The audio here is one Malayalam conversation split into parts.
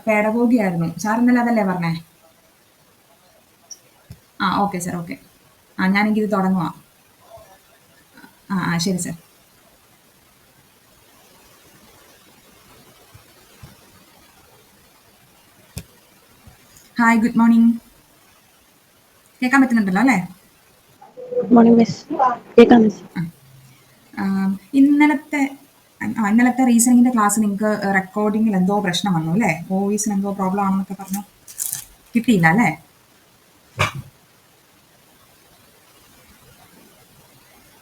പെഡഗോഗി ആയിരുന്നു. സാർ ഇന്നലെ അതല്ലേ പറഞ്ഞേ? ആ ഓക്കെ സാർ, ഓക്കെ. ഞാനെങ്കിൽ ഇത് തുടങ്ങുവാ. ശരി സാർ. Hi, good morning. കേൾക്കാൻ പറ്റുന്നുണ്ടല്ലോ അല്ലേ? Good morning miss. കേൾക്കാം മിസ്. ഇന്നലത്തെ റീസണിങ്ങിന്റെ ക്ലാസ് നിങ്ങൾക്ക് റെക്കോർഡിങ്ങിൽ എന്തോ പ്രശ്നം വന്നു അല്ലേ? വോയിസിന് എന്തോ പ്രോബ്ലം ആണെന്നൊക്കെ പറഞ്ഞു. കിട്ടിയില്ല അല്ലേ?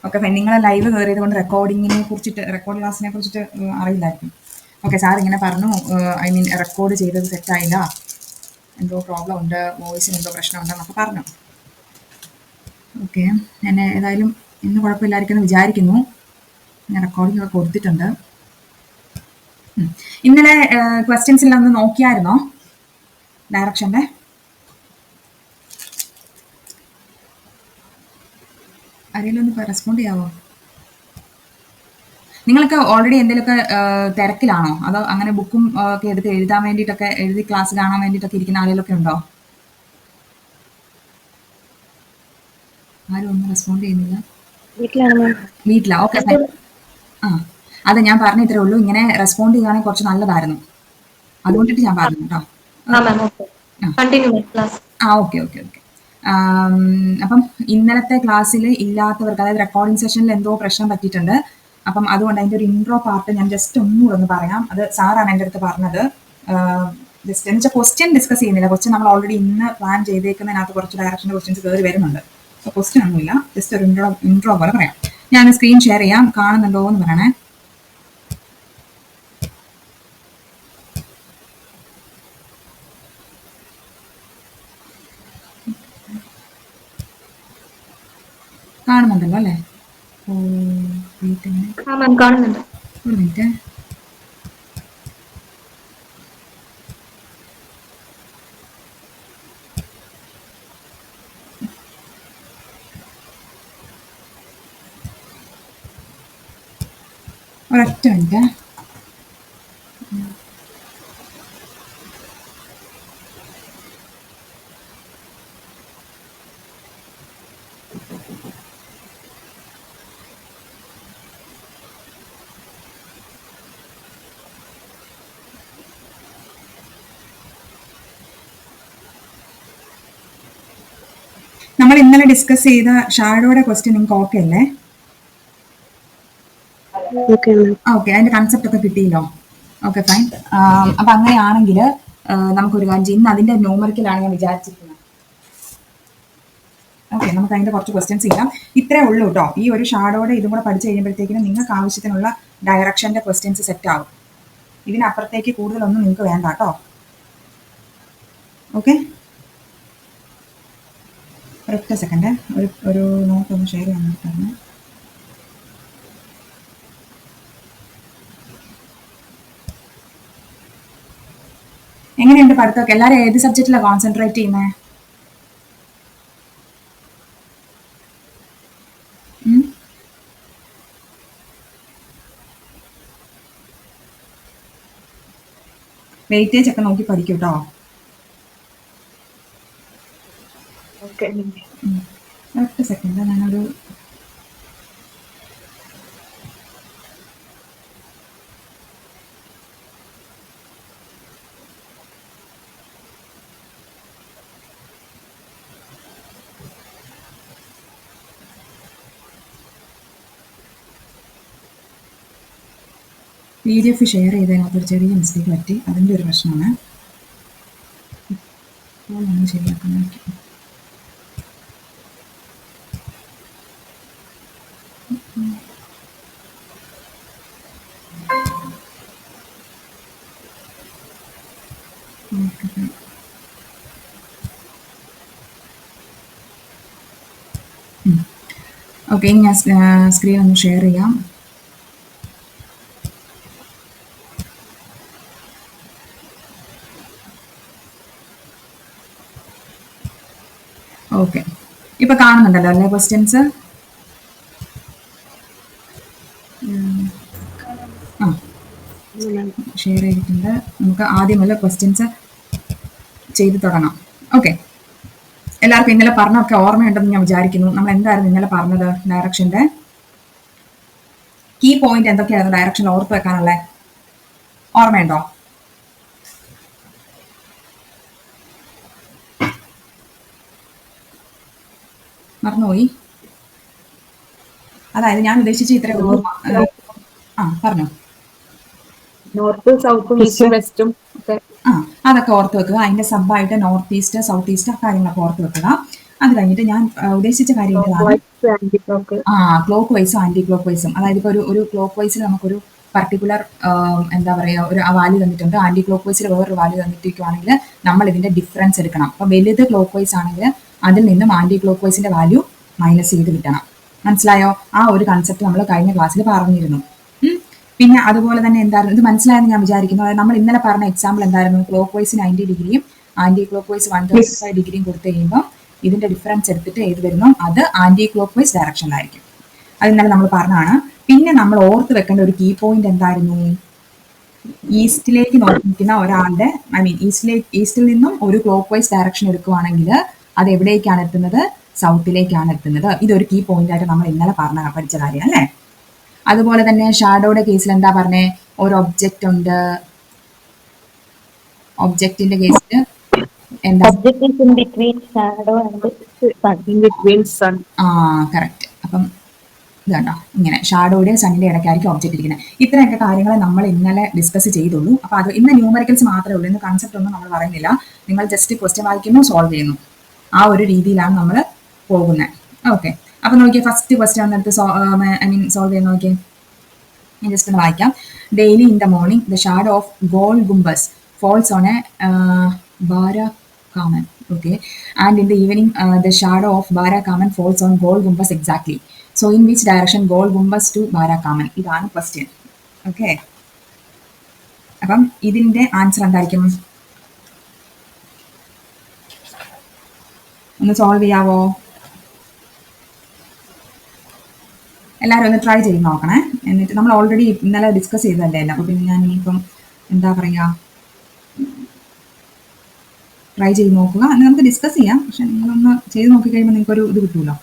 Okay fine. നിങ്ങൾ ലൈവ് കയറിയത് കൊണ്ട് റെക്കോർഡ് ക്ലാസ്സിനെ കുറിച്ചിട്ട് അറിയില്ലായിരിക്കും. ഓക്കെ, സാർ ഇങ്ങനെ പറഞ്ഞു, റെക്കോർഡ് ചെയ്തത് സെറ്റായില്ല, എന്തോ പ്രോബ്ലം ഉണ്ട്, വോയിസിന് എന്തോ പ്രശ്നമുണ്ടെന്നൊക്കെ പറഞ്ഞു. ഓക്കെ, ഞാൻ ഏതായാലും ഇന്ന് കുഴപ്പമില്ലായിരിക്കും എന്ന് വിചാരിക്കുന്നു. ഞാൻ റെക്കോർഡിംഗ് ഒക്കെ കൊടുത്തിട്ടുണ്ട്. ഇന്നലെ ക്വസ്റ്റ്യൻസിൽ ഒന്ന് നോക്കിയായിരുന്നോ ഡയറക്ഷൻ്റെ? ആരെങ്കിലും ഒന്ന് റെസ്പോണ്ട് ചെയ്യാവോ? നിങ്ങൾക്ക് ഓൾറെഡി എന്തെങ്കിലുമൊക്കെ തിരക്കിലാണോ, അതോ അങ്ങനെ ബുക്കും ഒക്കെ എടുത്ത് എഴുതാൻ വേണ്ടിയിട്ടൊക്കെ, എഴുതി ക്ലാസ് കാണാൻ വേണ്ടിയിട്ടൊക്കെ ഇരിക്കുന്ന ആളുകളൊക്കെ ഉണ്ടോ? ആരും ഒന്നും റെസ്പോണ്ട് ചെയ്യുന്നില്ല. വീട്ടിലാ? ഓക്കെ. അത് ഞാൻ പറഞ്ഞ ഇത്രേ ഉള്ളൂ. ഇങ്ങനെ റെസ്പോണ്ട് ചെയ്യുകയാണെങ്കിൽ കുറച്ച് നല്ലതായിരുന്നു. അതുകൊണ്ടിട്ട് ഞാൻ പറഞ്ഞു കേട്ടോ. Okay okay okay. അപ്പം ഇന്നലത്തെ ക്ലാസ്സിൽ ഇല്ലാത്തവർക്ക്, അതായത് റെക്കോർഡിംഗ് സെഷനിൽ എന്തോ പ്രശ്നം പറ്റിയിട്ടുണ്ട്. അപ്പം അതുകൊണ്ട് അതിൻ്റെ ഒരു ഇൻട്രോ പാർട്ട് ഞാൻ ജസ്റ്റ് ഒന്നുകൂടെ ഒന്ന് പറയാം. അത് സാറാണ് എൻ്റെ അടുത്ത് പറഞ്ഞത്. ജസ്റ്റ് എന്ന് വെച്ചാൽ ക്വസ്റ്റ്യൻ ഡിസ്കസ് ചെയ്യുന്നില്ല. ക്വസ്റ്റ്യൻ നമ്മൾ ഓൾറെഡി ഇന്ന് പ്ലാൻ ചെയ്തേക്കുന്നതിനകത്ത് കുറച്ച് ഡയറക്ഷൻ്റെ ക്വസ്റ്റ്യൻസ് കയറി വരുന്നുണ്ട്. സോ ക്വസ്റ്റ്യൻ ഒന്നുമില്ല, ജസ്റ്റ് ഒരു ഇൻട്രോ പോലെ പറയാം. ഞാൻ സ്ക്രീൻ ഷെയർ ചെയ്യാം, കാണുന്നുണ്ടോ എന്ന് പറയണേ. കാണുന്നുണ്ടല്ലോ അല്ലേ? കാണുന്നുണ്ട്. ഒരു മിനിറ്റ്. ഒരൊറ്റ മിനിറ്റ്. നമ്മൾ ഇന്നലെ ഡിസ്കസ് ചെയ്ത ഷാഡോയുടെ ക്വസ്റ്റ്യൻ നിങ്ങൾക്ക് ഓക്കെ അല്ലേ? ഓക്കെ, അതിന്റെ കൺസെപ്റ്റ് ഒക്കെ കിട്ടിയല്ലോ. Okay fine. അപ്പൊ അങ്ങനെയാണെങ്കിൽ നമുക്കൊരു കാര്യം ചെയ്യും. ഇന്ന് അതിന്റെ ന്യൂമറിക്കലാണ് ഞാൻ വിചാരിച്ചിരിക്കുന്നത്. ഓക്കെ, നമുക്ക് അതിന്റെ കുറച്ച് ക്വസ്റ്റ്യൻസ് ചെയ്യാം. ഇത്രേ ഉള്ളൂ കേട്ടോ. ഈ ഒരു ഷാഡോയുടെ ഇതും കൂടെ പഠിച്ചു കഴിയുമ്പോഴത്തേക്കിനും നിങ്ങൾക്ക് ആവശ്യത്തിനുള്ള ഡയറക്ഷന്റെ ക്വസ്റ്റ്യൻസ് സെറ്റ് ആവും. ഇതിനപ്പുറത്തേക്ക് കൂടുതലൊന്നും നിങ്ങൾക്ക് വേണ്ട കേട്ടോ. ഓക്കെ, ഒരൊറ്റ സെക്കൻഡ്, ഒരു നോട്ട് ഒന്ന് ഷെയർ ചെയ്യാൻ വേണ്ടിയിട്ടാണ്. എങ്ങനെയുണ്ട് പഠിത്തമൊക്കെ? എല്ലാവരും ഏത് സബ്ജക്റ്റിലാണ് കോൺസെൻട്രേറ്റ് ചെയ്യുന്നത്? വെയിറ്റേജ് ഒക്കെ നോക്കി പഠിക്കും കേട്ടോ. ഒറ്റ സെക്കൻഡ്, ഞാനൊരു PDF ഷെയർ ചെയ്തതിനകത്തൊരു ചെറിയ മിസ്റ്റേക്ക് പറ്റി, അതിൻ്റെ ഒരു പ്രശ്നമാണ്. ഇപ്പോൾ നമ്മൾ ശരിയാക്കുന്നതായിരിക്കും. ഓക്കെ, ഞാൻ സ്ക്രീൻ ഒന്ന് ഷെയർ ചെയ്യാം. ഓക്കെ, ഇപ്പൊ കാണുന്നുണ്ടല്ലോ അല്ലേ ക്വസ്റ്റ്യൻസ്? ഷെയർ ചെയ്തിട്ടുണ്ട്. നമുക്ക് ആദ്യം മുതൽ ക്വസ്റ്റ്യൻസ് ചെയ്ത് തുടങ്ങാം. ഓക്കെ, എല്ലാവർക്കും ഇന്നലെ പറഞ്ഞൊക്കെ ഓർമ്മയുണ്ടെന്ന് ഞാൻ വിചാരിക്കുന്നു. നമ്മൾ എന്തായിരുന്നു ഇന്നലെ പറഞ്ഞത്? ഡയറക്ഷൻ്റെ കീ പോയിന്റ് എന്തൊക്കെയായിരുന്നു ഡയറക്ഷൻ ഓർത്ത് വെക്കാനുള്ള? ഓർമ്മയുണ്ടോ? മറന്നുപോയി. അതായത് ഞാൻ ഉദ്ദേശിച്ച ഇത്രേ ഉള്ളൂ. പറഞ്ഞോ. നോർത്തും സൗത്തും ഈസ്റ്റും വെസ്റ്റും ഒക്കെ അതൊക്കെ ഓർത്ത് വെക്കുക. അതിന്റെ സബായിട്ട് നോർത്ത് ഈസ്റ്റ്, സൗത്ത് ഈസ്റ്റ് ആ കാര്യങ്ങളൊക്കെ ഓർത്ത് വെക്കുക. അത് കഴിഞ്ഞിട്ട് ഞാൻ ഉദ്ദേശിച്ച കാര്യം ക്ലോക്ക് വൈസും ആന്റി ക്ലോക്ക് വൈസും. അതായത് ഇപ്പോൾ ഒരു ക്ലോക്ക് വൈസിൽ നമുക്കൊരു പർട്ടിക്കുലർ എന്താ പറയുക ഒരു വാല്യൂ തന്നിട്ടുണ്ട്. ആന്റി ക്ലോക്ക് വൈസിൽ വേറൊരു വാല്യൂ തന്നിട്ടിരിക്കുകയാണെങ്കിൽ നമ്മൾ ഇതിന്റെ ഡിഫറൻസ് എടുക്കണം. അപ്പോൾ വലുത് ക്ലോക്ക് വൈസ് ആണെങ്കിൽ അതിൽ നിന്നും ആന്റി ക്ലോക്ക് വൈസിന്റെ വാല്യൂ മൈനസ് ചെയ്ത് കിട്ടണം. മനസ്സിലായോ? ആ ഒരു കൺസെപ്റ്റ് നമ്മൾ കഴിഞ്ഞ ക്ലാസ്സിൽ പറഞ്ഞിരുന്നു. പിന്നെ അതുപോലെ തന്നെ എന്തായിരുന്നു ഇത് മനസ്സിലായെന്ന് ഞാൻ വിചാരിക്കുന്നു. അതായത് നമ്മൾ ഇന്നലെ പറഞ്ഞ എക്സാമ്പിൾ എന്തായിരുന്നു? ക്ലോക്ക് വൈസ് 90 ഡിഗ്രിയും ആന്റി ക്ലോക്ക് വൈസ് 135 ഡിഗ്രിയും കൊടുത്തു കഴിയുമ്പോൾ ഇതിന്റെ ഡിഫറൻസ് എടുത്തിട്ട് ഏത് വരുന്നു അത് ആന്റി ക്ലോക്ക് വൈസ് ഡയറക്ഷനിലായിരിക്കും. അത് ഇന്നലെ നമ്മൾ പറഞ്ഞതാണ്. പിന്നെ നമ്മൾ ഓർത്ത് വെക്കേണ്ട ഒരു കീ പോയിന്റ് എന്തായിരുന്നു? ഈസ്റ്റിലേക്ക് നോക്കിയിരിക്കുന്ന ഒരാളുടെ ഈസ്റ്റിൽ നിന്നും ഒരു ക്ലോക്ക് വൈസ് ഡയറക്ഷൻ എടുക്കുകയാണെങ്കിൽ അത് എവിടേക്കാണ് എത്തുന്നത്? സൗത്തിലേക്കാണ് എത്തുന്നത്. ഇതൊരു കീ പോയിന്റ് ആയിട്ട് നമ്മൾ ഇന്നലെ പഠിച്ച കാര്യം അല്ലേ? അതുപോലെ തന്നെ ഷാഡോയുടെ കേസിൽ എന്താ പറഞ്ഞേ? ഒരു ഒബ്ജക്റ്റ് ഉണ്ട്. ഒബ്ജക്റ്റിന്റെ കേസിൽ എന്താ? കറക്റ്റ്. അപ്പം ഇതാണ്ടോ ഇങ്ങനെ ഷാഡോയുടെയും സണ്ണിന്റെ ഇടയ്ക്കായിരിക്കും ഒബ്ജക്റ്റ് ഇരിക്കുന്നത്. ഇത്രയൊക്കെ കാര്യങ്ങൾ നമ്മൾ ഇന്നലെ ഡിസ്കസ് ചെയ്തുള്ളൂ. അപ്പോൾ അത് ഇന്ന് ന്യൂമറിക്കൽസ് മാത്രമേ ഉള്ളൂ. ഇന്ന് കൺസെപ്റ്റ് ഒന്നും നമ്മൾ പറയുന്നില്ല. നിങ്ങൾ ജസ്റ്റ് ക്വസ്റ്റ്യൻ വായിക്കുന്നു, സോൾവ് ചെയ്യുന്നു. ആ ഒരു രീതിയിലാണ് നമ്മൾ പോകുന്നത്. ഓക്കെ, അപ്പൊ നോക്കിയേ ഫസ്റ്റ് ക്വസ്റ്റ്യൻ വന്നെടുത്ത് സോൾവ് ചെയ്യാൻ നോക്കിയേ. ഞാൻ ജസ്റ്റ് ഒന്ന് വായിക്കാം. Daily in the morning the shadow of Gol Gumbaz falls on a Bara-Kaman. Okay, and in the evening the shadow of Bara-Kaman falls on Gol Gumbas exactly. So in which direction Gol Gumbas to Bara-Kaman? ഇതാണ് ക്വസ്റ്റ്യൻ. ഓക്കെ, അപ്പം ഇതിന്റെ ആൻസർ എന്തായിരിക്കും? ഒന്ന് സോൾവ് ചെയ്യാവോ? എല്ലാവരും ഒന്ന് ട്രൈ ചെയ്ത് നോക്കണേ. എന്നിട്ട് നമ്മൾ ഓൾറെഡി ഇന്നലെ ഡിസ്കസ് ചെയ്തതല്ലേ അല്ല. അപ്പോൾ പിന്നെ ഞാൻ ഇനിയിപ്പം എന്താ പറയുക, ട്രൈ ചെയ്ത് നോക്കുക. എന്നിട്ട് നമുക്ക് ഡിസ്കസ് ചെയ്യാം. പക്ഷെ നിങ്ങളൊന്ന് ചെയ്ത് നോക്കി കഴിയുമ്പോൾ നിങ്ങൾക്കൊരു ഇത് കിട്ടുമല്ലോ.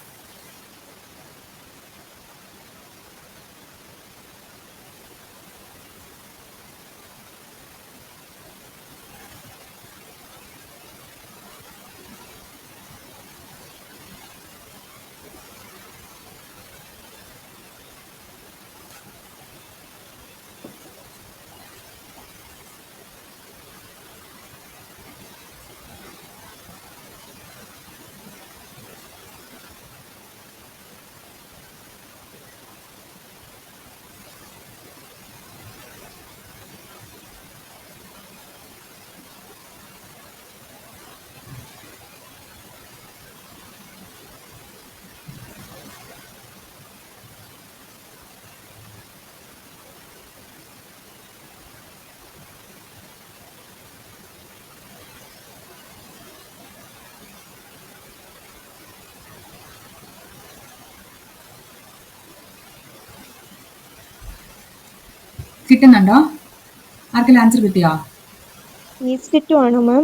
കിട്ടുന്നുണ്ടോ? ആർക്കെങ്കിലും ആൻസർ കിട്ടിയോ? ഈസ്റ്റ് ആണോ മാം?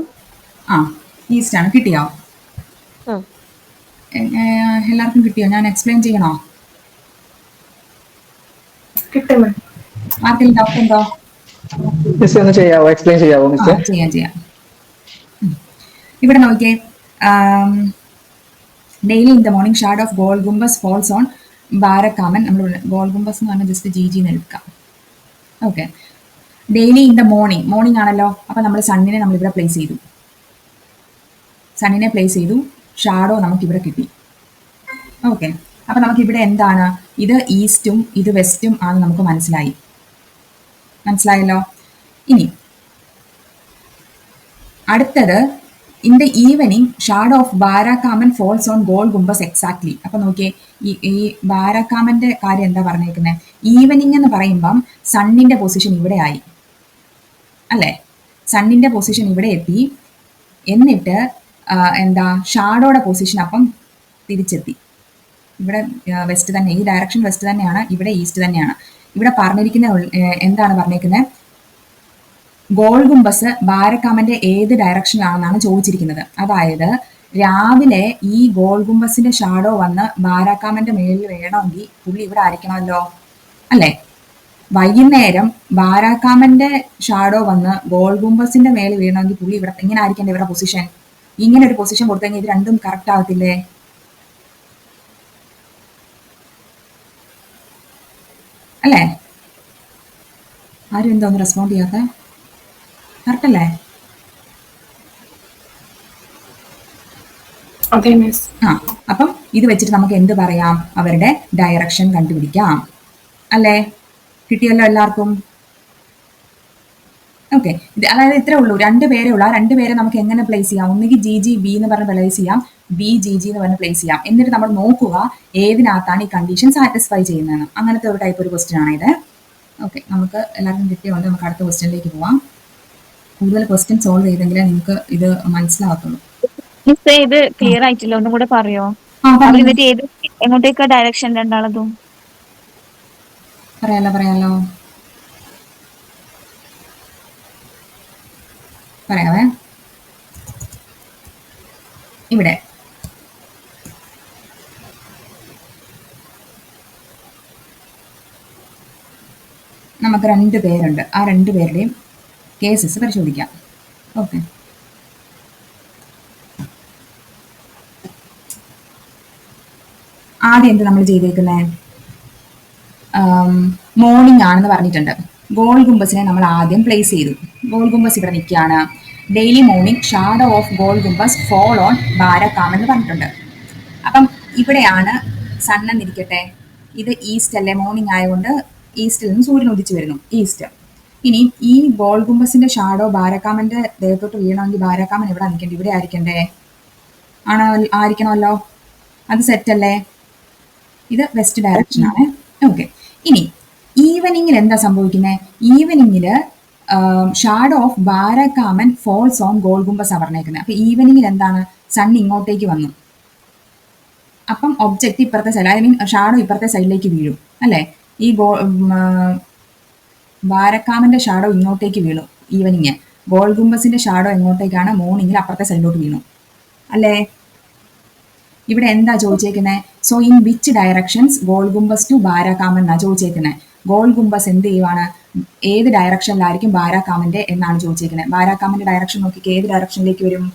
ഈസ്റ്റ് ആണ്. കിട്ടിയോ? എല്ലാവർക്കും കിട്ടിയോ? ഞാൻ എക്സ്പ്ലെയിൻ ചെയ്യണോ? ആർക്കെങ്കിലും ഡൗട്ട് ഉണ്ടോ? ചെയ്യാം. ഇവിടെ നോക്കിയേ. Daily in the morning shadow of Gol Gumbaz falls on Barakaman. നമ്മൾ ഗോൾ ഗുംബസ് എന്ന് പറഞ്ഞാൽ ജസ്റ്റ് ജി എടുക്കാം. Okay, daily in the morning ആണല്ലോ. അപ്പം നമ്മൾ സണ്ണിനെ നമ്മളിവിടെ പ്ലേസ് ചെയ്തു. ഷാഡോ നമുക്കിവിടെ കിട്ടി. ഓക്കെ, അപ്പം നമുക്കിവിടെ എന്താണ്? ഇത് ഈസ്റ്റും ഇത് വെസ്റ്റും ആണെന്ന് നമുക്ക് മനസ്സിലായല്ലോ. ഇനി അടുത്തത് in the evening shadow of Barakaman falls on Gol Gumbaz exactly. അപ്പം നോക്കിയേ, ഈ ബാരാക്കാമന്റെ കാര്യം എന്താ പറഞ്ഞേക്കുന്നത്? ഈവനിങ് എന്ന് പറയുമ്പം സണ്ണിന്റെ പൊസിഷൻ ഇവിടെ ആയി അല്ലേ? സണ്ണിന്റെ പൊസിഷൻ ഇവിടെ എത്തി. എന്നിട്ട് എന്താ ഷാഡോയുടെ പൊസിഷൻ അപ്പം തിരിച്ചെത്തി. ഇവിടെ വെസ്റ്റ് തന്നെ, ഈ ഡയറക്ഷൻ വെസ്റ്റ് തന്നെയാണ്, ഇവിടെ ഈസ്റ്റ് തന്നെയാണ്. ഇവിടെ പറഞ്ഞിരിക്കുന്ന എന്താണ് പറഞ്ഞേക്കുന്നത്? ഗോൾ ഗുംബസ് ബാരക്കാമന്റെ ഏത് ഡയറക്ഷനിലാണെന്നാണ് ചോദിച്ചിരിക്കുന്നത്. അതായത് രാവിലെ ഈ ഗോൾ ഗുംബസിന്റെ ഷാഡോ വന്ന് ബാരാക്കാമന്റെ മേളിൽ വേണമെങ്കിൽ പുള്ളി ഇവിടെ ആയിരിക്കണമല്ലോ, അല്ലേ? വൈകുന്നേരം ബാരാക്കാമന്റെ ഷാഡോ വന്ന് ഗോൾ ഗുംബസിന്റെ മേളിൽ വീണമെങ്കിൽ പുള്ളി ഇവിടെ ഇങ്ങനെ ആയിരിക്കണ്ടേ ഇവരുടെ പൊസിഷൻ? ഇങ്ങനെ ഒരു പൊസിഷൻ കൊടുത്തു കഴിഞ്ഞാൽ ഇത് രണ്ടും കറക്റ്റ് ആകത്തില്ലേ? അല്ലേ? ആരും എന്താ ഒന്ന് റെസ്പോണ്ട് ചെയ്യാത്ത? കറക്റ്റ് അല്ലേ? അതെ മിസ്. ആ, അപ്പം ഇത് വെച്ചിട്ട് നമുക്ക് എന്ത് പറയാം? അവരുടെ ഡയറക്ഷൻ കണ്ടുപിടിക്കാം, അല്ലേ? കിട്ടിയല്ലോ എല്ലാവർക്കും? ഓക്കെ, അതായത് ഇത്രേ ഉള്ളൂ, രണ്ടുപേരേ ഉള്ളൂ. ആ രണ്ടുപേരെ നമുക്ക് എങ്ങനെ പ്ലേസ് ചെയ്യാം? ഒന്നുകിൽ ജി ജി ബി എന്ന് പറഞ്ഞ് പ്ലേസ് ചെയ്യാം, ബി ജി ജി എന്ന് പറഞ്ഞ് പ്ലേസ് ചെയ്യാം. എന്നിട്ട് നമ്മൾ നോക്കുക ഏതിനകത്താണ് ഈ കണ്ടീഷൻ സാറ്റിസ്ഫൈ ചെയ്യുന്നതെന്ന്. അങ്ങനത്തെ ഒരു ടൈപ്പ് ഒരു ക്വസ്റ്റ്യൻ ആണ് ഇത്. ഓക്കെ, നമുക്ക് എല്ലാവർക്കും കിട്ടിയതുകൊണ്ട് നമുക്ക് അടുത്ത ക്വസ്റ്റ്യനിലേക്ക് പോവാം. കൂടുതൽ ക്വസ്റ്റ്യൻ സോൾവ് ചെയ്തെങ്കിലേ നിങ്ങൾക്ക് ഇത് മനസ്സിലാകത്തുള്ളൂ. മിസ് ഇത് ക്ലിയർ ആയിട്ടില്ല, ഒന്നും കൂടെ പറയോ? ആ, പറഞ്ഞു. എന്നിട്ട് ഏത് എങ്ങോട്ടേക്കാ ഡയറക്ഷൻ രണ്ടാളതും? പറയാലോ പറയാവേ. ഇവിടെ നമുക്ക് 2 പേരുണ്ട്. ആ 2 പേരുടെയും കേസസ് പരിശോധിക്കാം. ഓക്കെ, ആദ്യം എന്ത് നമ്മൾ ചെയ്തേക്കുന്നത്? മോർണിംഗ് ആണെന്ന് പറഞ്ഞിട്ടുണ്ട്. ഗോൾ ഗുംബസിനെ നമ്മൾ ആദ്യം പ്ലേസ് ചെയ്തു. ഗോൾ ഗുംബസ് ഇവിടെ നിൽക്കുകയാണ്. Daily morning shadow of Gol Gumbaz fall on Barakam എന്ന് പറഞ്ഞിട്ടുണ്ട്. അപ്പം ഇവിടെയാണ് സൺ എന്നിരിക്കട്ടെ, ഇത് ഈസ്റ്റ് അല്ലേ? മോർണിംഗ് ആയതുകൊണ്ട് ഈസ്റ്റിൽ നിന്ന് സൂര്യൻ ഉദിച്ചു വരുന്നു, ഈസ്റ്റ്. ഇനി ഈ ഗോൾ ഗുംബസിന്റെ ഷാഡോ ബാരക്കാമന്റെ ദേഹത്തോട്ട് വീണമെങ്കിൽ ബാരക്കാമൻ എവിടെ നിൽക്കണ്ടേ? ഇവിടെ ആയിരിക്കണ്ടേ? ആയിരിക്കണമല്ലോ. അത് സെറ്റ് അല്ലേ? ഇത് വെസ്റ്റ് ഡയറക്ഷൻ ആണ്. ഓക്കെ, ഇനി ഈവനിങ്ങിൽ എന്താ സംഭവിക്കുന്നത്? ഈവനിങ്ങിൽ shadow of Barakaman falls on Gol Gumbaz പറഞ്ഞേക്കുന്നത്. അപ്പൊ ഈവനിങ്ങിൽ എന്താണ്? സൺ ഇങ്ങോട്ടേക്ക് വന്നു. അപ്പം ഒബ്ജക്റ്റ് ഇപ്പുറത്തെ സൈഡ്, ഐ മീൻ ഷാഡോ ഇപ്പുറത്തെ സൈഡിലേക്ക് വീഴും, അല്ലേ? ഈ ബാരക്കാമന്റെ ഷാഡോ ഇങ്ങോട്ടേക്ക് വീണു ഈവനിങ്. ഗോൾ ഗുംബസിന്റെ ഷാഡോ എങ്ങോട്ടേക്കാണ്? മോർണിംഗിൽ അപ്പുറത്തെ സൈഡിലോട്ട് വീണു, അല്ലേ? ഇവിടെ എന്താ ചോദിച്ചേക്കുന്നത്? So in which directions Gol Gumbaz to Barakaman എന്നാ ചോദിച്ചേക്കുന്നത്. ഗോൾ ഗുംബസ് എന്ത് ചെയ്യുവാണ്? ഏത് ഡയറക്ഷനിലായിരിക്കും ബാരാക്കാമന്റെ എന്നാണ് ചോദിച്ചേക്കുന്നത്. ബാരാക്കാമന്റെ ഡയറക്ഷൻ നോക്കിക്ക് ഏത് ഡയറക്ഷനിലേക്ക് വരും?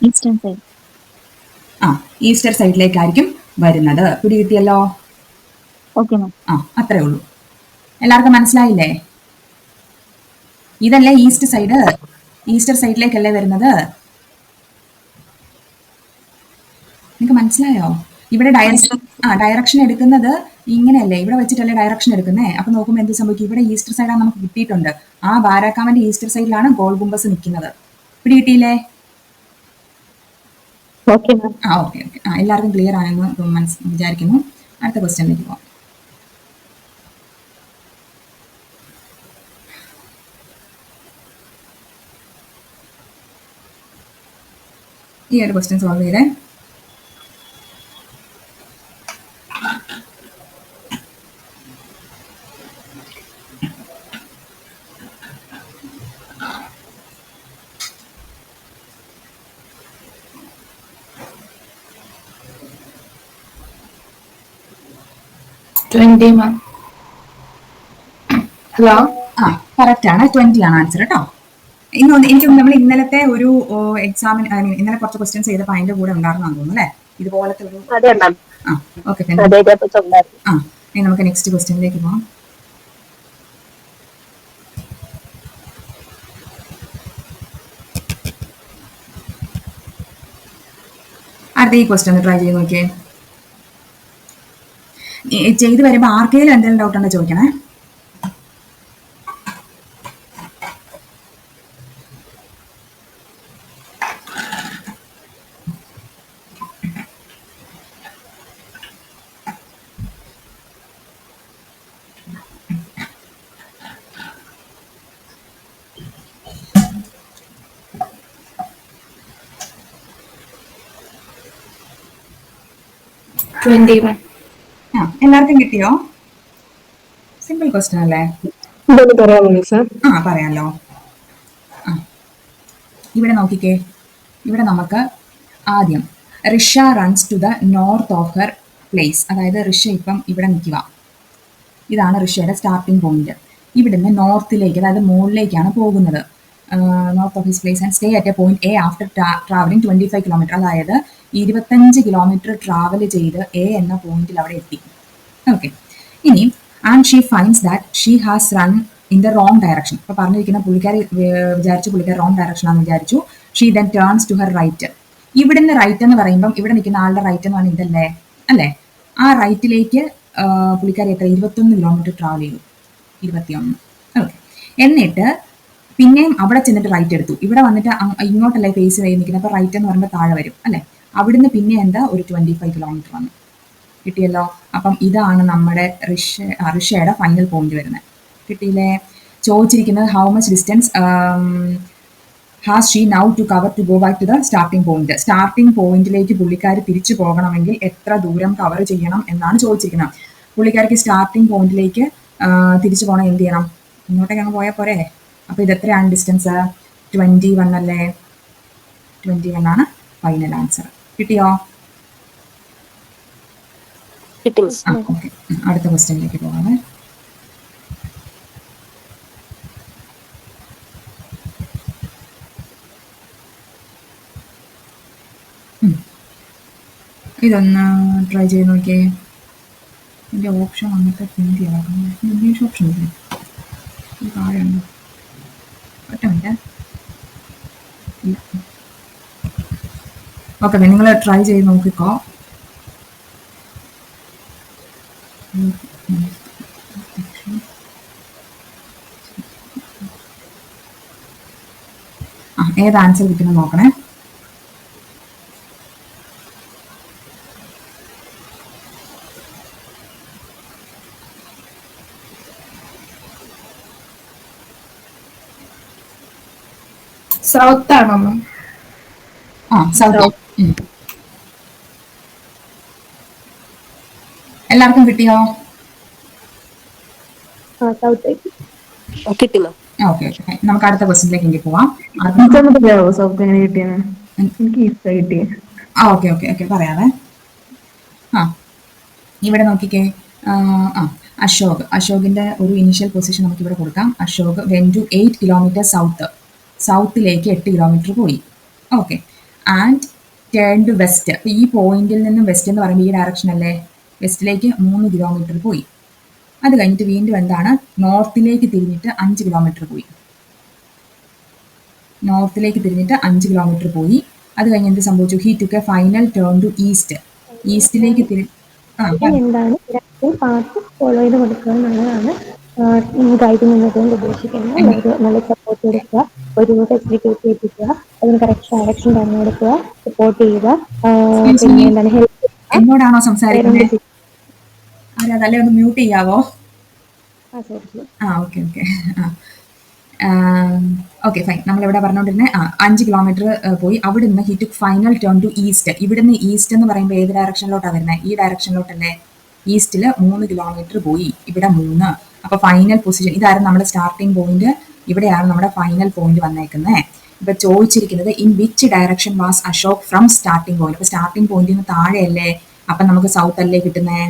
Eastern side. ആ, ഈസ്റ്റർ സൈഡിലേക്കായിരിക്കും വരുന്നത്. പിടി കിട്ടിയല്ലോ? Okay ma'am. ആ, അത്രേ ഉള്ളൂ. എല്ലാവർക്കും മനസ്സിലായില്ലേ? ഇതല്ലേ ഈസ്റ്റ് സൈഡ്? ഈസ്റ്റർ സൈഡിലേക്കല്ലേ വരുന്നത്? നിങ്ങൾക്ക് മനസ്സിലായോ? ഇവിടെ ഡയറക്ഷൻ എടുക്കുന്നത് ഇങ്ങനെയല്ലേ? ഇവിടെ വെച്ചിട്ടല്ലേ ഡയറക്ഷൻ എടുക്കുന്നേ? അപ്പൊ നോക്കുമ്പോൾ എന്ത് സംഭവിക്കും? ഇവിടെ ഈസ്റ്റർ സൈഡാണ് നമുക്ക് കിട്ടിയിട്ടുണ്ട്. ആ ബാരാക്കാമന്റെ ഈസ്റ്റർ സൈഡിലാണ് ഗോൾ ഗുംബസ് നിൽക്കുന്നത്. പിടി കിട്ടിയില്ലേ? Okay ma'am. ഓക്കെ. എല്ലാവർക്കും ക്ലിയർ ആണെന്ന് വിചാരിക്കുന്നു. അടുത്ത ക്വസ്റ്റ്യനിലേക്ക് പോകാം. ഈ ഒരു ക്വസ്റ്റ്യൻ സോൾവ് ചെയ്തേ. ഹലോ. കറക്റ്റ് ആണ്. 20 ആണ് ആൻസർ കേട്ടോ. എനിക്ക് നമ്മൾ ഇന്നലത്തെ ഒരു എക്സാമിന് ഇന്നലെ കുറച്ച് ക്വസ്റ്റ്യൻസ് ചെയ്തപ്പോൾ അതിന്റെ കൂടെ ഉണ്ടായിരുന്നാന്ന് തോന്നുന്നു, അല്ലേ? ഇതുപോലത്തെ ഒരു ഓക്കെ. ഇനി നമുക്ക് നെക്സ്റ്റ് ക്വസ്റ്റ്യനിലേക്ക് പോകാം. അടുത്ത ഈ ക്വസ്റ്റ്യൻ ഒന്ന് ട്രൈ ചെയ്ത് നോക്കിയേ. ചെയ്ത് വരുമ്പോൾ ആർക്കെങ്കിലും എന്തെങ്കിലും ഡൗട്ട് ഉണ്ടോ ചോദിക്കണേ. എല്ലാവർക്കും കിട്ടിയോ? സിമ്പിൾ ക്വസ്റ്റ്യൻ അല്ലേ? പറയാമോ സാർ? പറയാമല്ലോ. ആ ഇവിടെ നോക്കിക്കേ, ഇവിടെ നമുക്ക് ആദ്യം Risha runs to the north of her place. അതായത് റിഷ ഇപ്പം ഇവിടെ നിൽക്കുക, ഇതാണ് റിഷയുടെ സ്റ്റാർട്ടിംഗ് പോയിന്റ്. ഇവിടുന്ന് നോർത്തിലേക്ക്, അതായത് മുകളിലേക്കാണ് പോകുന്നത്. North of his place and stay at A point A after travelling 25 kilometre. അതായത് 25 കിലോമീറ്റർ ട്രാവൽ ചെയ്ത് എ എന്ന പോയിന്റിൽ അവിടെ എത്തി. ഓക്കെ, ഇനി and she finds that she has run in the wrong direction. അപ്പോൾ പറഞ്ഞിരിക്കുന്ന പുള്ളിക്കാരി വിചാരിച്ചു പുള്ളിക്കാരി റോങ് ഡയറക്ഷൻ ആണെന്ന് വിചാരിച്ചു. She then turns to her right. ഇവിടുന്ന് റൈറ്റ് എന്ന് പറയുമ്പം ഇവിടെ നിൽക്കുന്ന ആളുടെ റൈറ്റ് എന്ന് പറഞ്ഞാൽ ഇതല്ലേ, അല്ലേ? ആ റൈറ്റിലേക്ക് പുള്ളിക്കാരി എത്ര 21 കിലോമീറ്റർ ട്രാവൽ ചെയ്തു. 21. ഓക്കെ, എന്നിട്ട് പിന്നെയും അവിടെ ചെന്നിട്ട് റൈറ്റ് എടുത്തു. ഇവിടെ വന്നിട്ട് ഇങ്ങോട്ടല്ലേ ഫേസ് ചെയ്ത് നിൽക്കുന്നത്, അപ്പോൾ റൈറ്റ് എന്ന് പറയുമ്പോൾ താഴെ വരും, അല്ലേ? അവിടുന്ന് പിന്നെ എന്താ ഒരു 25 കിലോമീറ്റർ വന്നു. കിട്ടിയല്ലോ. അപ്പം ഇതാണ് നമ്മുടെ റിഷയുടെ ഫൈനൽ പോയിന്റ് വരുന്നത്. കിട്ടിയില്ലേ? ചോദിച്ചിരിക്കുന്നത് how much distance has she now to cover to go back to the starting point. Starting പോയിന്റിലേക്ക് പുള്ളിക്കാർ തിരിച്ചു പോകണമെങ്കിൽ എത്ര ദൂരം കവർ ചെയ്യണം എന്നാണ് ചോദിച്ചിരിക്കുന്നത്. പുള്ളിക്കാർക്ക് സ്റ്റാർട്ടിംഗ് പോയിന്റിലേക്ക് തിരിച്ചു പോകണം, എന്ത് ചെയ്യണം? ഇങ്ങോട്ടേക്ക് അങ്ങ് പോയാൽ പോരെ. അപ്പോൾ ഇത് എത്രയാണ് ഡിസ്റ്റൻസ്? 21 അല്ലേ? 21 ആണ് ഫൈനൽ ആൻസർ. കിട്ടിയോ? ഓക്കെ, അടുത്ത ക്വസ്റ്റ്യനിലേക്ക് പോകാമേ. ഇതൊന്ന് ട്രൈ ചെയ്ത് നോക്കിയേ. ഇതിൻ്റെ ഓപ്ഷൻ വന്നിട്ട് ഹിന്ദി ആകുന്നത്, ഇംഗ്ലീഷ് ഓപ്ഷൻ ഇല്ലേ? താഴെയുണ്ട്, ഒറ്റ മിനിറ്റ്. ഇല്ല, ഓക്കെ, നിങ്ങൾ ട്രൈ ചെയ്ത് നോക്കിക്കോ. ഏത് ആൻസർ കിട്ടുന്നത് നോക്കണേ. സൗത്ത് ആണോ? സൗത്ത്. എല്ലാവർക്കും കിട്ടിയോ? കിട്ടി മാം. ഓക്കെ ഓക്കെ, നമുക്ക് അടുത്ത ക്വസ്റ്റ്യനിലേക്ക് എനിക്ക് പോവാം. സൗത്ത് എങ്ങനെ കിട്ടിയാണ്? എനിക്ക് ഈസ്റ്റ് കിട്ടിയ. ഓക്കെ ഓക്കെ ഓക്കെ, പറയാവേ. ഇവിടെ നോക്കിക്കേ. അശോകിന്റെ ഒരു ഇനിഷ്യൽ പൊസിഷൻ നമുക്ക് ഇവിടെ കൊടുക്കാം. അശോക് വെൻ ടു 8 കിലോമീറ്റർ സൗത്തിലേക്ക് 8 കിലോമീറ്റർ പോയി. Okay, and turn to west. അപ്പോൾ ഈ പോയിന്റിൽ നിന്നും വെസ്റ്റ് എന്ന് പറയുമ്പോൾ ഈ ഡയറക്ഷൻ അല്ലേ, വെസ്റ്റിലേക്ക് 3 കിലോമീറ്റർ പോയി. അത് കഴിഞ്ഞിട്ട് വീണ്ടും എന്താണ്, നോർത്തിലേക്ക് തിരിഞ്ഞിട്ട് 5 കിലോമീറ്റർ പോയി. നോർത്തിലേക്ക് തിരിഞ്ഞിട്ട് 5 കിലോമീറ്റർ പോയി. അത് കഴിഞ്ഞ് എന്ത് സംഭവിച്ചു? He took a final turn to east. ഈസ്റ്റിലേക്ക് എന്താണ് പാത്ത് ഫോളോ ചെയ്ത് കൊടുക്കുക എന്നുള്ളതാണ് ഗൈഡിങ് എന്നതുകൊണ്ട് ഉദ്ദേശിക്കുന്നത്. നല്ല സപ്പോർട്ട് കൊടുക്കുക, ഒരു ഫെസിലിറ്റേറ്റ് ചെയ്യിപ്പിക്കുക, അതിന് കറക്റ്റ് ഡയറക്ഷൻ പറഞ്ഞു കൊടുക്കുക, സപ്പോർട്ട് ചെയ്യുക, പിന്നെ എന്താണ് ഹെൽപ്പ്. എന്നോടാണോ സംസാരിക്കുന്നത്? അതല്ലേ, ഒന്ന് മ്യൂട്ട് ചെയ്യാവോ? Okay okay okay fine. നമ്മളിവിടെ പറഞ്ഞുകൊണ്ടിരുന്നത് 5 കിലോമീറ്റർ പോയി. അവിടെ നിന്ന് he took final turn to east. ഇവിടുന്ന് ഈസ്റ്റ് എന്ന് പറയുമ്പോൾ ഏത് ഡയറക്ഷനിലോട്ടാണ് വരുന്നത്? ഈ ഡയറക്ഷനിലോട്ടല്ലേ. ഈസ്റ്റിൽ 3 കിലോമീറ്റർ പോയി, ഇവിടെ 3. അപ്പോൾ ഫൈനൽ പൊസിഷൻ ഇതായിരുന്നു നമ്മുടെ സ്റ്റാർട്ടിംഗ് പോയിന്റ്. ഇവിടെയാണ് നമ്മുടെ ഫൈനൽ പോയിന്റ് വന്നേക്കുന്നത്. ഇപ്പൊ ചോദിച്ചിരിക്കുന്നത് in which direction was Ashok from starting point. അപ്പൊ സ്റ്റാർട്ടിംഗ് പോയിന്റിന് താഴെയല്ലേ, അപ്പൊ നമുക്ക് സൗത്ത് അല്ലേ കിട്ടുന്നേ?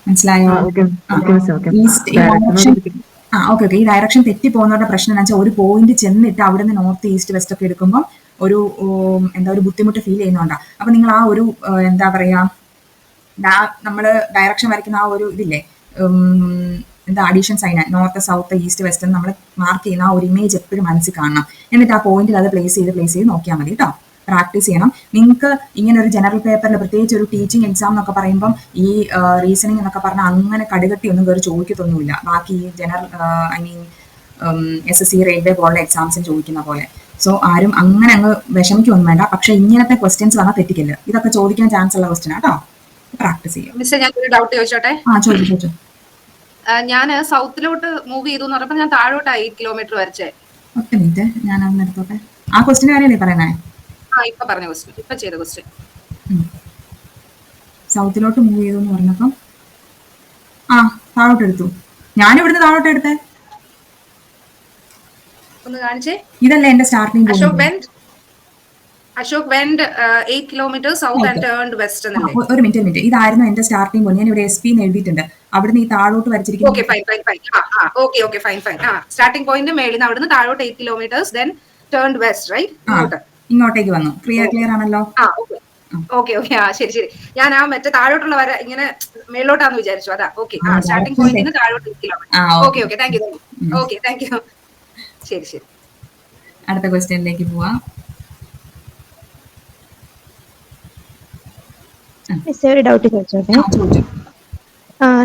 മനസ്സിലായോ? ഓക്കെ. ഈ ഡയറക്ഷൻ തെറ്റി പോകുന്നവരുടെ പ്രശ്നം എന്ന് വെച്ചാൽ ഒരു പോയിന്റ് ചെന്നിട്ട് അവിടുന്ന് നോർത്ത് ഈസ്റ്റ് വെസ്റ്റ് ഒക്കെ എടുക്കുമ്പോൾ ഒരു ഒരു ബുദ്ധിമുട്ട് ഫീൽ ചെയ്യുന്നുണ്ടാ. അപ്പൊ നിങ്ങൾ ആ ഒരു എന്താ പറയാ, നമ്മൾ ഡയറക്ഷൻ വരയ്ക്കുന്ന ആ ഒരു ഇതില്ലേ, addition sign, north south east west നമ്മൾ മാർക്ക് ചെയ്യുന്ന ആ ഒരു ഇമേജ് എപ്പോഴും മനസ്സിൽ കാണണം. എന്നിട്ട് ആ പോയിന്റിൽ അത് പ്ലേസ് ചെയ്ത് നോക്കിയാൽ മതി കേട്ടോ. പ്രാക്ടീസ് ചെയ്യണം. നിങ്ങൾക്ക് ഇങ്ങനെ ഒരു ജനറൽ പേപ്പറിൽ പ്രത്യേകിച്ച് ഒരു ടീച്ചിങ് എക്സാം എന്നൊക്കെ പറയുമ്പം ഈ റീസണിങ് എന്നൊക്കെ പറഞ്ഞാൽ അങ്ങനെ കടുകട്ടി ഒന്നും കയറി ചോദിക്കത്തൊന്നുമില്ല. ബാക്കി ഈ ജനറൽ SSC റെയിൽവേ പോലുള്ള എക്സാംസിന് ചോദിക്കുന്ന പോലെ. സോ ആരും അങ്ങനെ അങ്ങ് വിഷമിക്കൊന്നും വേണ്ട. പക്ഷെ ഇങ്ങനത്തെ ക്വസ്റ്റ്യൻസ് വന്നാൽ തെറ്റിക്കില്ല. ഇതൊക്കെ ചോദിക്കാൻ ചാൻസ് ഉള്ള ക്വസ്റ്റ്യൻ കേട്ടോ. പ്രാക്ടീസ് ചെയ്യാം. മിസ്സേ, ഞാൻ ഒരു ഡൗട്ട് ചോദിച്ചോട്ടെ? ചോദിച്ചു. ഞാൻ സൗത്തിലോട്ട് മൂവ് ചെയ്തു എന്ന് പറഞ്ഞപ്പോൾ ഞാൻ താഴോട്ട് 8 കിലോമീറ്റർ വരച്ചേ. ഒറ്റ മിനിറ്റ്, ഞാൻ അതൊന്ന് എടുത്തോട്ടെ. ആ ക്വസ്റ്റ്യൻ കാര്യമല്ലേ പറയുന്നേ? ഇപ്പൊ പറഞ്ഞ ക്വസ്റ്റ്യൻ, ഇപ്പൊ ചെയ്ത ക്വസ്റ്റ്യൻ. സൗത്തിലോട്ട് മൂവ് ചെയ്തു എന്ന് പറഞ്ഞപ്പം താഴോട്ട് എടുത്തു. ഞാൻ ഇവിടുന്ന് താഴോട്ട് എടുത്തേ. ഒന്ന് കാണിച്ചേ. ഇതല്ലേ എന്റെ starting Ashok point. Went 8 kilometre south and turned west എന്നല്ലേ? ഒരു മിനിറ്റ്, ഇതായിരുന്നു എന്റെ സ്റ്റാർട്ടിംഗ് പോയിന്റ്. ഞാൻ ഇവിടെ SP എന്ന് എഴുതിയിട്ടുണ്ട്. അവിടുന്ന് ഈ താഴോട്ട് വരച്ചിരിക്കുന്ന ഓക്കെ ഫൈൻ. സ്റ്റാർട്ടിംഗ് പോയിന്റ് മേളിൽ നിന്ന് അവിടുന്ന് താഴോട്ട് 8 kilometres then turned west right ഇങ്ങോട്ടേക്ക് വന്നു. ക്ലിയർ ആണല്ലോ? ഓക്കെ ശരി. ഞാൻ ആ മറ്റേ താഴോട്ടുള്ള വര ഇങ്ങനെ മേളിലോട്ടാന്ന് വിചാരിച്ചു. അതാ ഓക്കെ. സ്റ്റാർട്ടിംഗ് പോയിന്റിന് താഴോട്ട് 8 കിലോമീറ്റർ. Okay thank U. ശരി. അടുത്ത ക്വസ്റ്റ്യനിലേക്ക് പോവാം. ഒരു ഡൗട്ട് ചോദിച്ചോട്ടെ? ചോദിച്ചു.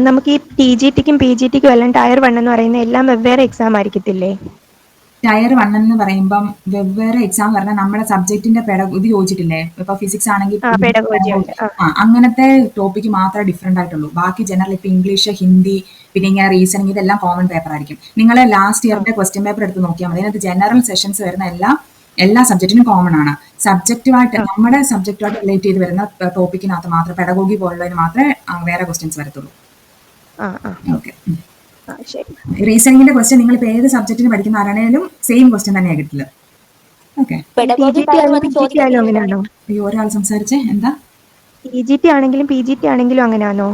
നമുക്ക് ഈ TGTക്കും PGTക്കും എല്ലാം ടയർ 1 എന്ന് പറയുന്ന എല്ലാം വെവ്വേറെ എക്സാം ആയിരിക്കത്തില്ലേ? ടയർ 1 എന്ന് പറയുമ്പം വെവ്വേറെ എക്സാം പറഞ്ഞാൽ നമ്മുടെ സബ്ജക്റ്റിന്റെ ഇത് ചോദിച്ചിട്ടില്ലേ? ഇപ്പൊ ഫിസിക്സ് ആണെങ്കിൽ അങ്ങനത്തെ ടോപ്പിക്ക് മാത്രമേ ഡിഫറെന്റ് ആയിട്ടുള്ളൂ. ബാക്കി ജനറൽ ഇപ്പൊ ഇംഗ്ലീഷ്, ഹിന്ദി, പിന്നെ ഇങ്ങനെ റീസണിങ് ഇതെല്ലാം കോമൺ പേപ്പർ ആയിരിക്കും. നിങ്ങൾ ലാസ്റ്റ് ഇയറിന്റെ ക്വസ്റ്റ്യൻ പേപ്പർ എടുത്ത് നോക്കിയാൽ മതി. അതിനകത്ത് ജനറൽ സെഷൻസ് വരുന്ന എല്ലാ സബ്ജക്റ്റിനും കോമൺ ആണ്. സബ്ജക്റ്റുമായിട്ട് നമ്മുടെ സബ്ജക്റ്റുമായിട്ട് റിലേറ്റ് ചെയ്ത് വരുന്ന ടോപ്പിക്കിനകത്ത് മാത്രമേ പെഡഗോഗി പോലുള്ളതിന് മാത്രമേ വേറെ ക്വസ്റ്റ്യൻസ് വരത്തുള്ളൂ. ഓക്കെ. റീസണിങ്ങിന്റെ ക്വസ്റ്റ്യൻ നിങ്ങൾ ഇപ്പൊ ഏത് സബ്ജക്റ്റിന് പഠിക്കുന്ന ആരാണേലും സെയിം ക്വസ്റ്റ്യൻ തന്നെയാണ് കിട്ടില്ല. ഓക്കെ. അയ്യോ, ഒരാൾ സംസാരിച്ചേ. എന്താ? TGT ആണെങ്കിലും PGT ആണെങ്കിലും അങ്ങനെയാണോ?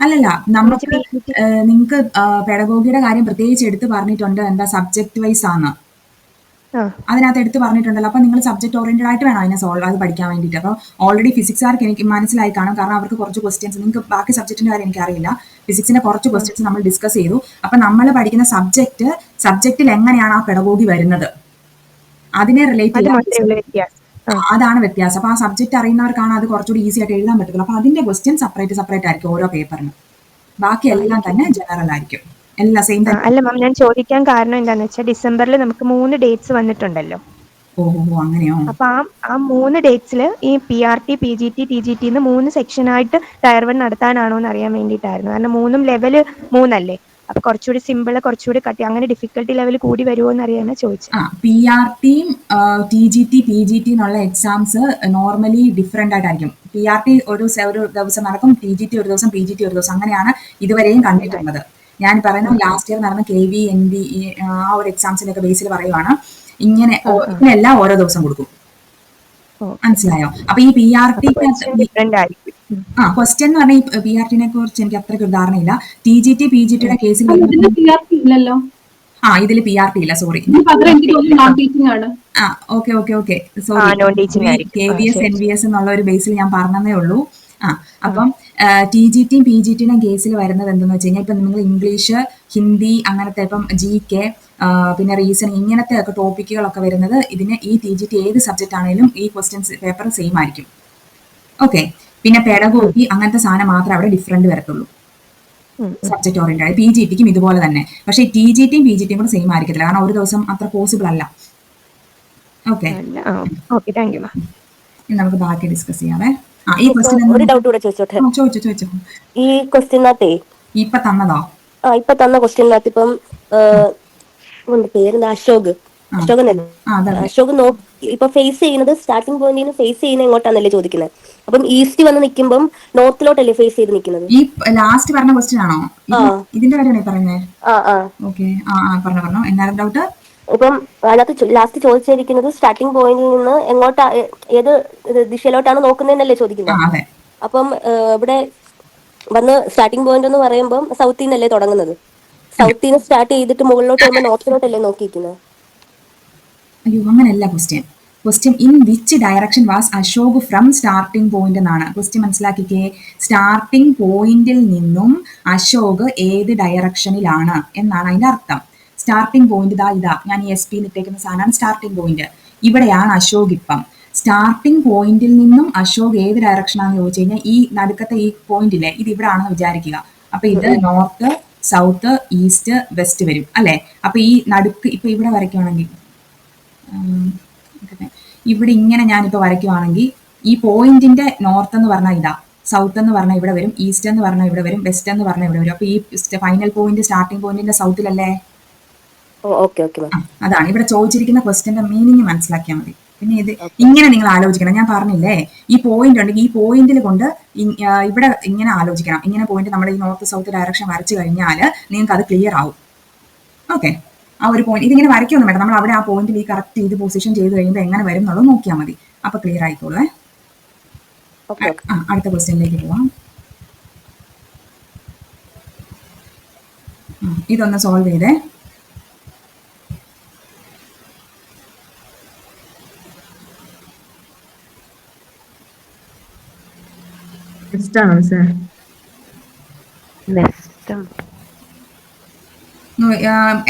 അല്ലല്ല, നമുക്ക് നിങ്ങൾക്ക് പെഡഗോഗിയുടെ കാര്യം പ്രത്യേകിച്ച് എടുത്ത് പറഞ്ഞിട്ടുണ്ട്. എന്താ സബ്ജക്ട് വൈസ് ആണ് അതിനകത്ത് എടുത്ത് പറഞ്ഞിട്ടുണ്ടല്ലോ. അപ്പൊ നിങ്ങൾ സബ്ജക്ട് ഓറിയന്റഡ് ആയിട്ട് വേണം അതിനെ അത് പഠിക്കാൻ വേണ്ടിയിട്ട്. അപ്പോൾ ഓൾറെഡി ഫിസിക്സുകാർക്ക് എനിക്ക് മനസ്സിലായി കാണും. കാരണം അവർക്ക് കുറച്ച് ക്വസ്റ്റ്യൻസ്, നിങ്ങൾക്ക് ബാക്കി സബ്ജക്റ്റിന്റെ കാര്യം എനിക്കറിയില്ല, ഫിസിക്സിന്റെ കുറച്ച് ക്വസ്റ്റ്യൻസ് നമ്മൾ ഡിസ്കസ് ചെയ്തു. അപ്പൊ നമ്മൾ പഠിക്കുന്ന സബ്ജക്റ്റിൽ എങ്ങനെയാണ് ആ പെഡഗോഗി വരുന്നത് അതിനെ റിലേറ്റ് ചെയ്യാൻ, അതാണ് വ്യത്യാസം. അപ്പൊ ആ സബ്ജക്ട് അറിയുന്നവർക്കാണ് അത് കുറച്ചുകൂടി ഈസി ആയിട്ട് എഴുതാൻ പറ്റത്തുള്ളൂ. അപ്പൊ അതിന്റെ ക്വസ്റ്റ്യൻ സെപ്പറേറ്റ് ആയിരിക്കും ഓരോ പേപ്പറിനും. ബാക്കി എല്ലാം തന്നെ ജനറൽ ആയിരിക്കും. എല്ലാം സെയിം. അല്ല മാം, ഞാൻ ചോദിക്കാൻ കാരണം എന്താന്ന് വെച്ചാൽ ഡിസംബറിൽ നമുക്ക് 3 ഡേറ്റ്സ് വന്നിട്ടുണ്ടല്ലോ. അങ്ങനെയോ? അപ്പൊ ആ 3 ഡേറ്റ്സിൽ ഈ PRT, PGT, TGT 3 സെക്ഷനായിട്ട് ടയർ 1 നടത്താനാണോ എന്ന് അറിയാൻ വേണ്ടിയിട്ടായിരുന്നു. കാരണം 3 ലെവല് 3 അല്ലേ? അപ്പൊ കുറച്ചുകൂടി സിമ്പിൾ, കുറച്ചുകൂടി കട്ടി, അങ്ങനെ ഡിഫിക്കൽട്ടി ലെവൽ കൂടി വരുമോ എന്ന് അറിയാനാണ് ചോദിച്ചത്. PRTയും TGT, PGT എന്നുള്ള എക്സാംസ് നോർമലി ഡിഫറെന്റ് ആയിട്ടായിരിക്കും. PRT ഒരു ദിവസം നടക്കും, TGT ഒരു ദിവസം, PGT ഒരു ദിവസം. അങ്ങനെയാണ് ഇതുവരെയും കണ്ടിട്ടുള്ളത്. ഞാൻ പറയുന്നത് ലാസ്റ്റ് ഇയർ നടന്ന KV, NV ആ ഒരു എക്സാംസിന്റെ ബേസിൽ പറയുവാണ്. ഇങ്ങനെല്ലാം ഓരോ ദിവസം കൊടുക്കും. മനസ്സിലായോ? അപ്പൊ ഈ PRT ക്വസ്റ്റ്യൻ എന്ന് പറഞ്ഞാൽ ഈ PRTനെ കുറിച്ച് എനിക്ക് അത്രയ്ക്ക് ഒരു ധാരണയില്ല. TGT, PGTയുടെ കേസിൽ ഇതിൽ PRT ഇല്ല, sorry. Okay sorry, KVS, NVS എന്നുള്ള ഒരു ബേസിൽ ഞാൻ പറഞ്ഞതേ ഉള്ളൂ. അപ്പം TGTയും PGTയുടെയും കേസിൽ വരുന്നത് എന്തെന്ന് വെച്ച് കഴിഞ്ഞാൽ, ഇപ്പൊ നിങ്ങൾ ഇംഗ്ലീഷ്, ഹിന്ദി, അങ്ങനത്തെ ഇപ്പം GK, പിന്നെ റീസണിങ്, ഇങ്ങനത്തെ ഒക്കെ ടോപ്പിക്കുകളൊക്കെ വരുന്നത് ഇതിന് ഈ TGT ഏത് സബ്ജക്റ്റ് ആണെങ്കിലും ഈ ക്വസ്റ്റ്യൻസ് പേപ്പർ സെയിം ആയിരിക്കും. ഓക്കെ. പിന്നെ പെഡഗോഗി അങ്ങനത്തെ സാധനം മാത്രമേ അവിടെ ഡിഫറെന്റ് വരത്തുള്ളൂ, സബ്ജക്ട് ഓറിയന്റഡ്. PGTക്കും ഇതുപോലെ തന്നെ. പക്ഷേ TGTയും PGTയും കൂടെ സെയിം ആയിരിക്കത്തില്ല, കാരണം ഒരു ദിവസം അത്ര പോസിബിൾ അല്ല. ഓക്കെ, നമുക്ക് ബാക്കി ഡിസ്കസ് ചെയ്യാവേ. ഈ ഒരു ഡൗട്ട് കൂടെ ചോദിച്ചോട്ടെ? ചോദിച്ചോ. ഈ ക്വസ്റ്റ്യനകത്തെ ഇപ്പൊ തന്നതോ? ഇപ്പൊ തന്ന ക്വസ്റ്റ്യനകത്ത് ഇപ്പം പേരെന്താ, അശോക് ഇപ്പൊ ഫേസ് ചെയ്യുന്നത്, സ്റ്റാർട്ടിംഗ് പോയിന്റിൽ നിന്ന് ഫേസ് ചെയ്യുന്നത് എങ്ങോട്ടാന്നല്ലേ ചോദിക്കുന്നത്? അപ്പം ഈസ്റ്റ് വന്ന് നിൽക്കുമ്പോൾ നോർത്തിലോട്ടല്ലേ ഫേസ് ചെയ്ത് നിൽക്കുന്നത്? ഈ ലാസ്റ്റ് പറഞ്ഞ ക്വസ്റ്റ്യൻ ആണോ ഇതിന്റെ കാര്യമാണ് പറയുന്നത്? ഓക്കെ, പറഞ്ഞോ. എന്നാലും ഡൗട്ട്? ഇപ്പം അതിനകത്ത് ലാസ്റ്റ് ചോദിച്ചിരിക്കുന്നത് സ്റ്റാർട്ടിംഗ് പോയിന്റിൽ നിന്ന് എങ്ങോട്ടാ, ഏത് ദിശയിലോട്ടാണ് നോക്കുന്നതെന്നല്ലേ ചോദിക്കുന്നത്? അപ്പം ഇവിടെ വന്ന് സ്റ്റാർട്ടിംഗ് പോയിന്റ് എന്ന് പറയുമ്പോൾ സൗത്തിൽ നിന്നല്ലേ തുടങ്ങുന്നത്? സൗത്തിൽ നിന്ന് സ്റ്റാർട്ട് ചെയ്തിട്ട് മുകളിലോട്ട് വരുമ്പോൾ നോർത്തിലോട്ടല്ലേ നോക്കിയിരിക്കുന്നത്? അയ്യോ, അങ്ങനെയല്ല question in which direction was Ashok from starting point എന്നാണ് ക്വസ്റ്റ്യൻ. മനസ്സിലാക്കിക്കേ, സ്റ്റാർട്ടിംഗ് പോയിന്റിൽ നിന്നും അശോക് ഏത് ഡയറക്ഷനിലാണ് എന്നാണ് അതിന്റെ അർത്ഥം. സ്റ്റാർട്ടിംഗ് പോയിന്റ് ഇതാ ഞാൻ ഈ SP ഇട്ടേക്കുന്ന സാധനമാണ് സ്റ്റാർട്ടിംഗ് പോയിന്റ്. ഇവിടെയാണ് അശോക്. ഇപ്പം സ്റ്റാർട്ടിംഗ് പോയിന്റിൽ നിന്നും അശോക് ഏത് ഡയറക്ഷനാണെന്ന് ചോദിച്ചു കഴിഞ്ഞാൽ ഈ നടുക്കത്തെ ഈ പോയിന്റ് ഇല്ലേ, ഇത് ഇവിടെ ആണെന്ന് വിചാരിക്കുക. അപ്പൊ ഇത് നോർത്ത്, സൗത്ത്, ഈസ്റ്റ്, വെസ്റ്റ് വരും അല്ലെ? അപ്പൊ ഈ നടുക്ക് ഇപ്പൊ ഇവിടെ വരയ്ക്കുവാണെങ്കിൽ, ഇവിടെ ഇങ്ങനെ ഞാനിപ്പോ വരയ്ക്കുവാണെങ്കിൽ ഈ പോയിന്റിന്റെ നോർത്ത് എന്ന് പറഞ്ഞാൽ ഇതാ, സൗത്ത് എന്ന് പറഞ്ഞാൽ ഇവിടെ വരും, ഈസ്റ്റ് എന്ന് പറഞ്ഞാൽ ഇവിടെ വരും, വെസ്റ്റ് എന്ന് പറഞ്ഞാൽ ഇവിടെ വരും. അപ്പൊ ഈ ഫൈനൽ പോയിന്റ് സ്റ്റാർട്ടിംഗ് പോയിന്റിന്റെ സൗത്തിലല്ലേ? അതാണ് ഇവിടെ ചോദിച്ചിരിക്കുന്ന ക്വസ്റ്റ്യന്റെ മീനിങ്. മനസ്സിലാക്കിയാൽ മതി. പിന്നെ ഇത് ഇങ്ങനെ നിങ്ങൾ ആലോചിക്കണം. ഞാൻ പറഞ്ഞില്ലേ, ഈ പോയിന്റ് ഉണ്ടെങ്കിൽ ഈ പോയിന്റിൽ കൊണ്ട് ഇവിടെ ഇങ്ങനെ ആലോചിക്കണം. ഇങ്ങനെ പോയിന്റ് നമ്മുടെ ഈ നോർത്ത് സൗത്ത് ഡയറക്ഷൻ വരച്ചു കഴിഞ്ഞാൽ നിങ്ങൾക്ക് അത് ക്ലിയർ ആവും. ഓക്കെ, ആ ഒരു പോയിന്റ് ഇതിങ്ങനെ വരയ്ക്കൊന്നും വേണ്ട, നമ്മൾ അവിടെ ആ പോയിന്റിൽ ഈ കറക്റ്റ് ചെയ്ത് പൊസിഷൻ ചെയ്ത് കഴിയുമ്പോൾ എങ്ങനെ വരും എന്നുള്ളത് നോക്കിയാൽ മതി. അപ്പൊ ക്ലിയർ ആയിക്കോളൂ. അടുത്ത ക്വസ്റ്റ്യനിലേക്ക് പോവാം. ഇതൊന്ന് സോൾവ് ചെയ്തേ.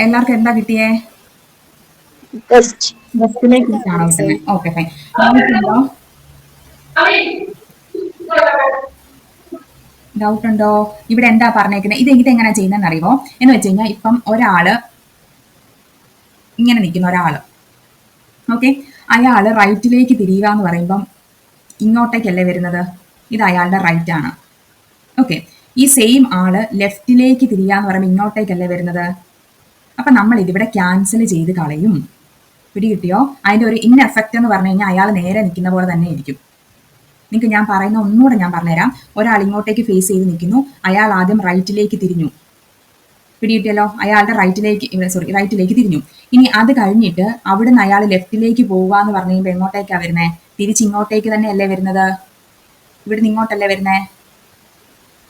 എല്ലാവർക്കും എന്താ കിട്ടിയേ? Okay fine. ഡൗട്ട് ഉണ്ടോ? ഇവിടെ എന്താ പറഞ്ഞേക്കുന്നത്? ഇതെങ്ങനെയാ ചെയ്യുന്നതെന്ന് അറിയുമോ? എന്ന് വെച്ച് കഴിഞ്ഞാൽ ഇപ്പം ഒരാള് ഇങ്ങനെ നിൽക്കുന്ന ഒരാള്, ഓക്കെ, അയാള് റൈറ്റിലേക്ക് തിരിയുക എന്ന് പറയുമ്പം ഇങ്ങോട്ടേക്കല്ലേ വരുന്നത്? ഇത് അയാളുടെ റൈറ്റ് ആണ്. ഓക്കെ, ഈ സെയിം ആള് ലെഫ്റ്റിലേക്ക് തിരിയുക എന്ന് പറയുമ്പോൾ ഇങ്ങോട്ടേക്കല്ലേ വരുന്നത്? അപ്പൊ നമ്മൾ ഇതിവിടെ ക്യാൻസൽ ചെയ്ത് കളയും. പിടികിട്ടിയോ? അതിന്റെ ഒരു ഇൻ എഫക്റ്റ് എന്ന് പറഞ്ഞു കഴിഞ്ഞാൽ അയാൾ നേരെ നിൽക്കുന്ന പോലെ തന്നെ ഇരിക്കും. നിങ്ങൾക്ക് ഞാൻ പറയുന്ന ഒന്നുകൂടെ ഞാൻ പറഞ്ഞുതരാം. ഒരാൾ ഇങ്ങോട്ടേക്ക് ഫേസ് ചെയ്ത് നിൽക്കുന്നു, അയാൾ ആദ്യം റൈറ്റിലേക്ക് തിരിഞ്ഞു. പിടികിട്ടിയല്ലോ? അയാളുടെ റൈറ്റിലേക്ക് തിരിഞ്ഞു. ഇനി അത് കഴിഞ്ഞിട്ട് അവിടുന്ന് അയാൾ ലെഫ്റ്റിലേക്ക് പോവുക എന്ന് പറഞ്ഞു കഴിയുമ്പോൾ എങ്ങോട്ടേക്കാ വരുന്നത്? തിരിച്ചിങ്ങോട്ടേക്ക് തന്നെയല്ലേ വരുന്നത്? ഇവിടുന്ന് ഇങ്ങോട്ടല്ലേ വരുന്നേ?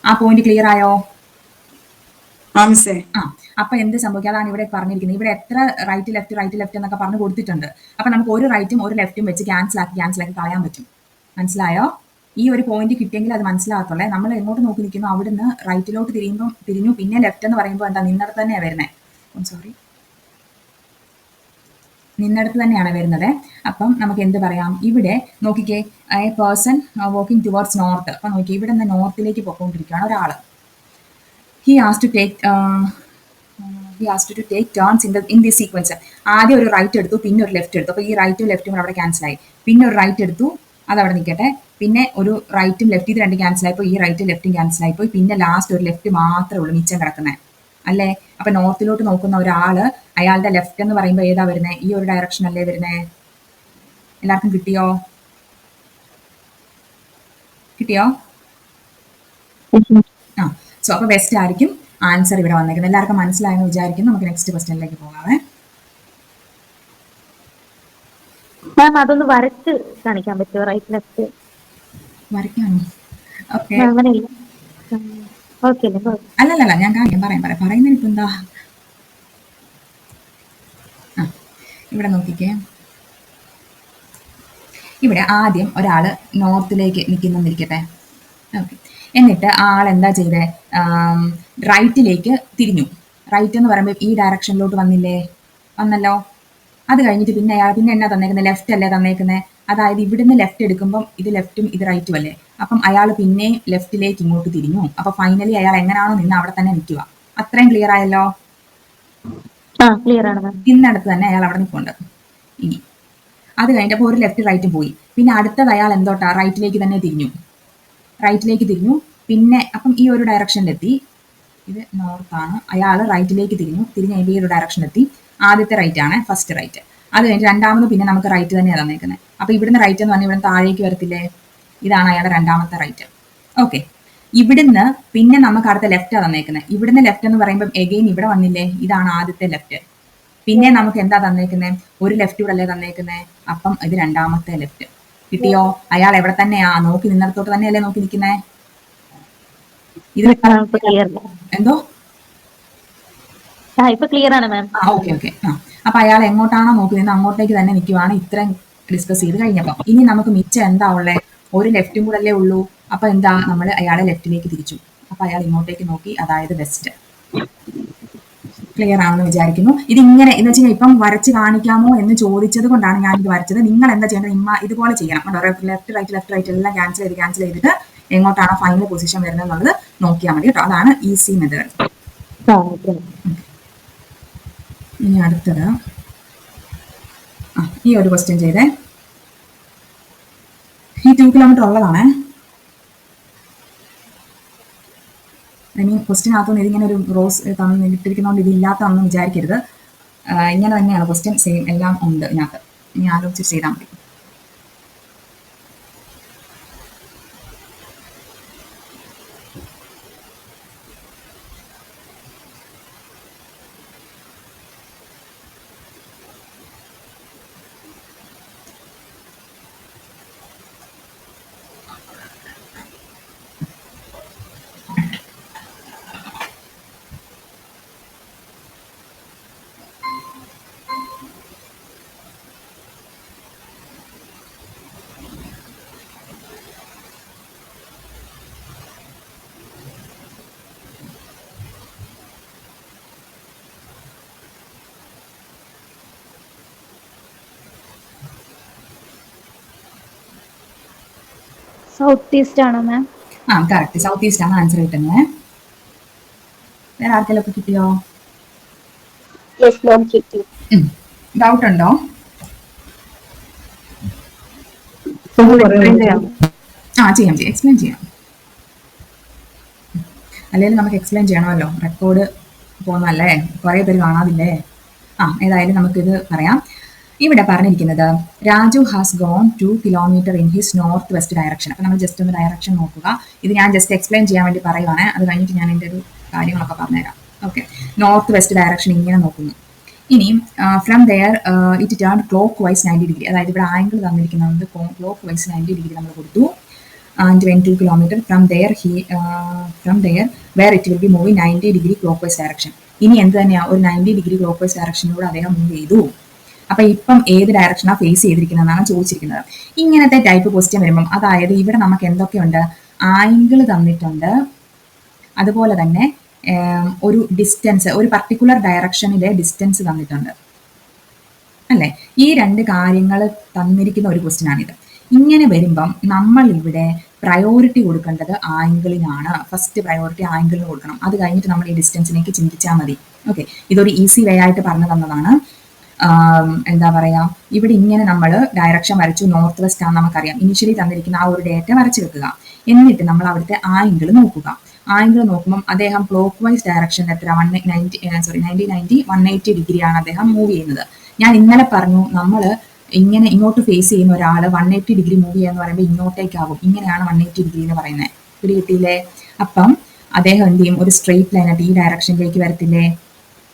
ആ പോയിന്റ് ക്ലിയർ ആയോ? അപ്പൊ എന്ത് സംഭവിക്കും? അതാണ് ഇവിടെ പറഞ്ഞിരിക്കുന്നത്. ഇവിടെ എത്ര റൈറ്റ് ലെഫ്റ്റ് എന്നൊക്കെ പറഞ്ഞു കൊടുത്തിട്ടുണ്ട്. അപ്പൊ നമുക്ക് ഒരു റൈറ്റും ഒരു ലെഫ്റ്റും വെച്ച് ക്യാൻസൽ ആക്കി കളയാൻ പറ്റും. മനസ്സിലായോ? ഈ ഒരു പോയിന്റ് കിട്ടിയെങ്കിൽ അത് മനസ്സിലാകത്തുള്ളേ. നമ്മൾ എങ്ങോട്ട് നോക്കി നിൽക്കുന്നു, അവിടുന്ന് റൈറ്റിലോട്ട് തിരിഞ്ഞു, പിന്നെ ലെഫ്റ്റ് എന്ന് പറയുമ്പോൾ എന്താ നിന്നിടത്ത് തന്നെയാണ് വരുന്നത്. നിന്നിടത്ത് തന്നെയാണ് വരുന്നത്. അപ്പം നമുക്ക് എന്ത് പറയാം? ഇവിടെ നോക്കിക്കേ, a person walking towards north. അപ്പൊ നോക്കി, ഇവിടെ നിന്ന് നോർത്തിലേക്ക് പോയിക്കൊണ്ടിരിക്കുകയാണ് ഒരാള്. He has to take turns in this sequence. ആദ്യം ഒരു റൈറ്റ് എടുത്തു, പിന്നെ ഒരു ലെഫ്റ്റ് എടുത്തു. അപ്പൊ ഈ റൈറ്റും ലെഫ്റ്റും കൂടെ അവിടെ ക്യാൻസൽ ആയി. പിന്നെ ഒരു റൈറ്റ് എടുത്തു, അത് അവിടെ നിൽക്കട്ടെ. പിന്നെ ഒരു റൈറ്റും ലെഫ്റ്റ്, ഇത് രണ്ട് ക്യാൻസൽ ആയിപ്പോയി. ഈ റൈറ്റും ലെഫ്റ്റും ക്യാൻസൽ ആയിപ്പോയി. പിന്നെ ലാസ്റ്റ് ഒരു ലെഫ്റ്റ് മാത്രമേ ഉള്ളൂ മിച്ചം കിടക്കുന്നത്, അല്ലേ? അപ്പൊ നോർത്തിലോട്ട് നോക്കുന്ന ഒരാള് അയാളുടെ ലെഫ്റ്റ് എന്ന് പറയുമ്പോൾ ഏതാ വരുന്നത്? ഈ ഒരു ഡയറക്ഷൻ അല്ലേ വരുന്നത്? എല്ലാവർക്കും കിട്ടിയോ? സോ അപ്പൊ വെസ്റ്റ് ആയിരിക്കും ആൻസർ ഇവിടെ വന്നേക്കുന്നത്. എല്ലാവർക്കും മനസ്സിലായെന്ന് വിചാരിക്കുന്നു. നമുക്ക് നെക്സ്റ്റ് ക്വസ്റ്റ്യനിലേക്ക് പോകാവേ. മാം അതൊന്ന് വരച്ച് കാണിക്കാൻ പറ്റുമോ? Right left വരയ്ക്കാനോ? ഓക്കെ, അങ്ങനെയില്ല. അല്ലല്ല, ഞാൻ പറയുന്നതിന് ഇപ്പൊ എന്താ? ഇവിടെ നോക്കിക്കേ, ഇവിടെ ആദ്യം ഒരാള് നോർത്തിലേക്ക് നിൽക്കുന്നിരിക്കട്ടെ. ഓക്കെ, എന്നിട്ട് ആൾ എന്താ ചെയ്തേ? റൈറ്റിലേക്ക് തിരിഞ്ഞു. റൈറ്റ് എന്ന് പറയുമ്പോൾ ഈ ഡയറക്ഷനിലോട്ട് വന്നല്ലോ. അത് കഴിഞ്ഞിട്ട് പിന്നെ എന്നാ തന്നേക്കുന്നത്? ലെഫ്റ്റ് അല്ലേ തന്നേക്കുന്നത്? അതായത് ഇവിടുന്ന് ലെഫ്റ്റ് എടുക്കുമ്പം ഇത് ലെഫ്റ്റും ഇത് റൈറ്റും അല്ലേ? അപ്പം അയാൾ പിന്നെ ലെഫ്റ്റിലേക്ക് ഇങ്ങോട്ട് തിരിഞ്ഞു. അപ്പൊ ഫൈനലി അയാൾ എങ്ങനെയാണോ നിന്ന് അവിടെ തന്നെ നിൽക്കുക. അത്രയും ക്ലിയർ ആയല്ലോ? ഇന്നടുത്ത് തന്നെ അയാൾ അവിടെ നിൽക്കുന്നുണ്ട്. ഇനി അത് കഴിഞ്ഞപ്പോൾ ഒരു ലെഫ്റ്റ് റൈറ്റും പോയി. പിന്നെ അടുത്തത് അയാൾ എന്തോട്ടാ? റൈറ്റിലേക്ക് തന്നെ തിരിഞ്ഞു. പിന്നെ അപ്പം ഈ ഒരു ഡയറക്ഷനിലെത്തി. ഇത് നോർത്താണ്. അയാൾ റൈറ്റിലേക്ക് തിരിഞ്ഞ് കഴിയുമ്പോൾ ഈ ഒരു ഡയറക്ഷനിലെത്തി. ആദ്യത്തെ റൈറ്റ് ആണ്, ഫസ്റ്റ് റൈറ്റ്. അത് കഴിഞ്ഞ് രണ്ടാമത് പിന്നെ നമുക്ക് റൈറ്റ് തന്നെയാണ് തന്നേക്കുന്നത്. അപ്പൊ ഇവിടുന്ന് റൈറ്റ് എന്ന് പറഞ്ഞാൽ ഇവിടുന്ന് താഴേക്ക് വരത്തില്ലേ? ഇതാണ് അയാളുടെ രണ്ടാമത്തെ റൈറ്റ്. ഓക്കെ, ഇവിടുന്ന് പിന്നെ നമുക്ക് അടുത്ത ലെഫ്റ്റാണ് തന്നേക്കുന്നത്. ഇവിടുന്ന് ലെഫ്റ്റ് എന്ന് പറയുമ്പോൾ എഗെയിൻ ഇവിടെ വന്നില്ലേ? ഇതാണ് ആദ്യത്തെ ലെഫ്റ്റ്. പിന്നെ നമുക്ക് എന്താ തന്നേക്കുന്നത്? ഒരു ലെഫ്റ്റ് ഇവിടെ അല്ലേ തന്നേക്കുന്നത്? അപ്പം ഇത് രണ്ടാമത്തെ ലെഫ്റ്റ്. കിട്ടിയോ? അയാൾ എവിടെ തന്നെയാ? നോക്കി നിന്നിടത്തോട്ട് തന്നെയല്ലേ നോക്കി നിൽക്കുന്നേ? ഇത് എന്തോ? ഓക്കെ. അപ്പൊ അയാൾ എങ്ങോട്ടാണോ നോക്കി നിന്ന് അങ്ങോട്ടേക്ക് തന്നെ നിൽക്കുവാണ്. ഇത്രയും ഡിസ്കസ് ചെയ്ത് കഴിഞ്ഞപ്പോ ഇനി നമുക്ക് മിച്ചം എന്താ ഉള്ളേ? ഒരു ലെഫ്റ്റും കൂടെ അല്ലേ ഉള്ളൂ. അപ്പൊ എന്താ? നമ്മൾ അയാളെ ലെഫ്റ്റിലേക്ക് തിരിച്ചു. അപ്പൊ അയാൾ ഇങ്ങോട്ടേക്ക് നോക്കി, അതായത് വെസ്റ്റ്. ക്ലിയർ ആണെന്ന് വിചാരിക്കുന്നു. ഇതിങ്ങനെ എന്ന് വെച്ചാൽ ഇപ്പം വരച്ച് കാണിക്കാമോ എന്ന് ചോദിച്ചത് കൊണ്ടാണ് ഞാൻ ഇത് വരച്ചത്. നിങ്ങൾ എന്താ ചെയ്യേണ്ടത്? ഇതുപോലെ ചെയ്യണം. ലെഫ്റ്റ് റൈറ്റ് എല്ലാം ക്യാൻസൽ ചെയ്തിട്ട് എങ്ങോട്ടാണോ ഫൈനൽ പൊസിഷൻ വരുന്നത് എന്നുള്ളത് നോക്കിയാൽ മതി കേട്ടോ. അതാണ് ഈസി മെത്തേഡ്. ഇനി അടുത്തത് ഈ ഒരു ക്വസ്റ്റ്യൻ ചെയ്തേ. ഈ 2 കിലോമീറ്റർ ഉള്ളതാണേ. ക്വസ്റ്റ്യനകത്തുനിന്ന് ഇതിങ്ങനെ ഒരു റോസ് ഇട്ടിരിക്കുന്നതുകൊണ്ട് ഇതില്ലാത്തതൊന്നും വിചാരിക്കരുത്. ഇങ്ങനെ തന്നെയാണ് ക്വസ്റ്റ്യൻ, സെയിം എല്ലാം ഉണ്ട് ഇതിനകത്ത്. ഇനി ആലോചിച്ച് ചെയ്താൽ മതി. സൗത്ത് ഈസ്റ്റ് ആണോ മാം? ആ കറക്റ്റ്, സൗത്ത് ഈസ്റ്റ് ആണ് ആൻസർ കിട്ടുന്നത്. വേറെ ആർക്കെല്ലാം ഒക്കെ കിട്ടിയോ? യെസ് മാം കിട്ടി. ഡൗട്ട് ഉണ്ടോ? ചെയ്യാം, എക്സ്പ്ലെയിൻ ചെയ്യാം. അല്ലെങ്കിൽ നമുക്ക് എക്സ്പ്ലെയിൻ ചെയ്യണമല്ലോ, റെക്കോർഡ് പോകുന്നല്ലേ, കുറേ പേര് കാണാതില്ലേ. ഏതായാലും നമുക്കിത് പറയാം. ഇവിടെ പറഞ്ഞിരിക്കുന്നത് Raju has gone 2 kilometre in his north west direction. അപ്പം നമ്മൾ ജസ്റ്റ് ഒന്ന് ഡയറക്ഷൻ നോക്കുക. ഇത് ഞാൻ ജസ്റ്റ് എക്സ്പ്ലെയിൻ ചെയ്യാൻ വേണ്ടി പറയുവാണ്, അത് കഴിഞ്ഞിട്ട് ഞാൻ എൻ്റെ ഒരു കാര്യങ്ങളൊക്കെ പറഞ്ഞുതരാം. ഓക്കെ, നോർത്ത് വെസ്റ്റ് ഡയറക്ഷൻ ഇങ്ങനെ നോക്കുന്നു. ഇനി from there it turn clockwise 90 degree, അതായത് ഇവിടെ ആംഗിൾ തന്നിരിക്കുന്നത് ക്ലോക്ക് വൈസ് 90 ഡിഗ്രി നമ്മൾ കൊടുത്തു. And went 2 kilometers from there where it will be moving 90 degree clockwise direction. ഇനി എന്ത് തന്നെയാണ്, ഒരു 90 ഡിഗ്രി ക്ലോക്ക്വൈസ് ഡയറക്ഷനിലൂടെ അദ്ദേഹം മൂവ് ചെയ്തു. അപ്പൊ ഇപ്പം ഏത് ഡയറക്ഷനാണ് ഫേസ് ചെയ്തിരിക്കുന്നതെന്നാണ് ചോദിച്ചിരിക്കുന്നത്. ഇങ്ങനത്തെ ടൈപ്പ് ക്വസ്റ്റ്യൻ വരുമ്പം, അതായത് ഇവിടെ നമുക്ക് എന്തൊക്കെയുണ്ട്, ആംഗിൾ തന്നിട്ടുണ്ട്, അതുപോലെ തന്നെ ഒരു ഡിസ്റ്റൻസ്, ഒരു പർട്ടിക്കുലർ ഡയറക്ഷനിലെ ഡിസ്റ്റൻസ് തന്നിട്ടുണ്ട് അല്ലേ. ഈ രണ്ട് കാര്യങ്ങൾ തന്നിരിക്കുന്ന ഒരു ക്വസ്റ്റ്യൻ ആണിത്. ഇങ്ങനെ വരുമ്പം നമ്മൾ ഇവിടെ പ്രയോറിറ്റി കൊടുക്കേണ്ടത് ആംഗിളിനാണ്. ഫസ്റ്റ് പ്രയോറിറ്റി ആംഗിളിന് കൊടുക്കണം. അത് കഴിഞ്ഞിട്ട് നമ്മൾ ഈ ഡിസ്റ്റൻസിലേക്ക് ചിന്തിച്ചാൽ മതി. ഓക്കെ, ഇതൊരു ഈസി വേ ആയിട്ട് പറഞ്ഞു തന്നതാണ്. എന്താ പറയാ, ഇവിടെ ഇങ്ങനെ നമ്മൾ ഡയറക്ഷൻ വരച്ചു, നോർത്ത് വെസ്റ്റ് ആണ് നമുക്കറിയാം. ഇനിഷ്യലി തന്നിരിക്കുന്ന ആ ഒരു ഡേറ്റ വരച്ചു വെക്കുക. എന്നിട്ട് നമ്മൾ അവിടുത്തെ ആംഗിൾ നോക്കുക. ആംഗിൾ നോക്കുമ്പം അദ്ദേഹം ക്ലോക്ക് വൈസ് ഡയറക്ഷൻ എത്ര 180 ഡിഗ്രിയാണ് അദ്ദേഹം മൂവ് ചെയ്യുന്നത്. ഞാൻ ഇന്നലെ പറഞ്ഞു, നമ്മൾ ഇങ്ങനെ ഇങ്ങോട്ട് ഫേസ് ചെയ്യുന്ന ഒരാൾ 180 ഡിഗ്രി മൂവ് ചെയ്യാന്ന് പറയുമ്പോൾ ഇങ്ങോട്ടേക്കാവും. ഇങ്ങനെയാണ് 180 ഡിഗ്രി എന്ന് പറയുന്നത്. പിടികിട്ടിയില്ലേ? അപ്പം അദ്ദേഹം എന്ത് ചെയ്യും, ഒരു സ്ട്രെയിറ്റ് ലൈനായിട്ട് ഈ ഡയറക്ഷനിലേക്ക് വരത്തില്ലേ?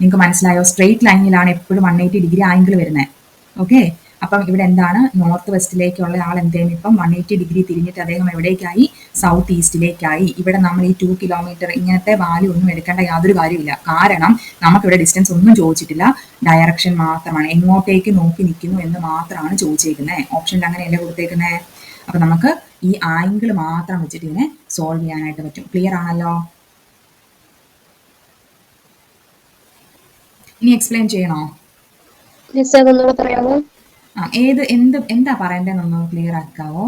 നിങ്ങൾക്ക് മനസ്സിലായോ? സ്ട്രെയിറ്റ് ലൈനിലാണ് എപ്പോഴും 180 ഡിഗ്രി ആംഗിൾ വരുന്നത്. ഓക്കെ, അപ്പം ഇവിടെ എന്താണ്, നോർത്ത് വെസ്റ്റിലേക്കുള്ള ആൾ എന്തേലും ഇപ്പം 180 ഡിഗ്രി തിരിഞ്ഞിട്ട് അദ്ദേഹം എവിടേക്കായി, സൗത്ത് ഈസ്റ്റിലേക്കായി. ഇവിടെ നമ്മൾ ഈ 2 കിലോമീറ്റർ ഇങ്ങനത്തെ വാല്യൂ ഒന്നും എടുക്കേണ്ട യാതൊരു കാര്യമില്ല. കാരണം നമുക്കിവിടെ ഡിസ്റ്റൻസ് ഒന്നും ചോദിച്ചിട്ടില്ല, ഡയറക്ഷൻ മാത്രമാണ്, എങ്ങോട്ടേക്ക് നോക്കി നിൽക്കുന്നു എന്ന് മാത്രമാണ് ചോദിച്ചേക്കുന്നത്. ഓപ്ഷനിൽ അങ്ങനെയല്ലേ കൊടുത്തേക്കുന്നത്. അപ്പൊ നമുക്ക് ഈ ആംഗിൾ മാത്രം വെച്ചിട്ട് ഇതിനെ സോൾവ് ചെയ്യാനായിട്ട് പറ്റും. ക്ലിയർ ആണല്ലോ? ഇനി എക്സ്പ്ലെയിൻ ചെയ്യണോ? പറയാമോ? എന്താ പറയണ്ടെന്നൊന്ന് ക്ലിയർ ആക്കാവോ?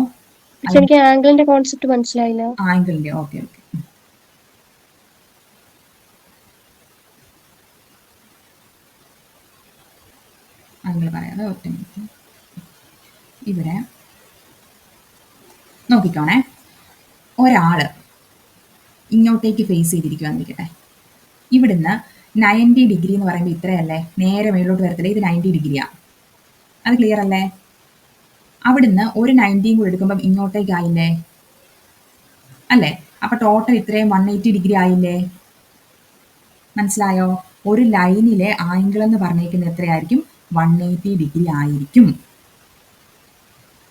എനിക്ക് ആംഗിളിന്റെ കോൺസെപ്റ്റ് മനസ്സിലായില്ല. ആംഗിളിന്റെ ഓക്കെ. ആംഗിൾ പറയാതെ ഒറ്റ മിനിറ്റ്. ഇവിടെ നോക്കിക്കോണേ, ഒരാള് ഇങ്ങോട്ടേക്ക് ഫേസ് ചെയ്തിരിക്കുവാന്നിരിക്കട്ടെ. ഇവിടുന്ന് 90 ഡിഗ്രി എന്ന് പറയുമ്പോൾ ഇത്രയല്ലേ, നേരെ മേലോട്ട് വരത്തില്ല, ഇത് 90 ഡിഗ്രിയാണ്. അത് ക്ലിയർ അല്ലേ? അവിടുന്ന് ഒരു 90 കൂടെ എടുക്കുമ്പം ഇങ്ങോട്ടേക്കായില്ലേ അല്ലേ? അപ്പൊ ടോട്ടൽ ഇത്രയും 180 ഡിഗ്രി ആയില്ലേ? മനസ്സിലായോ? ഒരു ലൈനിലെ ആംഗിൾ എന്ന് പറഞ്ഞേക്കുന്നത് എത്രയായിരിക്കും? 180 ഡിഗ്രി ആയിരിക്കും.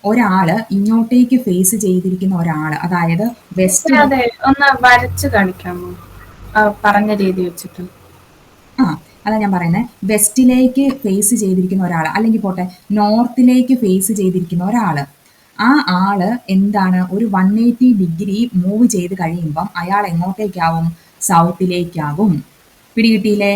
ഒരാള് ഇങ്ങോട്ടേക്ക് ഫേസ് ചെയ്തിരിക്കുന്ന ഒരാള്, അതായത് വെസ്റ്റ്, ഒന്ന് വരച്ചു കാണിക്കാമോ പറഞ്ഞ രീതി വെച്ചിട്ട്? അതാ ഞാൻ പറയുന്നത്. വെസ്റ്റിലേക്ക് ഫേസ് ചെയ്തിരിക്കുന്ന ഒരാൾ, അല്ലെങ്കിൽ പോട്ടെ നോർത്തിലേക്ക് ഫേസ് ചെയ്തിരിക്കുന്ന ഒരാള്, ആ ആള് എന്താണ്, ഒരു 180 ഡിഗ്രി മൂവ് ചെയ്ത് കഴിയുമ്പം അയാൾ എങ്ങോട്ടേക്കാവും? സൗത്തിലേക്കാവും. പിടികിട്ടിയില്ലേ?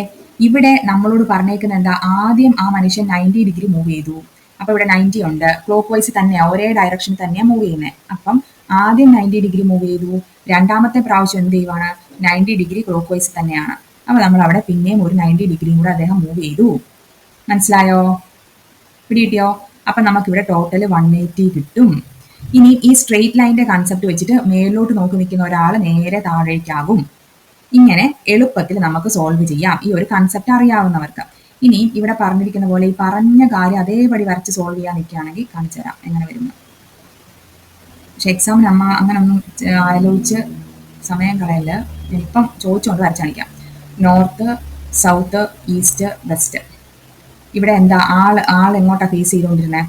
ഇവിടെ നമ്മളോട് പറഞ്ഞേക്കുന്നത് എന്താ, ആദ്യം ആ മനുഷ്യൻ 90 ഡിഗ്രി മൂവ് ചെയ്തു. അപ്പൊ ഇവിടെ 90 ഉണ്ട്, ക്ലോക്ക് വൈസ് തന്നെയാണ്, ഒരേ ഡയറക്ഷൻ തന്നെയാണ് മൂവ് ചെയ്യുന്നത്. അപ്പം ആദ്യം 90 ഡിഗ്രി മൂവ് ചെയ്തു, രണ്ടാമത്തെ പ്രാവശ്യം എന്ത് ചെയ്യുവാണ്, 90 ഡിഗ്രി ക്ലോക്ക് വൈസ് തന്നെയാണ്. അപ്പൊ നമ്മൾ അവിടെ പിന്നെയും ഒരു 90 ഡിഗ്രിയും കൂടെ അദ്ദേഹം മൂവ് ചെയ്തു. മനസ്സിലായോ? പിടികിട്ടിയോ? അപ്പൊ നമുക്കിവിടെ ടോട്ടൽ 180 കിട്ടും. ഇനി ഈ സ്ട്രെയിറ്റ് ലൈനിന്റെ കൺസെപ്റ്റ് വെച്ചിട്ട് മേലോട്ട് നോക്കി നിൽക്കുന്ന ഒരാൾ നേരെ താഴേക്കാകും. ഇങ്ങനെ എളുപ്പത്തിൽ നമുക്ക് സോൾവ് ചെയ്യാം, ഈ ഒരു കൺസെപ്റ്റ് അറിയാവുന്നവർക്ക്. ഇനി ഇവിടെ പറഞ്ഞിരിക്കുന്ന പോലെ ഈ പറഞ്ഞ കാര്യം അതേപടി വരച്ച് സോൾവ് ചെയ്യാൻ നിൽക്കുകയാണെങ്കിൽ കാണിച്ചു തരാം എങ്ങനെ വരുന്നു. പക്ഷെ എക്സാമിന് അങ്ങനെ ഒന്നും ആലോചിച്ച് സമയം കളയല്ല, ഇപ്പം ചോദിച്ചുകൊണ്ട് വരച്ച് കാണിക്കാം. North, south, east, west. ഇവിടെ എന്താ, ആൾ എങ്ങോട്ടാണ് ഫേസ് ചെയ്തുകൊണ്ടിരുന്നത്?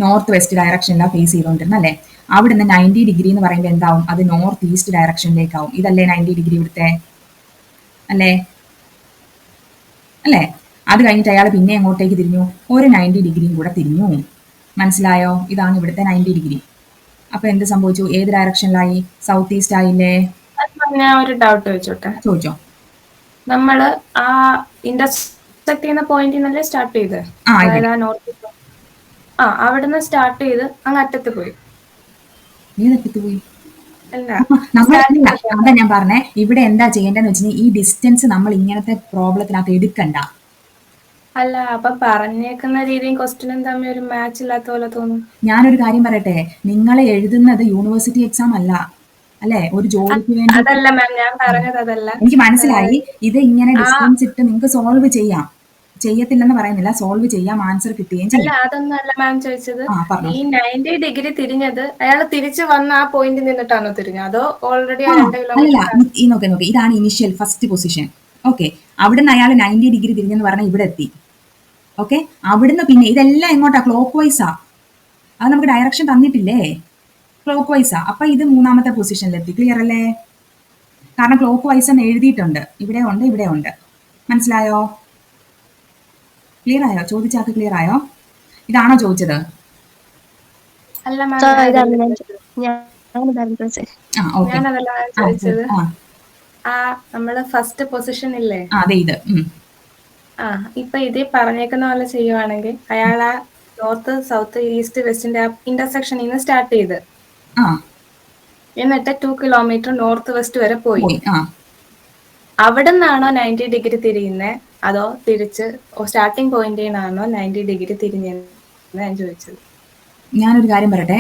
നോർത്ത് വെസ്റ്റ് ഡയറക്ഷനിലാണ് ഫേസ് ചെയ്തുകൊണ്ടിരുന്നത് അല്ലേ? അവിടുന്ന് 90 ഡിഗ്രി എന്ന് പറയുമ്പോൾ എന്താവും, അത് നോർത്ത് ഈസ്റ്റ് ഡയറക്ഷനിലേക്കാവും. ഇതല്ലേ 90 ഡിഗ്രി ഇവിടുത്തെ അല്ലേ? അത് കഴിഞ്ഞിട്ട് അയാൾ പിന്നെ എങ്ങോട്ടേക്ക് തിരിഞ്ഞു, ഒരു 90 ഡിഗ്രിയും കൂടെ തിരിഞ്ഞു. മനസ്സിലായോ? ഇതാണ് ഇവിടുത്തെ 90 ഡിഗ്രി. അപ്പൊ എന്ത് സംഭവിച്ചു, ഏത് ഡയറക്ഷനിലായി? സൗത്ത് ഈസ്റ്റ് ആയില്ലേ? ഞാൻ ഒരു ഡൗട്ട് വെച്ചോട്ടെ? ചോദിച്ചോ. നമ്മള് ആ ഇന്റർസെക്ട് ചെയ്യുന്ന പോയിന്റിൽ നിന്നല്ലേ സ്റ്റാർട്ട് ചെയ്ത്, അതായത് നോർത്ത്, അവിടുന്ന് സ്റ്റാർട്ട് ചെയ്ത് അങ്ങ് അറ്റത്ത് പോയി. ഏതെടുത്ത് പോയി അല്ല നമ്മൾ അതാ ഞാൻ പറഞ്ഞേ, ഇവിടെ എന്താ ചെയ്യേണ്ടതെന്ന് വെച്ചാൽ ഈ ഡിസ്റ്റൻസ് നമ്മൾ ഇങ്ങനത്തെ പ്രോബ്ലത്തിനകത്ത് എടുക്കണ്ട. അല്ല അപ്പൊ പറഞ്ഞേക്കുന്ന രീതിയും ക്വസ്റ്റ്യനും തമ്മിൽ ഒരു മാച്ച് ഇല്ലാത്ത പോലെ തോന്നും. ഞാനൊരു കാര്യം പറയട്ടെ, നിങ്ങൾ എഴുതുന്നത് യൂണിവേഴ്സിറ്റി എക്സാം അല്ല അല്ലെ, ഒരു ജോലിക്ക് വേണ്ടി. അതല്ല മാം, ഞാൻ പറഞ്ഞത് അതല്ല. എനിക്ക് മനസ്സിലായി. ഇത് ഇങ്ങനെ ഡിസ്റ്റൻസ് ഇട്ട് നിങ്ങൾക്ക് സോൾവ് ചെയ്യാം, ചെയ്യത്തില്ലെന്ന് പറയുന്നില്ല, സോൾവ് ചെയ്യാം, ആൻസർ കിട്ടുകയും അല്ല ചെയ്യാം. അതൊന്നും അല്ല മാം ചോദിച്ചത്. പറഞ്ഞോ. ഈ 90 ഡിഗ്രി തിരിഞ്ഞത് അയാൾ തിരിച്ചു വന്ന ആ പോയിന്റ് നിന്നിട്ടാണോ തിരിഞ്ഞത്, അതോ ഓൾറെഡി 2 അല്ലല്ല, കിലോമീറ്റർ? ഈ നോക്കെ ഇതാണ് ഇനിഷ്യൽ ഫസ്റ്റ് പൊസിഷൻ. ഓക്കെ, അവിടുന്ന് അയാൾ 90 ഡിഗ്രി തിരിഞ്ഞെന്ന് പറഞ്ഞാൽ ഇവിടെ എത്തി. ഓക്കെ, അവിടുന്ന് പിന്നെ ഇതെല്ലാം എങ്ങോട്ടാ, ക്ലോക്ക് വൈസാ. അത് നമുക്ക് ഡയറക്ഷൻ തന്നിട്ടില്ലേ, ക്ലോക്ക് വൈസാ. അപ്പൊ ഇത് 3ാമത്തെ പൊസിഷനിലെത്തി. ക്ലിയർ അല്ലേ? കാരണം ക്ലോക്ക് വൈസ് എന്ന് എഴുതിയിട്ടുണ്ട്, ഇവിടെ ഉണ്ട്, ഇവിടെ ഉണ്ട്. മനസ്സിലായോ? ക്ലിയർ ആയോ? ചോദിച്ചാക്ക് ക്ലിയർ ആയോ? ഇതാണോ ചോദിച്ചത്? അല്ല മാം, ഞാനതല്ല ചോദിച്ചത്. നമ്മള് ഫസ്റ്റ് പൊസിഷൻ ഇല്ലേ, അതെ ഇത്. ഇപ്പൊ ഇത് പറഞ്ഞേക്കുന്ന പോലെ ചെയ്യുവാണെങ്കിൽ അയാൾ ആ നോർത്ത് സൗത്ത് ഈസ്റ്റ് വെസ്റ്റിന്റെ ഇന്റർസെക്ഷനിൽ നിന്ന് സ്റ്റാർട്ട് ചെയ്ത് എന്നിട്ട് 2 കിലോമീറ്റർ നോർത്ത് വെസ്റ്റ് വരെ പോയി. അവിടെ നിന്നാണോ 90 ഡിഗ്രി തിരിയുന്നത്, അതോ തിരിച്ച് സ്റ്റാർട്ടിംഗ് പോയിന്റിൽ നിന്നാണോ 90 ഡിഗ്രി തിരിഞ്ഞെന്ന് ഞാൻ ചോദിച്ചത്. ഞാനൊരു കാര്യം പറയട്ടെ,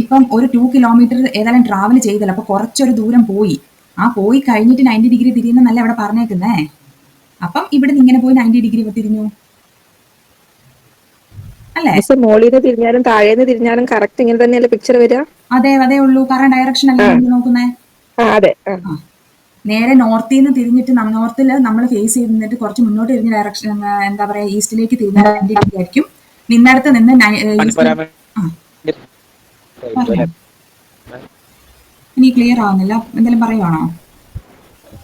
ഇപ്പം ഒരു 2 കിലോമീറ്റർ ഏതായാലും ട്രാവൽ ചെയ്തല്ലോ, അപ്പൊ കുറച്ചൊരു ദൂരം പോയി. ആ പോയി കഴിഞ്ഞിട്ട് 90 ഡിഗ്രി തിരിയുന്നല്ല ഇവിടെ പറഞ്ഞേക്കുന്നേ. അപ്പം ഇവിടെ നിന്ന് ഇങ്ങനെ പോയി 90 ഡിഗ്രി തിരിഞ്ഞു അല്ലേ? മോളിന്ന് തിരിഞ്ഞാലും താഴേന്ന് തിരിഞ്ഞാലും കറക്റ്റ് ഇങ്ങനെ തന്നെയല്ലേ പിക്ചർ വരിക? അതെ, അതേ ഉള്ളൂ. കാരണം ഡയറക്ഷൻ അല്ലേ നോക്കുന്നേ. അതെ, നേരെ നോർത്തിൽ നിന്ന് തിരിഞ്ഞിട്ട് നോർത്തിൽ നമ്മൾ ഫേസ് ചെയ്ത് നിന്നിട്ട് കുറച്ച് മുന്നോട്ട് തിരിഞ്ഞ ഡയറക്ഷൻ, എന്താ പറയാ, ഈസ്റ്റിലേക്ക് തിരിഞ്ഞാൽ 90 ഡിഗ്രി ആയിരിക്കും. നിന്നടുത്ത് നിന്ന് ഇനി ക്ലിയർ ആവുന്നില്ല, എന്തെങ്കിലും പറയുവാണോ?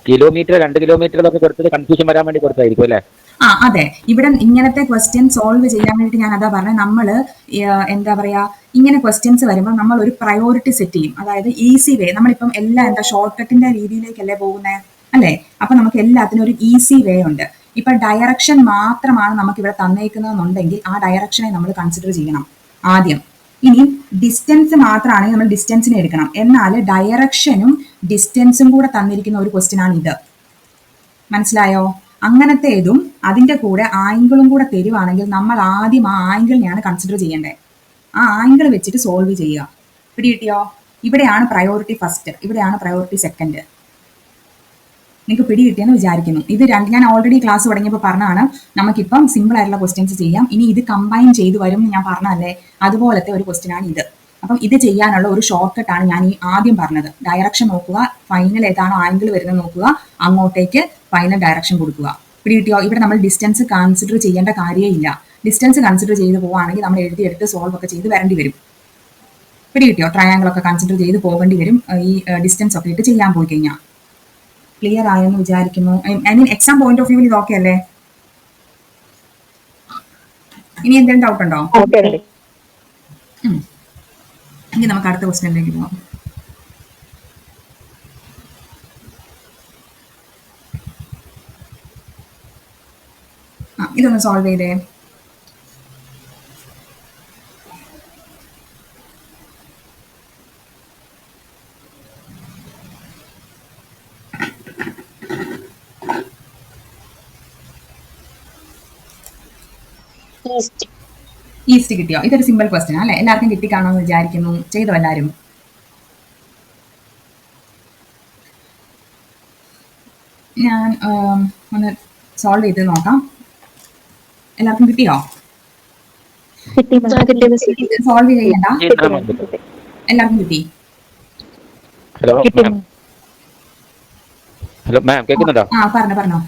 കിലോമീറ്റർ 2 കിലോമീറ്റർ കൊടുത്തത് കൺഫ്യൂഷൻ വരാൻ വേണ്ടി കൊടുത്തായിരിക്കും അല്ലേ? അതെ. ഇവിടെ ഇങ്ങനത്തെ ക്വസ്റ്റ്യൻ സോൾവ് ചെയ്യാൻ വേണ്ടിയിട്ട് ഞാൻ അതാ പറഞ്ഞത്, നമ്മള് എന്താ പറയാ, ഇങ്ങനെ ക്വസ്റ്റ്യൻസ് വരുമ്പോൾ നമ്മൾ ഒരു പ്രയോറിറ്റി സെറ്റ് ചെയ്യും. അതായത് ഈസി വേ. നമ്മളിപ്പം എല്ലാം ഷോർട്ട് കട്ടിന്റെ രീതിയിലേക്കല്ലേ പോകുന്നത് അല്ലേ? അപ്പൊ നമുക്ക് എല്ലാത്തിനും ഒരു ഈസി വേ ഉണ്ട്. ഇപ്പൊ ഡയറക്ഷൻ മാത്രമാണ് നമുക്ക് ഇവിടെ തന്നേക്കുന്നതെന്നുണ്ടെങ്കിൽ ആ ഡയറക്ഷനെ നമ്മൾ കൺസിഡർ ചെയ്യണം ആദ്യം. ഇനി ഡിസ്റ്റൻസ് മാത്രമാണെങ്കിൽ നമ്മൾ ഡിസ്റ്റൻസിനെ എടുക്കണം. എന്നാൽ ഡയറക്ഷനും ഡിസ്റ്റൻസും കൂടെ തന്നിരിക്കുന്ന ഒരു ക്വസ്റ്റ്യൻ ആണ് ഇത്. മനസ്സിലായോ? അങ്ങനത്തെ ഇതും അതിന്റെ കൂടെ ആംഗിളും കൂടെ തരുവാണെങ്കിൽ നമ്മൾ ആദ്യം ആ ആംഗിളിനെയാണ് കൺസിഡർ ചെയ്യേണ്ടത്. ആ ആംഗിൾ വെച്ചിട്ട് സോൾവ് ചെയ്യുക. പിടികിട്ടിയോ? ഇവിടെയാണ് പ്രയോറിറ്റി ഫസ്റ്റ്, ഇവിടെയാണ് പ്രയോറിറ്റി സെക്കൻഡ്. നിങ്ങൾക്ക് പിടികിട്ടിയെന്ന് വിചാരിക്കുന്നു. ഇത് ഞാൻ ഓൾറെഡി ക്ലാസ് തുടങ്ങിയപ്പോൾ പറഞ്ഞാണ് നമുക്കിപ്പം സിമ്പിൾ ആയിട്ടുള്ള ക്വസ്റ്റ്യൻസ് ചെയ്യാം. ഇനി ഇത് കമ്പൈൻ ചെയ്ത് വരും എന്ന് ഞാൻ പറഞ്ഞല്ലേ, അതുപോലത്തെ ഒരു ക്വസ്റ്റ്യൻ ആണ് ഇത്. അപ്പം ഇത് ചെയ്യാനുള്ള ഒരു ഷോർട്ട് കട്ടാണ് ഞാൻ ഈ ആദ്യം പറഞ്ഞത്. ഡയറക്ഷൻ നോക്കുക, ഫൈനൽ ഏതാണോ ആംഗിൾ വരുന്നത് നോക്കുക, അങ്ങോട്ടേക്ക് ഫൈനൽ ഡയറക്ഷൻ കൊടുക്കുക. പിടികിട്ടിയോ? ഇവിടെ നമ്മൾ ഡിസ്റ്റൻസ് കൺസിഡർ ചെയ്യേണ്ട കാര്യമില്ല. ഡിസ്റ്റൻസ് കൺസിഡർ ചെയ്ത് പോവുകയാണെങ്കിൽ നമ്മൾ എഴുതിയെടുത്ത് സോൾവ് ഒക്കെ ചെയ്ത് വരേണ്ടി വരും. പിടികിട്ടിയോ? ട്രയാങ്കിൾ ഒക്കെ കൺസിഡർ ചെയ്ത് പോകേണ്ടി വരും ഈ ഡിസ്റ്റൻസ് ഒക്കെ ഇട്ട് ചെയ്യാൻ പോയി കഴിഞ്ഞാൽ. ക്ലിയർ ആയെന്ന് വിചാരിക്കുന്നു. I mean exam point of വ്യൂവിൽ ഇത് ഓക്കെ അല്ലേ? ഇനി എന്തെങ്കിലും ഡൗട്ട് ഉണ്ടോ? ഇനി നമുക്ക് അടുത്ത ക്വസ്റ്റ്യനിലേക്ക് പോകാം. ഇതൊന്ന് സോൾവ് ചെയ്തേ. ഈസ്റ്റ് കിട്ടിയോ? ഇതൊരു സിമ്പിൾ ക്വസ്റ്റ്യൻ അല്ലേ? എല്ലാവർക്കും കിട്ടിക്കാണോന്ന് വിചാരിക്കുന്നു. ചെയ്തോ എല്ലാവരും? ഞാൻ ഒന്ന് സോൾവ് ചെയ്ത് നോക്കാം. എല്ലാവർക്കും കിട്ടിയോ? സോൾവ് ചെയ്യണ്ട, എല്ലാവർക്കും കിട്ടി. ഹലോ മാം, കേൾക്കുന്നുണ്ടോ? പറഞ്ഞോ.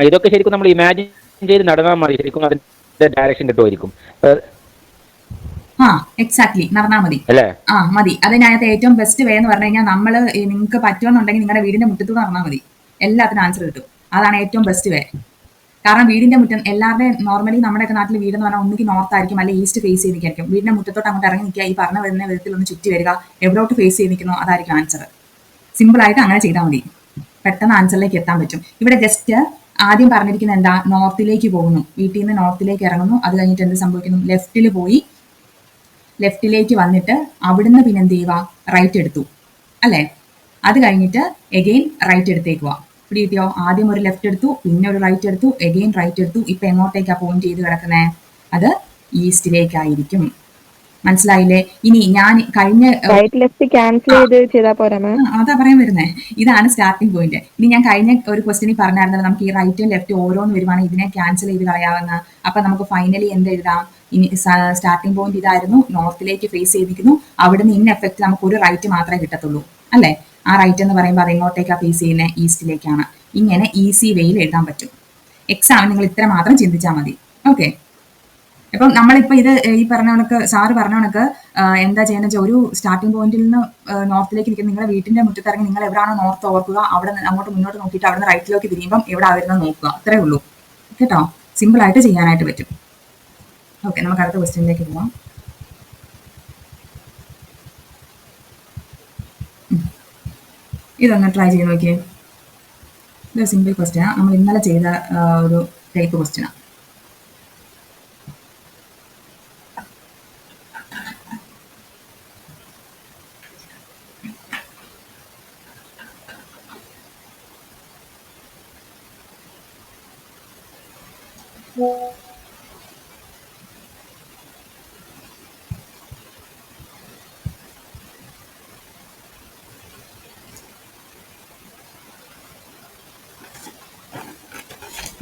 ഇതൊക്കെ ശരിക്കും നമ്മൾ ഇമാജിൻ ചെയ്ത് നടന്നാൽ മതി, ശരിക്കും അതിന്റെ ഡയറക്ഷൻ കിട്ടുമായിരിക്കും. എക്സാക്ട്ലി, നടന്നാൽ മതി. മതി. അതിനകത്ത് ഏറ്റവും ബെസ്റ്റ് വേ എന്ന് പറഞ്ഞു കഴിഞ്ഞാൽ നമ്മള് നിങ്ങൾക്ക് പറ്റുമെന്നുണ്ടെങ്കിൽ നിങ്ങളുടെ വീടിന്റെ മുറ്റത്തൂടെ നടന്നാൽ മതി, എല്ലാത്തിനും ആൻസർ കിട്ടും. അതാണ് ഏറ്റവും ബെസ്റ്റ് വേ. കാരണം വീടിന്റെ മുറ്റം എല്ലാവരുടെയും നോർമലി നമ്മുടെയൊക്കെ നാട്ടിൽ വീട് എന്ന് പറഞ്ഞാൽ ഒന്നുകിൽ നോർത്ത് ആയിരിക്കും, അല്ലെങ്കിൽ ഈസ്റ്റ് ഫേസ് ചെയ്ത് നിൽക്കായിരിക്കും. വീടിന്റെ മുറ്റത്തോട്ട് അങ്ങോട്ട് ഇറങ്ങി നിൽക്കുക, ഈ പറഞ്ഞ വരുന്ന വിധത്തിൽ ഒന്ന് ചുറ്റി വരിക, എവിടോട്ട് ഫേസ് ചെയ്ത് നിൽക്കുന്നു അതായിരിക്കും ആൻസർ. സിമ്പിൾ ആയിട്ട് അങ്ങനെ ചെയ്താൽ മതി, പെട്ടെന്ന് ആൻസറിലേക്ക് എത്താൻ പറ്റും. ഇവിടെ ജസ്റ്റ് ആദ്യം പറഞ്ഞിരിക്കുന്നത് എന്താ, നോർത്തിലേക്ക് പോകുന്നു, വീട്ടിൽ നിന്ന് നോർത്തിലേക്ക് ഇറങ്ങുന്നു. അത് കഴിഞ്ഞിട്ട് എന്ത് സംഭവിക്കുന്നു, ലെഫ്റ്റിൽ പോയി ലെഫ്റ്റിലേക്ക് വന്നിട്ട് അവിടുന്ന് പിന്നെ എന്ത് ചെയ്യുക, റൈറ്റ് എടുത്തു അല്ലേ? അത് കഴിഞ്ഞിട്ട് എഗെയിൻ റൈറ്റ് എടുത്തേക്കുക. ഇവിടെ കിട്ടിയോ? ആദ്യം ഒരു ലെഫ്റ്റ് എടുത്തു, പിന്നെ ഒരു റൈറ്റ് എടുത്തു, എഗെയിൻ റൈറ്റ് എടുത്തു. ഇപ്പൊ എങ്ങോട്ടേക്കാ പോയിന്റ് ചെയ്ത് കിടക്കുന്നത്? അത് ഈസ്റ്റിലേക്കായിരിക്കും. മനസ്സിലായില്ലേ? ഇനി ഞാൻ കഴിഞ്ഞ റൈറ്റ് ലെഫ്റ്റ് ക്യാൻസൽ ചെയ്താൽ പോരാ മാം? അതാ പറയാൻ വരുന്നേ, ഇതാണ് സ്റ്റാർട്ടിംഗ് പോയിന്റ്. ഇനി ഞാൻ കഴിഞ്ഞ ഒരു ക്വസ്റ്റ്യനിൽ പറഞ്ഞായിരുന്നല്ലോ നമുക്ക് ഈ റൈറ്റും ലെഫ്റ്റ് ഓരോന്ന് വരുവാണെങ്കിൽ ഇതിനെ ക്യാൻസൽ ചെയ്ത് കളയാവുന്ന. അപ്പൊ നമുക്ക് ഫൈനലി എന്ത് എഴുതാം? ഇനി സ്റ്റാർട്ടിംഗ് പോയിന്റ് ഇതായിരുന്നു, നോർത്തിലേക്ക് ഫേസ് ചെയ്തിരിക്കുന്നു. അവിടുന്ന് ഇൻ എഫക്ട് നമുക്ക് ഒരു റൈറ്റ് മാത്രമേ കിട്ടത്തുള്ളൂ അല്ലേ? ആ റൈറ്റ് എന്ന് പറയുമ്പോൾ അത് എങ്ങോട്ടേക്കാണ് ഫേസ് ചെയ്യുന്നത്? ഈസ്റ്റിലേക്കാണ്. ഇങ്ങനെ ഈസി വേയിൽ എഴുതാൻ പറ്റും. എക്സാമിന് നിങ്ങൾ ഇത്ര മാത്രം ചിന്തിച്ചാൽ മതി. ഓക്കെ. അപ്പം നമ്മളിപ്പോ ഇത് ഈ പറഞ്ഞ കണക്ക് സാറ് പറഞ്ഞ കണക്ക് എന്താ ചെയ്യുന്നത് വെച്ചാൽ, ഒരു സ്റ്റാർട്ടിംഗ് പോയിന്റിൽ നിന്ന് നോർത്തിലേക്ക് നിൽക്കുന്ന നിങ്ങളുടെ വീട്ടിന്റെ മുറ്റത്തിറങ്ങി നിങ്ങൾ എവിടെയാണോ നോർത്ത് ഓർക്കുക, അവിടെ അങ്ങോട്ട് മുന്നോട്ട് നോക്കിയിട്ട് അവിടെ നിന്ന് റൈറ്റിലേക്ക് തിരിയുമ്പം എവിടെ വരുന്നത് നോക്കുക. അത്രേ ഉള്ളൂ കേട്ടോ. സിമ്പിൾ ആയിട്ട് ചെയ്യാനായിട്ട് പറ്റും. ഓക്കെ, നമുക്ക് അടുത്ത ക്വസ്റ്റ്യനിലേക്ക് പോവാം. ഇതൊന്ന് ട്രൈ ചെയ്ത് നോക്കിയേ. ഇത് സിമ്പിൾ ക്വസ്റ്റ്യനാണ്. നമ്മൾ ഇന്നലെ ചെയ്ത ഒരു ടൈപ്പ് ക്വസ്റ്റ്യനാണ്.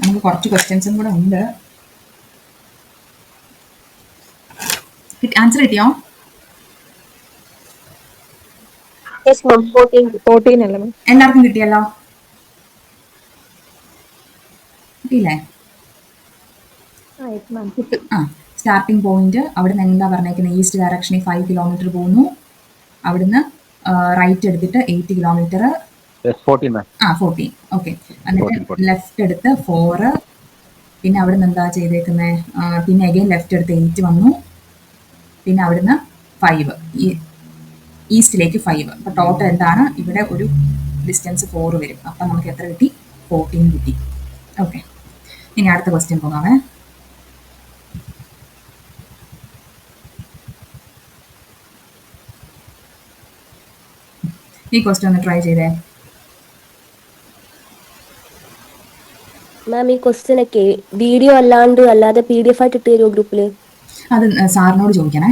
നമുക്ക് കുറച്ച് ക്വസ്റ്റ്യൻസും കൂടെ ഉണ്ട്. ആൻസർ കിട്ടിയോ? എല്ലാവർക്കും കിട്ടിയല്ലോ? കിട്ടിയില്ലേ? ആ, സ്റ്റാർട്ടിംഗ് പോയിന്റ് അവിടുന്ന് എന്താ പറഞ്ഞേക്കുന്നത്? ഈസ്റ്റ് ഡയറക്ഷനിൽ 5 കിലോമീറ്റർ പോകുന്നു. അവിടുന്ന് റൈറ്റ് എടുത്തിട്ട് 8 കിലോമീറ്റർ. 14. ഓക്കെ. എന്നിട്ട് ലെഫ്റ്റ് എടുത്ത് 4. പിന്നെ അവിടുന്ന് എന്താ ചെയ്തേക്കുന്നത്? പിന്നെ അഗൈൻ ലെഫ്റ്റ് എടുത്ത് 8 വന്നു. പിന്നെ അവിടുന്ന് 5, ഈസ്റ്റിലേക്ക് 5. അപ്പൊ ടോട്ടൽ എന്താണ്? ഇവിടെ ഒരു ഡിസ്റ്റൻസ് 4 വരും. അപ്പൊ നമുക്ക് എത്ര കിട്ടി? 14 കിട്ടി. ഓക്കെ, ഇനി അടുത്ത ക്വസ്റ്റ്യൻ പോകാമേ. ഈ ക്വസ്റ്റ്യൻ ഒന്ന് ട്രൈ ചെയ്തേ. മാം, ഈ ക്വസ്റ്റ്യൻ ഒക്കെ വീഡിയോ അല്ലാതെ PDF ആയിട്ട് ഇട്ട് തരുമോ ഗ്രൂപ്പില്? അത് സാറിനോട് ചോദിക്കണേ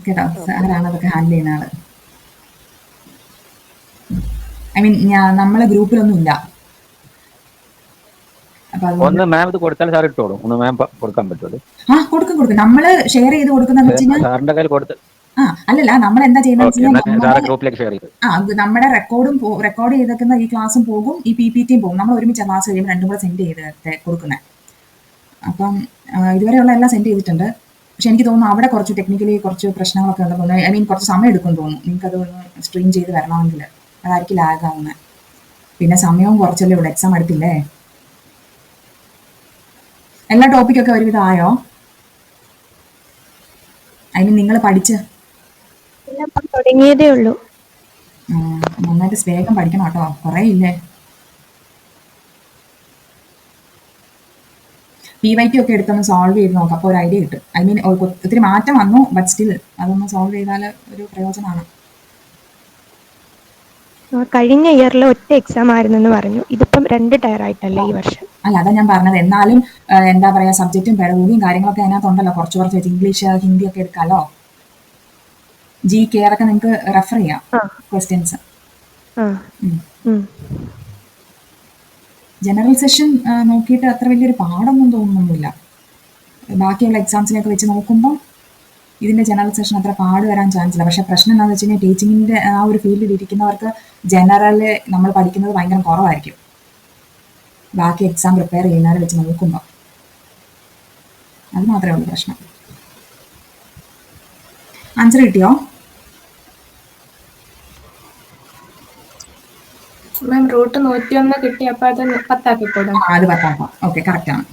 കേട്ടോ. സാറാണ് അതൊക്കെ ഹാൻഡിൽ ചെയ്യുന്ന ആള്. ഐ മീൻ നമ്മളെ ഗ്രൂപ്പിലൊന്നും ഇല്ല. അപ്പൊ ഒന്ന് മാം ഇത് കൊടുത്താൽ സാർ ഇട്ടോളൂ. ഒന്ന് മാം കൊടുക്കാൻ പറ്റുമോ? കൊടുക്കും. നമ്മള് ഷെയർ ചെയ്ത് കൊടുക്കുന്ന സാറിന്റെ കയ്യിൽ കൊടുത്ത് അല്ലല്ല, നമ്മൾ എന്താ ചെയ്യുന്നത് നമ്മുടെ റെക്കോർഡ് ചെയ്തേക്കുന്ന ഈ ക്ലാസ്സും പോകും, ഈ PPTയും പോകും. നമ്മൾ ഒരുമിച്ച് ക്ലാസ് കഴിയുമ്പോൾ രണ്ടും കൂടെ സെൻഡ് ചെയ്ത് കൊടുക്കുന്നത്. അപ്പം ഇതുവരെയുള്ള എല്ലാം സെൻഡ് ചെയ്തിട്ടുണ്ട്. പക്ഷെ എനിക്ക് തോന്നുന്നു അവിടെ കുറച്ച് ടെക്നിക്കലി കുറച്ച് പ്രശ്നങ്ങളൊക്കെ ഉണ്ടെന്ന് തോന്നുന്നു. ഐ മീൻ കുറച്ച് സമയം എടുക്കും തോന്നുന്നു. നിങ്ങൾക്കത് ഒന്ന് സ്ട്രീം ചെയ്ത് വരണമെങ്കിൽ അതായിരിക്കും ലാഗ് ആവുന്നത്. പിന്നെ സമയവും കുറച്ചല്ലേ, ഇവിടെ എക്സാം എടുത്തില്ലേ. എല്ലാ ടോപ്പിക്കൊക്കെ ഒരുവിധം ആയോ? ഐ മീൻ നിങ്ങൾ പഠിച്ച് തുടങ്ങിയതേ ഉള്ളൂ. നന്നായിട്ട് വേഗം പഠിക്കണം കേട്ടോ, കുറേ ഇല്ലേ. PYT ഒക്കെ എടുത്തൊന്ന് സോൾവ് ചെയ്ത് നോക്കാം. അപ്പോൾ ഒരു ഐഡിയ കിട്ടും. ഐ മീൻ ഒത്തിരി മാറ്റം വന്നു, ബട്ട് സ്റ്റിൽ അതൊന്ന് സോൾവ് ചെയ്താൽ ഒരു പ്രയോജനമാണ്. കഴിഞ്ഞ ഇയറിൽ ഒറ്റ എക്സാം ആയിരുന്നെന്ന് പറഞ്ഞു. ഇതിപ്പം 2 ടയർ ആയിട്ടല്ലേ ഈ വർഷം? അല്ല, അതാ ഞാൻ പറഞ്ഞത്. എന്നാലും എന്താ പറയാ, സബ്ജക്റ്റും പെഡഗോഗിയും കാര്യങ്ങളൊക്കെ അതിനകത്തുണ്ടല്ലോ. കുറച്ച് വെച്ച് ഇംഗ്ലീഷ് ഹിന്ദി ഒക്കെ എടുക്കാമല്ലോ. GK ഒക്കെ നിങ്ങൾക്ക് റെഫർ ചെയ്യാം ക്വസ്റ്റ്യൻസ്. ജനറൽ സെഷൻ നോക്കിയിട്ട് അത്ര വലിയൊരു പാടൊന്നും തോന്നുന്നില്ല. ബാക്കിയുള്ള എക്സാംസിനെയൊക്കെ വെച്ച് നോക്കുമ്പോൾ ഇതിന്റെ ജനറൽ സെഷൻ അത്ര പാട് വരാൻ ചാൻസ് ഇല്ല. പക്ഷെ പ്രശ്നം എന്താണെന്ന് വെച്ച് കഴിഞ്ഞാൽ ടീച്ചിങ്ങിന്റെ ആ ഒരു ഫീൽഡിൽ ഇരിക്കുന്നവർക്ക് ജനറല് നമ്മൾ പഠിക്കുന്നത് ഭയങ്കര കുറവായിരിക്കും ബാക്കി എക്സാം പ്രിപ്പയർ ചെയ്യുന്നവരെ വെച്ച് നോക്കുമ്പോൾ. അത് മാത്രമേ ഉള്ളൂ പ്രശ്നം. ആൻസർ കിട്ടിയോ? മാം റൂട്ട് 101 കിട്ടി. അപ്പൊ അത് 10 ആക്കിക്കോടാം. അത് 10 ആക്കാം. ഓക്കെ, കറക്റ്റ് ആണ്.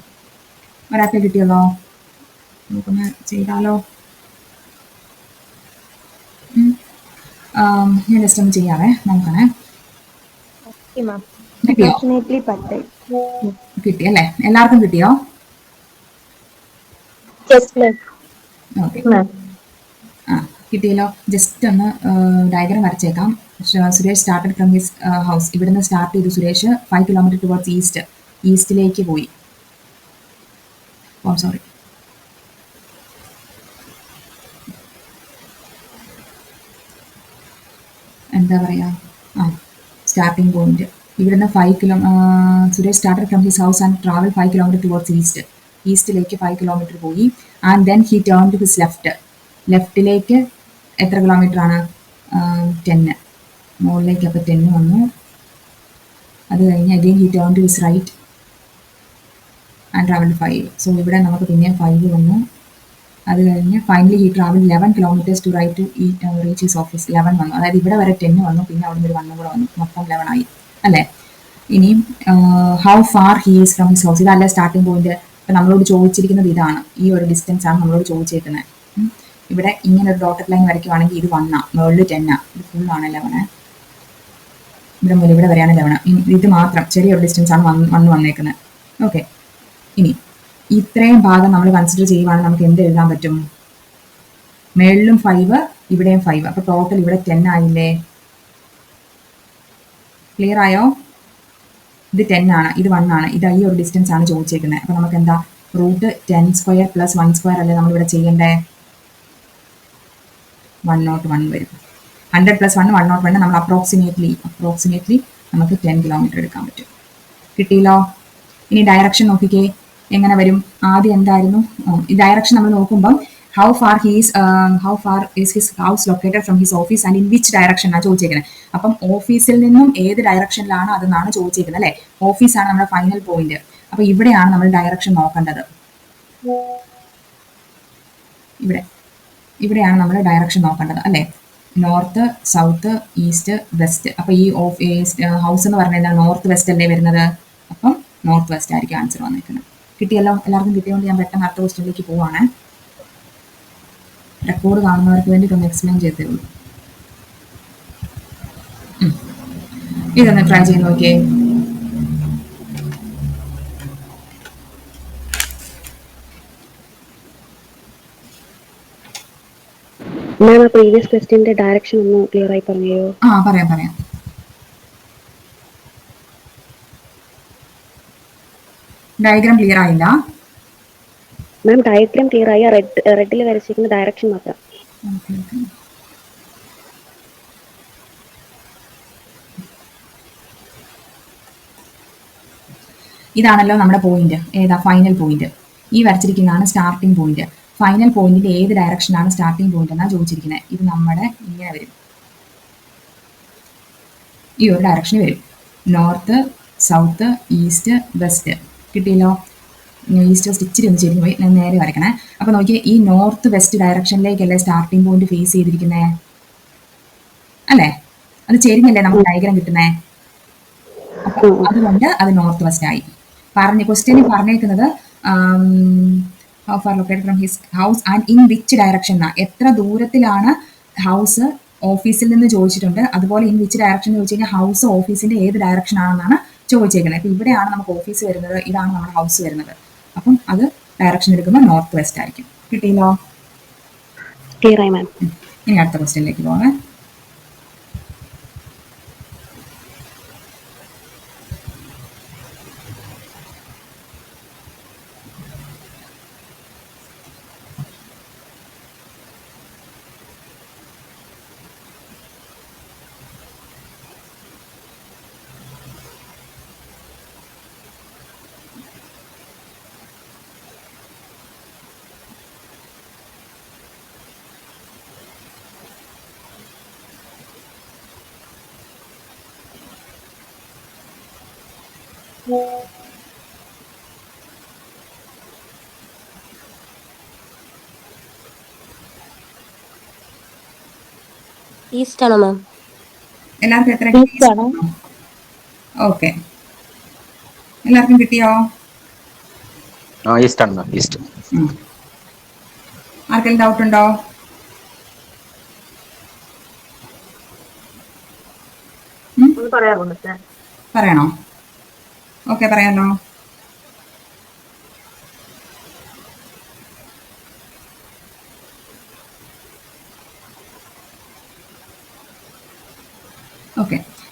ഒരാൾക്ക് കിട്ടിയല്ലോ. നമുക്കൊന്ന് ചെയ്താലോ? ഞാൻ ജസ്റ്റ് ഒന്ന് ചെയ്യാവേ, നോക്കണേ. കിട്ടി അല്ലേ? എല്ലാവർക്കും കിട്ടിയോ? ഓക്കെ ആ കിട്ടിയല്ലോ. ജസ്റ്റ് ഒന്ന് ഡയഗ്രാം വരച്ചേക്കാം. Suresh started from his house. ഇവിടുന്ന് സ്റ്റാർട്ട് ചെയ്തു സുരേഷ് 5 കിലോമീറ്റർ ടുവേർഡ്സ് ഈസ്റ്റിലേക്ക് പോയി. ഓ സോറി, എന്താ പറയുക, സ്റ്റാർട്ടിംഗ് പോയിന്റ് ഇവിടുന്ന് 5 Suresh started from his house and travel 5 kilometre towards ഈസ്റ്റിലേക്ക് 5 കിലോമീറ്റർ പോയി. And then he turn to his ലെഫ്റ്റിലേക്ക് എത്ര കിലോമീറ്റർ ആണ്? 10. മുകളിലേക്ക് അപ്പോൾ 10 വന്നു. അത് കഴിഞ്ഞ് again he turn to his right and travel 5. So ഇവിടെ നമുക്ക് പിന്നെയും 5 വന്നു. അത് കഴിഞ്ഞ് finally he travel 11 kilometres to right reach his office. 11 വന്നു. അതായത് ഇവിടെ വരെ 10 വന്നു, പിന്നെ അവിടെ നിന്ന് ഒരു 1 കൂടെ വന്നു, മൊത്തം 11 ആയി അല്ലേ. ഇനിയും how far he is from his house, ഇതല്ല സ്റ്റാർട്ടിംഗ് പോയിന്റ്. ഇപ്പം നമ്മളോട് ചോദിച്ചിരിക്കുന്നത് ഇതാണ്, ഈ ഒരു ഡിസ്റ്റൻസ് ആണ് നമ്മളോട് ചോദിച്ചേക്കുന്നത്. ഇവിടെ ഇങ്ങനെ ഒരു ഡോട്ടഡ് ലൈൻ വരയ്ക്കുവാണെങ്കിൽ ഇത് 1 മുകളിൽ 10 ഇത് ഫുള്ളാണ് 11. ഇവിടെ മുതൽ ഇവിടെ വരെയാണ് 11. ഇത് മാത്രം ചെറിയൊരു ഡിസ്റ്റൻസ് ആണ് വന്നേക്കുന്നത്. ഓക്കെ, ഇനി ഇത്രയും ഭാഗം നമ്മൾ കൺസിഡർ ചെയ്യുവാണെങ്കിൽ നമുക്ക് എന്ത് എഴുതാൻ പറ്റും? മേളിലും 5 ഇവിടെയും 5, അപ്പോൾ ടോട്ടൽ ഇവിടെ 10 ആയില്ലേ? ക്ലിയർ ആയോ? ഇത് 10 ആണ്, ഇത് 1 ആണ്, ഇത് ഈ ഒരു ഡിസ്റ്റൻസ് ആണ് ചോദിച്ചേക്കുന്നത്. അപ്പോൾ നമുക്ക് എന്താ √10² + 1² അല്ലേ നമ്മളിവിടെ ചെയ്യണ്ടേ? 101 വരും. 100 + 1 101. നമ്മൾ അപ്രോക്സിമേറ്റ്ലി നമുക്ക് 10 കിലോമീറ്റർ എടുക്കാൻ പറ്റും. കിട്ടിയില്ലോ? ഇനി ഡയറക്ഷൻ നോക്കിക്കേ എങ്ങനെ വരും. ആദ്യം എന്തായിരുന്നു ഈ ഡയറക്ഷൻ നമ്മൾ നോക്കുമ്പം how far is his house located from his office and in which direction ആണ് ചോദിച്ചേക്കുന്നത്. അപ്പം ഓഫീസിൽ നിന്നും ഏത് ഡയറക്ഷനിലാണ് അതെന്നാണ് ചോദിച്ചേക്കുന്നത് അല്ലേ. ഓഫീസാണ് നമ്മുടെ ഫൈനൽ പോയിന്റ്. അപ്പോൾ ഇവിടെയാണ് നമ്മൾ ഡയറക്ഷൻ നോക്കേണ്ടത്. ഇവിടെയാണ് നമ്മൾ ഡയറക്ഷൻ നോക്കേണ്ടത് അല്ലേ. North, south, east, west. അപ്പോൾ ഈ ഹൗസ് എന്ന് പറഞ്ഞാൽ നോർത്ത് വെസ്റ്റ് അല്ലേ വരുന്നത്. അപ്പം നോർത്ത് വെസ്റ്റ് ആയിരിക്കും ആൻസർ വന്നിരിക്കുന്നത്. കിട്ടിയല്ലോ? എല്ലാവർക്കും കിട്ടിയതുകൊണ്ട് ഞാൻ പെട്ടെന്ന് അടുത്ത ക്വസ്റ്റ്യനിലേക്ക് പോവാണ്. റെക്കോർഡ് കാണുന്നവർക്ക് വേണ്ടിയിട്ടൊന്ന് എക്സ്പ്ലെയിൻ ചെയ്തേ ഉള്ളൂ. ഇതൊന്ന് ട്രൈ ചെയ്ത് നോക്കിയേ. മാം, പ്രീവിയസ് ക്വസ്റ്റ്യന്റെ ഡയറക്ഷൻ ഒന്ന് ക്ലിയർ ആയി പറഞ്ഞോ? പറയാം. ഡയഗ്രാം ക്ലിയർ ആയില്ല മാം. ഡയഗ്രാം ക്ലിയർ ആയി, റെഡിൽ വരച്ചിരിക്കുന്ന ഡയറക്ഷൻ മാത്രം. ഇതാണല്ലോ നമ്മുടെ പോയിന്റ്. ഏതാ? Final point. ഈ വരച്ചിരിക്കുന്നതാണ് സ്റ്റാർട്ടിംഗ് പോയിന്റ്. ഫൈനൽ പോയിന്റിന്റെ ഏത് ഡയറക്ഷനാണ് സ്റ്റാർട്ടിംഗ് പോയിന്റ് എന്നാണ് ചോദിച്ചിരിക്കുന്നത്. ഇത് നമ്മുടെ ഇങ്ങനെ വരും, ഈ ഒരു ഡയറക്ഷന് വരും. North, south, east, west. കിട്ടിയല്ലോ? ഈസ്റ്റ് വെസ്റ്റ് ഇച്ചിരി ഒന്ന് ചെരിഞ്ഞു പോയി, ഞാൻ നേരെ വരയ്ക്കണേ. അപ്പോൾ നോക്കിയാൽ ഈ നോർത്ത് വെസ്റ്റ് ഡയറക്ഷനിലേക്കല്ലേ സ്റ്റാർട്ടിംഗ് പോയിന്റ് ഫേസ് ചെയ്തിരിക്കുന്നേ അല്ലേ. അത് ചെരിഞ്ഞല്ലേ നമുക്ക് ഡയഗ്രാം കിട്ടുന്നേ. അപ്പം അതുകൊണ്ട് അത് നോർത്ത് വെസ്റ്റ് ആയി. ക്വസ്റ്റ്യനിൽ പറഞ്ഞേക്കുന്നത് how far located from his house and in which direction എന്നാ. എത്ര ദൂരത്തിലാണ് ഹൗസ് ഓഫീസിൽ നിന്ന് ചോദിച്ചിട്ടുണ്ട്. അതുപോലെ ഇൻ വിച്ച് ഡയറക്ഷൻ എന്ന് ചോദിച്ചു കഴിഞ്ഞാൽ ഹൗസ് ഓഫീസിന്റെ ഏത് ഡയറക്ഷൻ ആണെന്നാണ് ചോദിച്ചേക്കുന്നത്. അപ്പോൾ ഇവിടെയാണ് നമുക്ക് ഓഫീസ് വരുന്നത്, ഇതാണ് നമ്മുടെ ഹൗസ് വരുന്നത്. അപ്പം അത് ഡയറക്ഷൻ എടുക്കുമ്പോൾ നോർത്ത് വെസ്റ്റ് ആയിരിക്കും. കിട്ടിയല്ലോ? ക്ലിയർ ആയി മാം. ഇനി അടുത്ത ക്വസ്റ്റ്യനിലേക്ക് പോകാം. ഈസ്റ്റ് ആണോ മാം? എല്ലാവർക്കും എത്ര? ഓക്കെ, എല്ലാവർക്കും കിട്ടിയോ? ഈസ്റ്റ് ആണ് മാം, ഈസ്റ്റ്. ആർക്കെങ്കിലും ഡൗട്ട് ഉണ്ടോ? പറയണോ? ഓക്കെ, പറയാലോ.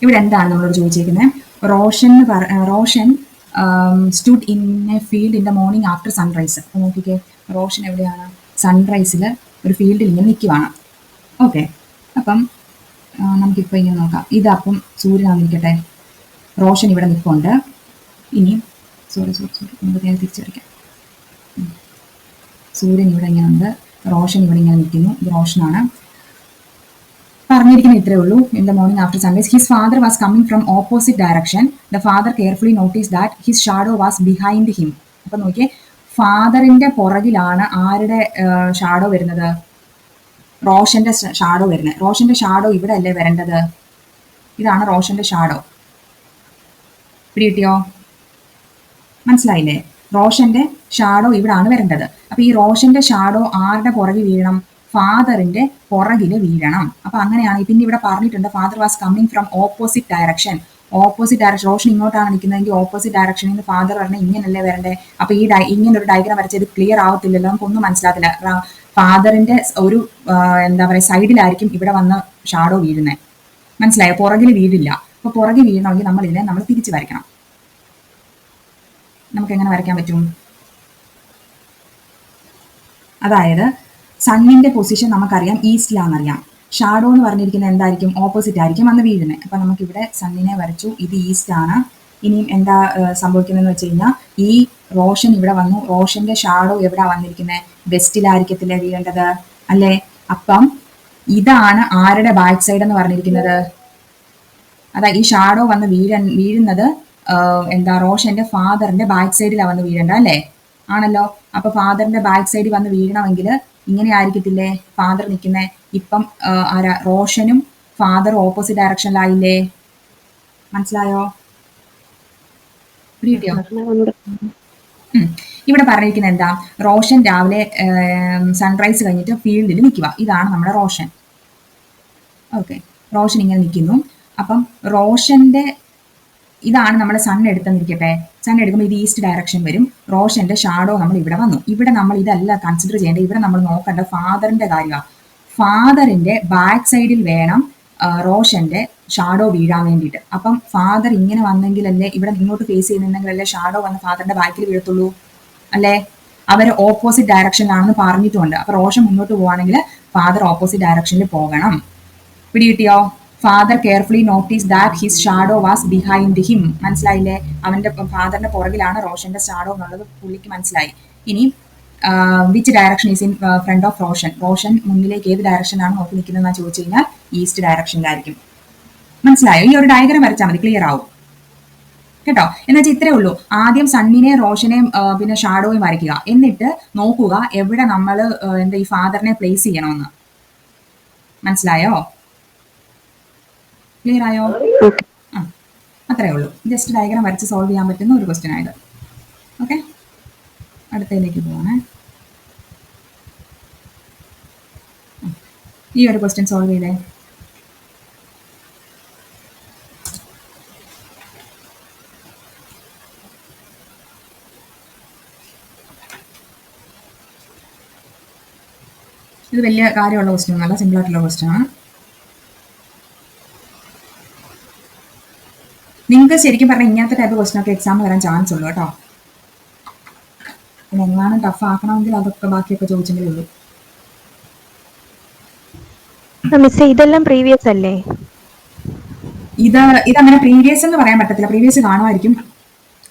ഇവിടെ എന്താണ് നമ്മളോട് ചോദിച്ചിരിക്കുന്നത്? Roshan stood in a field in the morning after sunrise. അപ്പോൾ നോക്കിക്കേ, റോഷൻ എവിടെയാണ്? സൺറൈസിൽ ഒരു ഫീൽഡിൽ ഇങ്ങനെ നിൽക്കുവാണ്. ഓക്കെ, അപ്പം നമുക്കിപ്പോൾ ഇങ്ങനെ നോക്കാം. ഇതപ്പം സൂര്യനാന്നിരിക്കട്ടെ, റോഷൻ ഇവിടെ നിൽപ്പുണ്ട്. ഇനിയും സോറി നമുക്ക് നേരെ തിരിച്ചു വരയ്ക്കാം. സൂര്യൻ ഇവിടെ ഇങ്ങനെ ഉണ്ട്, റോഷൻ ഇവിടെ ഇങ്ങനെ നിൽക്കുന്നു. ഇത് റോഷനാണ്. പറഞ്ഞിരിക്കുന്നത് ഇത്രേ ഉള്ളൂ. In the morning after sunrise his father was coming from opposite direction. The father carefully notice that his shadow was behind him. അപ്പൊ നോക്കിയേ, ഫാദറിന്റെ പുറകിലാണ് ആരുടെ ഷാഡോ വരുന്നത്? റോഷന്റെ ഷാഡോ വരുന്നത്. റോഷന്റെ ഷാഡോ ഇവിടെ അല്ലേ വരേണ്ടത്? ഇതാണ് റോഷന്റെ ഷാഡോ. പിടികിട്ടിയോ? മനസ്സിലായില്ലേ? റോഷന്റെ ഷാഡോ ഇവിടാണ് വരേണ്ടത്. അപ്പൊ ഈ റോഷന്റെ ഷാഡോ ആരുടെ പുറകിൽ വീഴണം? ഫാദറിന്റെ പുറകില് വീഴണം. അപ്പൊ അങ്ങനെയാണ്. പിന്നെ ഇവിടെ പറഞ്ഞിട്ടുണ്ട് father was coming from opposite direction. Opposite direction, Roshan ഇങ്ങോട്ടാണ് നിൽക്കുന്നതെങ്കിൽ ഓപ്പോസിറ്റ് ഡയറക്ഷനിൽ നിന്ന് ഫാദർ പറഞ്ഞാൽ ഇങ്ങനല്ലേ വരണ്ടേ? അപ്പൊ ഈ ഇങ്ങനെ ഒരു ഡയഗ്രാം വരച്ചത് ക്ലിയർ ആവത്തില്ലല്ലോ, നമുക്കൊന്നും മനസ്സിലാത്തില്ല. ഫാദറിന്റെ ഒരു എന്താ പറയുക സൈഡിലായിരിക്കും ഇവിടെ വന്ന് ഷാഡോ വീഴുന്നത്. മനസ്സിലായോ? പുറകിൽ വീഴില്ല. അപ്പൊ പുറകിൽ വീഴണമെങ്കിൽ നമ്മൾ തിരിച്ച് വരയ്ക്കണം. നമുക്ക് എങ്ങനെ വരയ്ക്കാൻ പറ്റും? അതായത് സണ്ണിന്റെ പൊസിഷൻ നമുക്കറിയാം, ഈസ്റ്റിലാണെന്നറിയാം. ഷാഡോ എന്ന് പറഞ്ഞിരിക്കുന്നത് എന്തായിരിക്കും? ഓപ്പോസിറ്റ് ആയിരിക്കും വന്ന് വീഴുന്നത്. അപ്പൊ നമുക്കിവിടെ സണ്ണിനെ വരച്ചു, ഇത് ഈസ്റ്റ് ആണ്. ഇനിയും എന്താ സംഭവിക്കുന്നതെന്ന് വെച്ച് കഴിഞ്ഞാൽ ഈ റോഷൻ ഇവിടെ വന്നു, റോഷന്റെ ഷാഡോ എവിടാ വന്നിരിക്കുന്നത്? വെസ്റ്റിലായിരിക്കത്തില്ലേ വീഴേണ്ടത് അല്ലേ? അപ്പം ഇതാണ് ആരുടെ ബാക്ക് സൈഡ് എന്ന് പറഞ്ഞിരിക്കുന്നത്? അതാ ഈ ഷാഡോ വന്ന് വീഴുന്നത് എന്താ റോഷന്റെ ഫാദറിന്റെ ബാക്ക് സൈഡിലാണ് വന്ന് വീഴേണ്ട അല്ലേ? ആണല്ലോ. അപ്പൊ ഫാദറിന്റെ ബാക്ക് സൈഡിൽ വന്ന് വീഴണമെങ്കിൽ ഇങ്ങനെ ആയിരിക്കത്തില്ലേ ഫാദർ നിൽക്കുന്നത്? ഇപ്പം ആരാ? റോഷനും ഫാദറും ഓപ്പോസിറ്റ് ഡയറക്ഷനിലായില്ലേ? മനസ്സിലായോ? ഇവിടെ പറഞ്ഞിരിക്കുന്നത് എന്താ? റോഷൻ രാവിലെ സൺറൈസ് കഴിഞ്ഞിട്ട് ഫീൽഡിൽ നിൽക്കുക. ഇതാണ് നമ്മുടെ റോഷൻ. ഓക്കെ, റോഷൻ ഇങ്ങനെ നിൽക്കുന്നു. അപ്പം റോഷന്റെ ഇതാണ് നമ്മൾ സൺ എടുത്തെന്നിരിക്കട്ടെ. സൺ എടുക്കുമ്പോൾ ഇത് ഈസ്റ്റ് ഡയറക്ഷൻ വരും. റോഷന്റെ ഷാഡോ നമ്മൾ ഇവിടെ വന്നു. ഇവിടെ നമ്മൾ ഇതല്ല കൺസിഡർ ചെയ്യേണ്ടത്. ഇവിടെ നമ്മൾ നോക്കേണ്ട ഫാദറിന്റെ കാര്യമാണ്. ഫാദറിന്റെ ബാക്ക് സൈഡിൽ വേണം റോഷന്റെ ഷാഡോ വീഴാൻ വേണ്ടിയിട്ട്. അപ്പം ഫാദർ ഇങ്ങനെ വന്നെങ്കിലല്ലേ, ഇവിടെ ഇങ്ങോട്ട് ഫേസ് ചെയ്യുന്നുണ്ടെങ്കിലല്ലേ ഷാഡോ വന്ന് ഫാദറിന്റെ ബാക്കിൽ വീഴത്തുള്ളൂ അല്ലേ? അവർ ഓപ്പോസിറ്റ് ഡയറക്ഷനിലാണെന്ന് പറഞ്ഞിട്ടുണ്ട്. അപ്പൊ റോഷൻ മുന്നോട്ട് പോവുകയാണെങ്കിൽ ഫാദർ ഓപ്പോസിറ്റ് ഡയറക്ഷനിൽ പോകണം. പിടികിട്ടിയോ? Father carefully notice that his shadow was behind him. മനസ്സിലായില്ലേ? അവന്റെ ഫാദറിന്റെ പുറകിലാണ് റോഷന്റെ ഷാഡോ എന്നുള്ളത് പുള്ളിക്ക് മനസ്സിലായി. ഇനി which direction is in front of Roshan? Roshan മുന്നിലേക്ക് ഏത് ഡയറക്ഷനാണ് നോക്കി നിൽക്കുന്നതെന്ന് ചോദിച്ചു കഴിഞ്ഞാൽ ഈസ്റ്റ് ഡയറക്ഷനിലായിരിക്കും. മനസ്സിലായോ? ഈ ഒരു ഡയഗ്രാം വരച്ചാൽ മതി, ക്ലിയർ ആവും കേട്ടോ. എന്ന് വെച്ചാൽ ഇത്രേ ഉള്ളൂ. ആദ്യം സണ്ണിനെ റോഷനെയും പിന്നെ ഷാഡോയും വരയ്ക്കുക. എന്നിട്ട് നോക്കുക എവിടെ നമ്മൾ എന്താ ഈ ഫാദറിനെ പ്ലേസ് ചെയ്യണമെന്ന്. മനസ്സിലായോ? ക്ലിയർ ആയോ? ആ, അത്രേ ഉള്ളൂ. ജസ്റ്റ് ഡയഗ്രാം വരച്ച് സോൾവ് ചെയ്യാൻ പറ്റുന്ന ഒരു ക്വസ്റ്റ്യൻ ആയത്. ഓക്കെ, അടുത്തതിലേക്ക് പോവാണേ. ഈ ഒരു ക്വസ്റ്റ്യൻ സോൾവ് ചെയ്തേ. ഇത് വലിയ കാര്യമുള്ള ക്വസ്റ്റ്യൻ ഒന്നല്ല, സിമ്പിൾ ആയിട്ടുള്ള ക്വസ്റ്റ്യൻ ആണ്. നിങ്ങൾക്ക് ശരിക്കും പറഞ്ഞാൽ ഇങ്ങനത്തെ ടൈപ്പ് ക്വസ്റ്റ്യൻ ഒക്കെ എക്സാം വരാൻ ചാൻസ് ഉള്ളൂ കേട്ടോ. പിന്നെ എങ്ങാനും ടഫ് ആക്കണമെങ്കിൽ അതൊക്കെ ബാക്കിയൊക്കെ ചോദിച്ചെങ്കിലേ ഉള്ളൂ. ഇതെല്ലാം പ്രീവിയസ് അല്ലേ? ഇതങ്ങനെ പ്രീവിയസ് എന്ന് പറയാൻ പറ്റത്തില്ല. പ്രീവിയസ് കാണുമായിരിക്കും,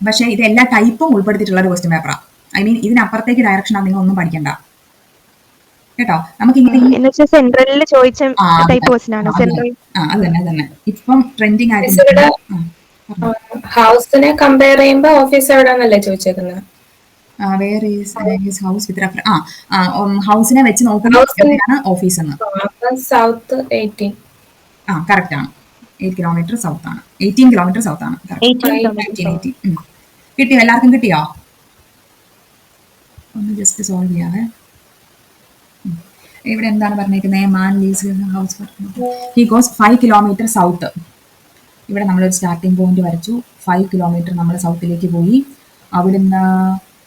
പക്ഷെ ഇത് എല്ലാ ടൈപ്പും ഉൾപ്പെടുത്തിയിട്ടുള്ള ഒരു ക്വസ്റ്റ്യൻ പേപ്പറാണ്. ഐ മീൻ ഇതിനപ്പുറത്തേക്ക് ഡയറക്ഷനാണ് നിങ്ങൾ ഒന്നും പഠിക്കണ്ട കേട്ടോ. നമുക്ക് സെൻട്രലിൽ ചോദിച്ച ടൈപ്പ് ക്വസ്റ്റ്യൻ ആണ്. അത് തന്നെ ഇപ്പം ട്രെൻഡിങ് ആയിട്ട്. ഹൗസിനെ കമ്പയർ ചെയ്യുമ്പോൾ ഓഫീസ് എവിടെയാണല്ലേ ചോദിച്ചേക്കുന്നത്? ഹൗസിനെ വെച്ച് നോക്കുന്ന ഓഫീസ് എന്ന്. സൗത്ത് 18. കറക്റ്റ് ആണ്. 8 കിലോമീറ്റർ സൗത്ത് ആണ്. 18 കിലോമീറ്റർ സൗത്ത് ആണ്. കിട്ടിയോ? എല്ലാവർക്കും കിട്ടിയോ? ഒന്ന് ജസ്റ്റ് സോൾവ് ചെയ്യാവേ. ഇവിടെ എന്താണ് പറഞ്ഞിരിക്കുന്നത്? Man leaves house he goes 5 kilometre south. ഇവിടെ നമ്മളൊരു സ്റ്റാർട്ടിംഗ് പോയിന്റ് വരച്ചു. 5 കിലോമീറ്റർ നമ്മൾ സൗത്തിലേക്ക് പോയി. അവിടുന്ന്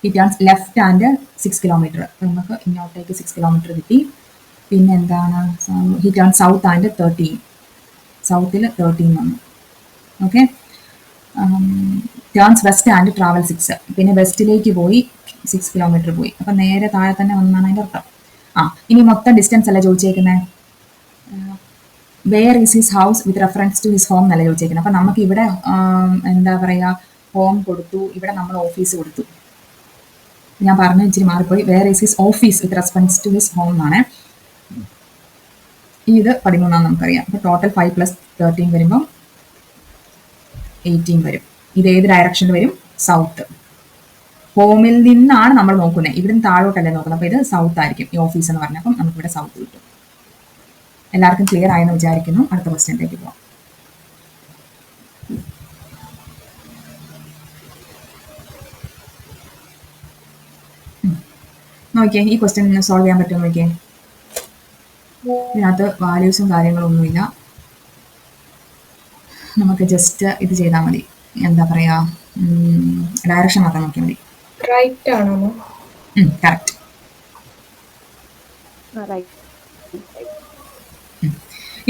he turns left and 6 kilometre. നമുക്ക് ഇങ്ങോട്ടേക്ക് 6 കിലോമീറ്റർ കിട്ടി. പിന്നെ എന്താണ്? He turn south and 13. സൗത്തിൽ 13 വന്നു. Okay. Turns west and travel 6. പിന്നെ വെസ്റ്റിലേക്ക് പോയി 6 കിലോമീറ്റർ പോയി. അപ്പം നേരെ താഴെ തന്നെ വന്നാണ് അതിൻ്റെ അർത്ഥം. ഇനി മൊത്തം ഡിസ്റ്റൻസ് അല്ല ചോദിച്ചേക്കുന്നത്. Where is his house with reference to his home എന്നല്ല ചോദിച്ചേക്കുന്നത്. അപ്പം നമുക്ക് ഇവിടെ എന്താ പറയുക, ഹോം കൊടുത്തു, ഇവിടെ നമ്മൾ ഓഫീസ് കൊടുത്തു. ഞാൻ പറഞ്ഞു ഇച്ചിരി മാറിപ്പോയി. Where is his office with respects to his home എന്നാണ്. ഇത് 13 നമുക്കറിയാം. അപ്പോൾ ടോട്ടൽ 5 + 13 വരുമ്പം 18 വരും. ഇത് ഏത് ഡയറക്ഷനിൽ വരും? സൗത്ത്. ഹോമിൽ നിന്നാണ് നമ്മൾ നോക്കുന്നത്, ഇവിടുന്ന് താഴോട്ടല്ലേ നോക്കുന്നത്. അപ്പോൾ ഇത് സൗത്ത് ആയിരിക്കും ഈ ഓഫീസ് എന്ന് പറഞ്ഞാൽ. അപ്പം നമുക്കിവിടെ സൗത്ത് കിട്ടും. എല്ലാവർക്കും ക്ലിയർ ആയെന്ന് വിചാരിക്കുന്നു. അടുത്ത ക്വസ്റ്റ്യനിലേക്ക് പോകാം. നോക്കിയേ, ഈ ക്വസ്റ്റ്യൻ സോൾവ് ചെയ്യാൻ പറ്റുമോ നോക്കിയേ. ഇതിനകത്ത് വാല്യൂസും കാര്യങ്ങളൊന്നുമില്ല. നമുക്ക് ജസ്റ്റ് ഇത് ചെയ്താൽ മതി. എന്താ പറയുക, ഡയറക്ഷൻ മാത്രം നോക്കിയാൽ മതി. റൈറ്റ് ആണോ? കറക്റ്റ്.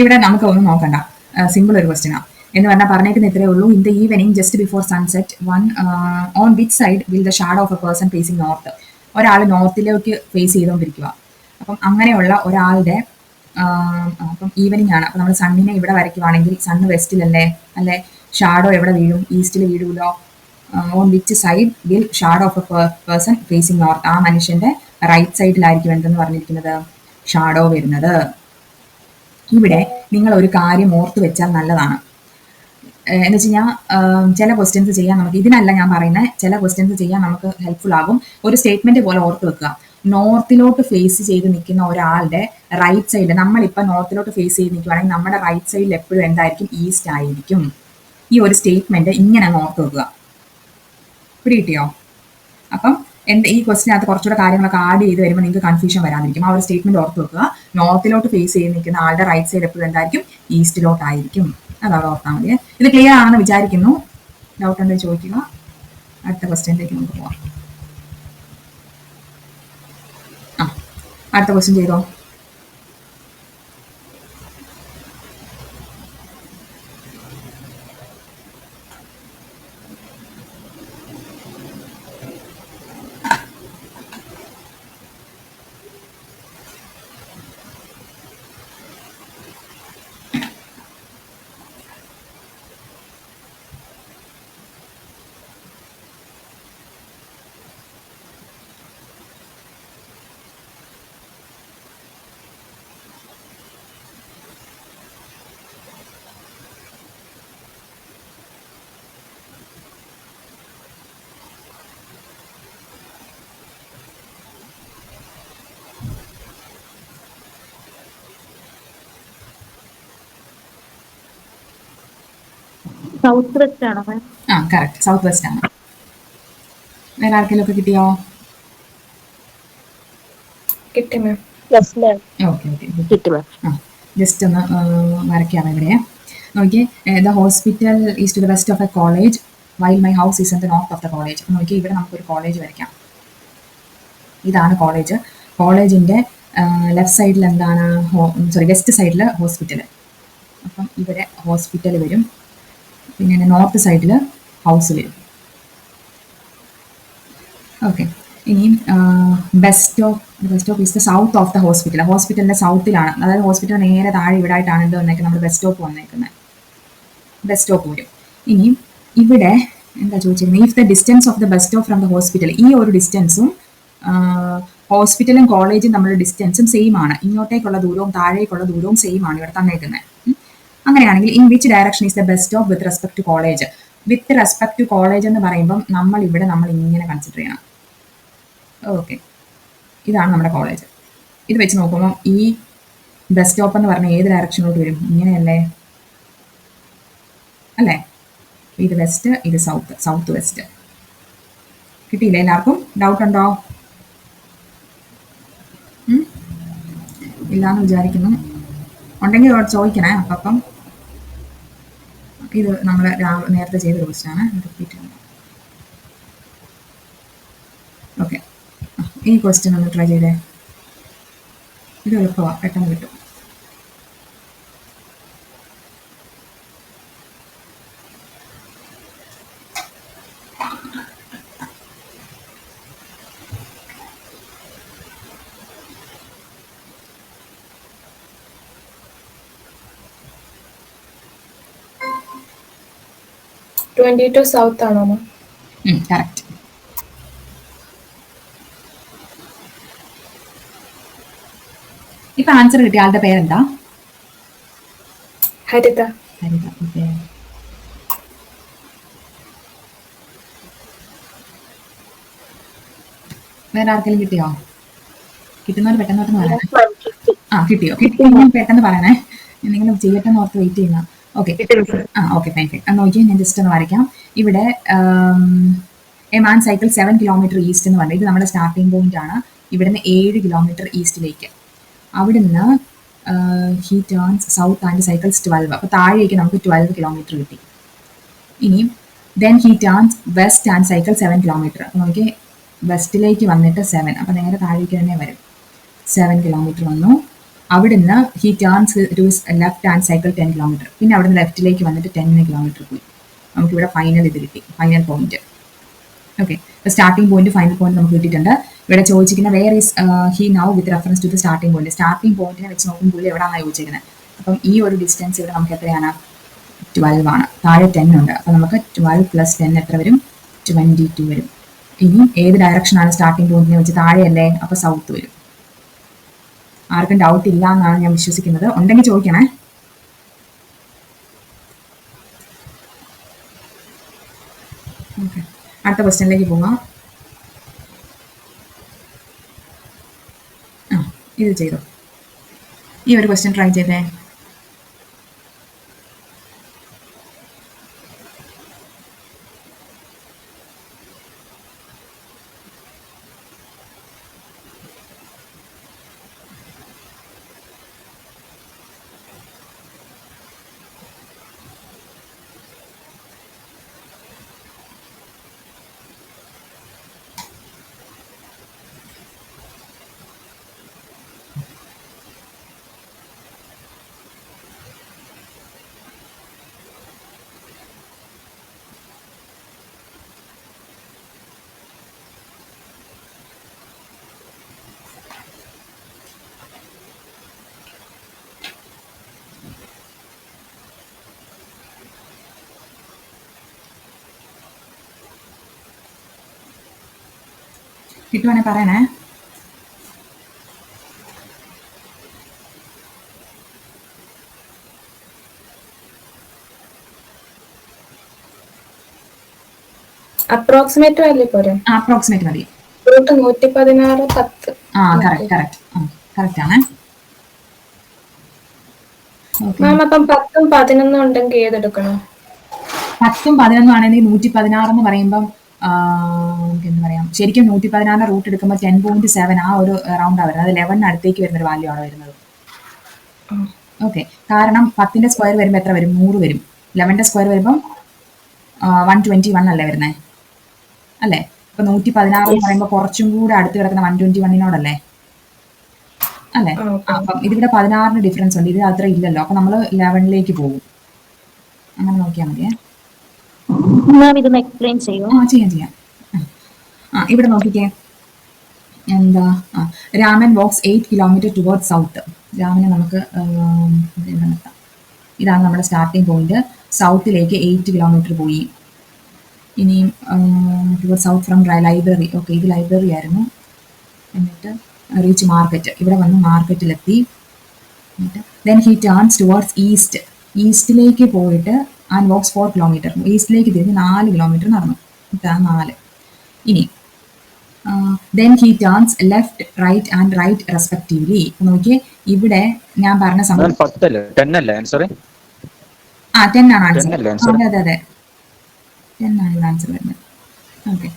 ഇവിടെ നമുക്ക് ഒന്നും നോക്കണ്ട, സിമ്പിൾ ഒരു ക്വസ്റ്റ്യനാണ്. എന്ന് പറഞ്ഞാൽ പറഞ്ഞേക്കുന്ന ഇത്രയേ ഉള്ളൂ. In the evening just before sunset on which side will the shadow of a person facing north. ഒരാൾ നോർത്തിലേക്ക് ഫേസ് ചെയ്തുകൊണ്ടിരിക്കുക. അപ്പം അങ്ങനെയുള്ള ഒരാളുടെ അപ്പം ഈവനിങ് ആണ്. അപ്പം നമ്മൾ സണ്ണിനെ ഇവിടെ വരയ്ക്കുവാണെങ്കിൽ സണ്ണ് വെസ്റ്റിലല്ലേ, അല്ലെ? ഷാഡോ എവിടെ വീഴും? ഈസ്റ്റിൽ വീഴൂലോ. On which side will shadow of a person facing north. ആ മനുഷ്യന്റെ റൈറ്റ് സൈഡിലായിരിക്കും എന്തെന്ന് പറഞ്ഞിരിക്കുന്നത്? ഷാഡോ വരുന്നത്. ഇവിടെ നിങ്ങൾ ഒരു കാര്യം ഓർത്ത് വെച്ചാൽ നല്ലതാണ്. എന്ന് വെച്ച് കഴിഞ്ഞാൽ ചില ക്വസ്റ്റ്യൻസ് ചെയ്യാൻ നമുക്ക്, ഇതിനല്ല ഞാൻ പറയുന്നത്, ചില ക്വസ്റ്റ്യൻസ് ചെയ്യാൻ നമുക്ക് ഹെൽപ്ഫുൾ ആകും. ഒരു സ്റ്റേറ്റ്മെന്റ് പോലെ ഓർത്ത് വെക്കുക. നോർത്തിലോട്ട് ഫേസ് ചെയ്ത് നിൽക്കുന്ന ഒരാളുടെ റൈറ്റ് സൈഡിൽ, നമ്മളിപ്പോൾ നോർത്തിലോട്ട് ഫേസ് ചെയ്ത് നിൽക്കുകയാണെങ്കിൽ നമ്മുടെ റൈറ്റ് സൈഡിൽ എപ്പോഴും എന്തായിരിക്കും? ഈസ്റ്റ് ആയിരിക്കും. ഈ ഒരു സ്റ്റേറ്റ്മെന്റ് ഇങ്ങനെ അങ്ങ് ഓർത്ത് വെക്കുക. പിടികിട്ടിയോ? അപ്പം ഈ ക്വസ്റ്റിനകത്ത് കുറച്ചുകൂടെ കാര്യങ്ങളൊക്കെ ആഡ് ചെയ്ത് വരുമ്പോൾ നിങ്ങൾക്ക് കൺഫ്യൂഷൻ വരാതിരിക്കും. ആ ഒരു സ്റ്റേറ്റ്മെന്റ് ഓർത്ത് വെക്കുക. നോർത്തിലോട്ട് ഫേസ് ചെയ്ത് നിൽക്കുന്ന ആളുടെ റൈറ്റ് സൈഡ് എപ്പോഴും എന്തായിരിക്കും? ഈസ്റ്റിലോട്ടായിരിക്കും. അതവിടെ ഓർത്താൽ മതി. ഇത് ക്ലിയർ ആണെന്ന് വിചാരിക്കുന്നു. ഡൗട്ട് ഉണ്ടെങ്കിൽ ചോദിക്കുക. അടുത്ത ക്വസ്റ്റ്യനിലേക്ക് നമുക്ക് പോവാം. അടുത്ത ക്വസ്റ്റ്യൻ ചെയ്തോ. സൗത്ത് വെസ്റ്റ് ആണോ? കറക്റ്റ്, സൗത്ത് വെസ്റ്റ് ആണ്. വേറെ ആർക്കെങ്കിലും ഒക്കെ കിട്ടിയോ? കിട്ടി മാം. ഓക്കെ. ജസ്റ്റ് ഒന്ന് വരയ്ക്കാം ഇവിടെ. നോക്കിയേ, the hospital is to the west of a college while my house is in the north of the college. അപ്പം നോക്കിയേ, ഇവിടെ നമുക്കൊരു കോളേജ് വരയ്ക്കാം. ഇതാണ് കോളേജ്. കോളേജിൻ്റെ ലെഫ്റ്റ് സൈഡിൽ എന്താണ്? വെസ്റ്റ് സൈഡിൽ ഹോസ്പിറ്റൽ. അപ്പം ഇവിടെ ഹോസ്പിറ്റൽ വരും. പിന്നെ നോർത്ത് സൈഡിൽ ഹൗസ് വരും. ഓക്കെ. ഇനിയും best of is the south of the hospital. ഹോസ്പിറ്റലിൻ്റെ സൗത്തിലാണ്, അതായത് ഹോസ്പിറ്റൽ നേരെ താഴെ ഇവിടെ ആയിട്ടാണ് എന്ത് വന്നേക്കുന്നത്? നമ്മുടെ ബസ് സ്റ്റോപ്പ് വന്നേക്കുന്നത്. ബസ് സ്റ്റോപ്പ് വരും. ഇനിയും ഇവിടെ എന്താ ചോദിച്ചിരുന്നത്? If the distance of the bus stop from the hospital. ഈ ഒരു ഡിസ്റ്റൻസും ഹോസ്പിറ്റലും കോളേജും തമ്മിലുള്ള ഡിസ്റ്റൻസും സെയിം ആണ്. ഇങ്ങോട്ടേക്കുള്ള ദൂരവും താഴേക്കുള്ള ദൂരവും സെയിം ആണ് ഇവിടെ തന്നേക്കുന്നത്. അങ്ങനെയാണെങ്കിൽ in which direction is the bus stop with respect to college? With respect to college എന്ന് പറയുമ്പം നമ്മൾ ഇങ്ങനെ കൺസിഡർ ചെയ്യണം. ഓക്കെ, ഇതാണ് നമ്മുടെ കോളേജ്. ഇത് വെച്ച് നോക്കുമ്പോൾ ഈ ബസ് സ്റ്റോപ്പ് എന്ന് പറഞ്ഞാൽ ഏത് ഡയറക്ഷനിലോട്ട് വരും? ഇങ്ങനെയല്ലേ, അല്ലേ? ഇത് വെസ്റ്റ്, ഇത് സൗത്ത് വെസ്റ്റ്. കിട്ടിയില്ലേ? എല്ലാവർക്കും ഡൗട്ട് ഉണ്ടോ? ഇല്ലാന്ന് വിചാരിക്കുന്നു. ഉണ്ടെങ്കിൽ ചോദിക്കണേ. അപ്പം ഇത് നമ്മൾ നേരത്തെ ചെയ്തൊരു ക്വസ്റ്റ്യനാണ്, റിപ്പീറ്റ് ചെയ്യുന്നത്. ഓക്കെ, ഈ ക്വസ്റ്റ്യൻ ഒന്ന് ട്രൈ ചെയ്തേ. ഇത് എളുപ്പമാണ്, പെട്ടെന്ന് കിട്ടും. 22 സൗത്ത് ആണോ? കറക്റ്റ്. ഇപ്പൊ ആൻസർ കിട്ടിയ ആളുടെ പേരെന്താ? ഹരിത. ഹരിത. ഓക്കെ. വേറെ ആർക്കെങ്കിലും കിട്ടിയോ? കിട്ടുന്നവർ പെട്ടെന്ന് പറയണേ. കിട്ടിയോ? കിട്ടിയോ പെട്ടെന്ന് പറയണേ. എന്തെങ്കിലും ചെയ്യട്ടെ എന്ന് ഓർത്ത് വെയിറ്റ് ചെയ്യുന്ന. ഓക്കെ. Okay fine. നോക്കിയാൽ ഞാൻ ജസ്റ്റ് ഒന്ന് വരയ്ക്കാം. ഇവിടെ a man cycle 7 kilometre east എന്ന് പറഞ്ഞത് ഇത് നമ്മുടെ സ്റ്റാർട്ടിംഗ് പോയിന്റ് ആണ്. ഇവിടുന്ന് 7 കിലോമീറ്റർ ഈസ്റ്റിലേക്ക്. അവിടുന്ന് he turns south and cycles 12. അപ്പോൾ താഴേക്ക് നമുക്ക് 12 കിലോമീറ്റർ കിട്ടി. ഇനിയും then he turns west and cycle 7 kilometre. അപ്പോൾ നമുക്ക് വെസ്റ്റിലേക്ക് വന്നിട്ട് 7. അപ്പോൾ നേരെ താഴേക്ക് തന്നെ വരും. 7 കിലോമീറ്റർ വന്നു. അവിടുന്ന് he turns to left and cycle 10 kilometre. പിന്നെ അവിടുന്ന് ലെഫ്റ്റിലേക്ക് വന്നിട്ട് 10 കിലോമീറ്റർ പോയി. നമുക്കിവിടെ ഫൈനൽ ഇത് കിട്ടി, final point. Okay. Starting point final point നമുക്ക് കിട്ടിയിട്ടുണ്ട്. ഇവിടെ ചോദിച്ചിരിക്കുന്ന where is he now with reference to the starting point. Starting പോയിന്റിനെ വെച്ച് നോക്കുമ്പോൾ എവിടെയാണ് ചോദിച്ചിരിക്കുന്നത്. അപ്പം ഈ ഒരു ഡിസ്റ്റൻസ് ഇവിടെ നമുക്ക് എത്രയാണ്? 12 ആണ്. താഴെ 10 ഉണ്ട്. അപ്പോൾ നമുക്ക് 12 + 10 എത്ര വരും? 22 വരും. ഇനി ഏത് ഡയറക്ഷനാണ് സ്റ്റാർട്ടിംഗ് പോയിന്റിനെ വെച്ച്? താഴെയല്ലേ, അപ്പോൾ സൗത്ത് വരും. ആർക്കും ഡൗട്ട് ഇല്ല എന്നാണ് ഞാൻ വിശ്വസിക്കുന്നത്. ഉണ്ടെങ്കിൽ ചോദിക്കണേ. ഓക്കെ, അടുത്ത ക്വസ്റ്റ്യനിലേക്ക് പോവാം. ഇത് ചെയ്തോ. ഈ ഒരു ക്വസ്റ്റ്യൻ ട്രൈ ചെയ്തേ. കിട്ടുവാണെ പറയണേ. അപ്രോക്സിമേറ്റ് വാല്യൂ പോരെ? അപ്രോക്സിമേറ്റ് മതി. റൂട്ട് 116 10. കറക്റ്റ് ആണ്. മാം അപ്പം 10ഉം 11 ഉണ്ടെങ്കിൽ ഏതെടുക്കണം? 10ഉം 11 ആണെങ്കിൽ 116 എന്ന് പറയുമ്പം എന്താ പറയാം, ശരിക്കും 116 റൂട്ട് എടുക്കുമ്പോൾ 10.7 ആ ഒരു റൗണ്ടാണ് വരുന്നത്. അത് 11 അടുത്തേക്ക് വരുന്നൊരു വാല്യൂ ആണ് വരുന്നത്. ഓക്കെ, കാരണം 10ന്റെ സ്ക്വയർ വരുമ്പോൾ എത്ര വരും? 100 വരും. 11ന്റെ സ്ക്വയർ വരുമ്പം 121 അല്ലേ വരുന്നത്, അല്ലേ? അപ്പൊ 116 എന്ന് പറയുമ്പോൾ കുറച്ചും കൂടെ അടുത്ത് കിടക്കുന്ന 121നോടല്ലേ, അല്ലേ? അപ്പം ഇതിവിടെ 16 ഡിഫറൻസ് ഉണ്ട്, ഇത് അത്ര ഇല്ലല്ലോ. അപ്പൊ നമ്മൾ 11ലേക്ക് പോകും. അങ്ങനെ നോക്കിയാൽ മതിയേ. എക്സ്പ്ലെയിൻ ചെയ്യോ? ചെയ്യാം. ഇവിടെ നോക്കിക്കേ, എന്താ, Raman walks 8 kilometre toward south. രാമനെ നമുക്ക് നിർത്താം. ഇതാണ് നമ്മുടെ സ്റ്റാർട്ടിംഗ് പോയിന്റ്. സൗത്തിലേക്ക് 8 കിലോമീറ്റർ പോയി. ഇനിയും toward south from library. Okay, ഇത് ലൈബ്രറി ആയിരുന്നു. എന്നിട്ട് റീച്ച് മാർക്കറ്റ്. ഇവിടെ വന്ന് മാർക്കറ്റിലെത്തി. എന്നിട്ട് then he turns towards east. ഈസ്റ്റിലേക്ക് പോയിട്ട് ആൻഡ് വാക്സ് 4 കിലോമീറ്റർ. ഈസ്റ്റിലേക്ക് തിരിഞ്ഞ് 4 കിലോമീറ്റർ നടന്നു. 4. ഇനി then he turns left, right and right respectively. നോക്കിയേ, ഇവിടെ ഞാൻ പറഞ്ഞ സമയം 10 ആണ് ആൻസർ. അതെ 10 ആണ് ഇവിടെ ആൻസർ വരുന്നത്. ഓക്കെ,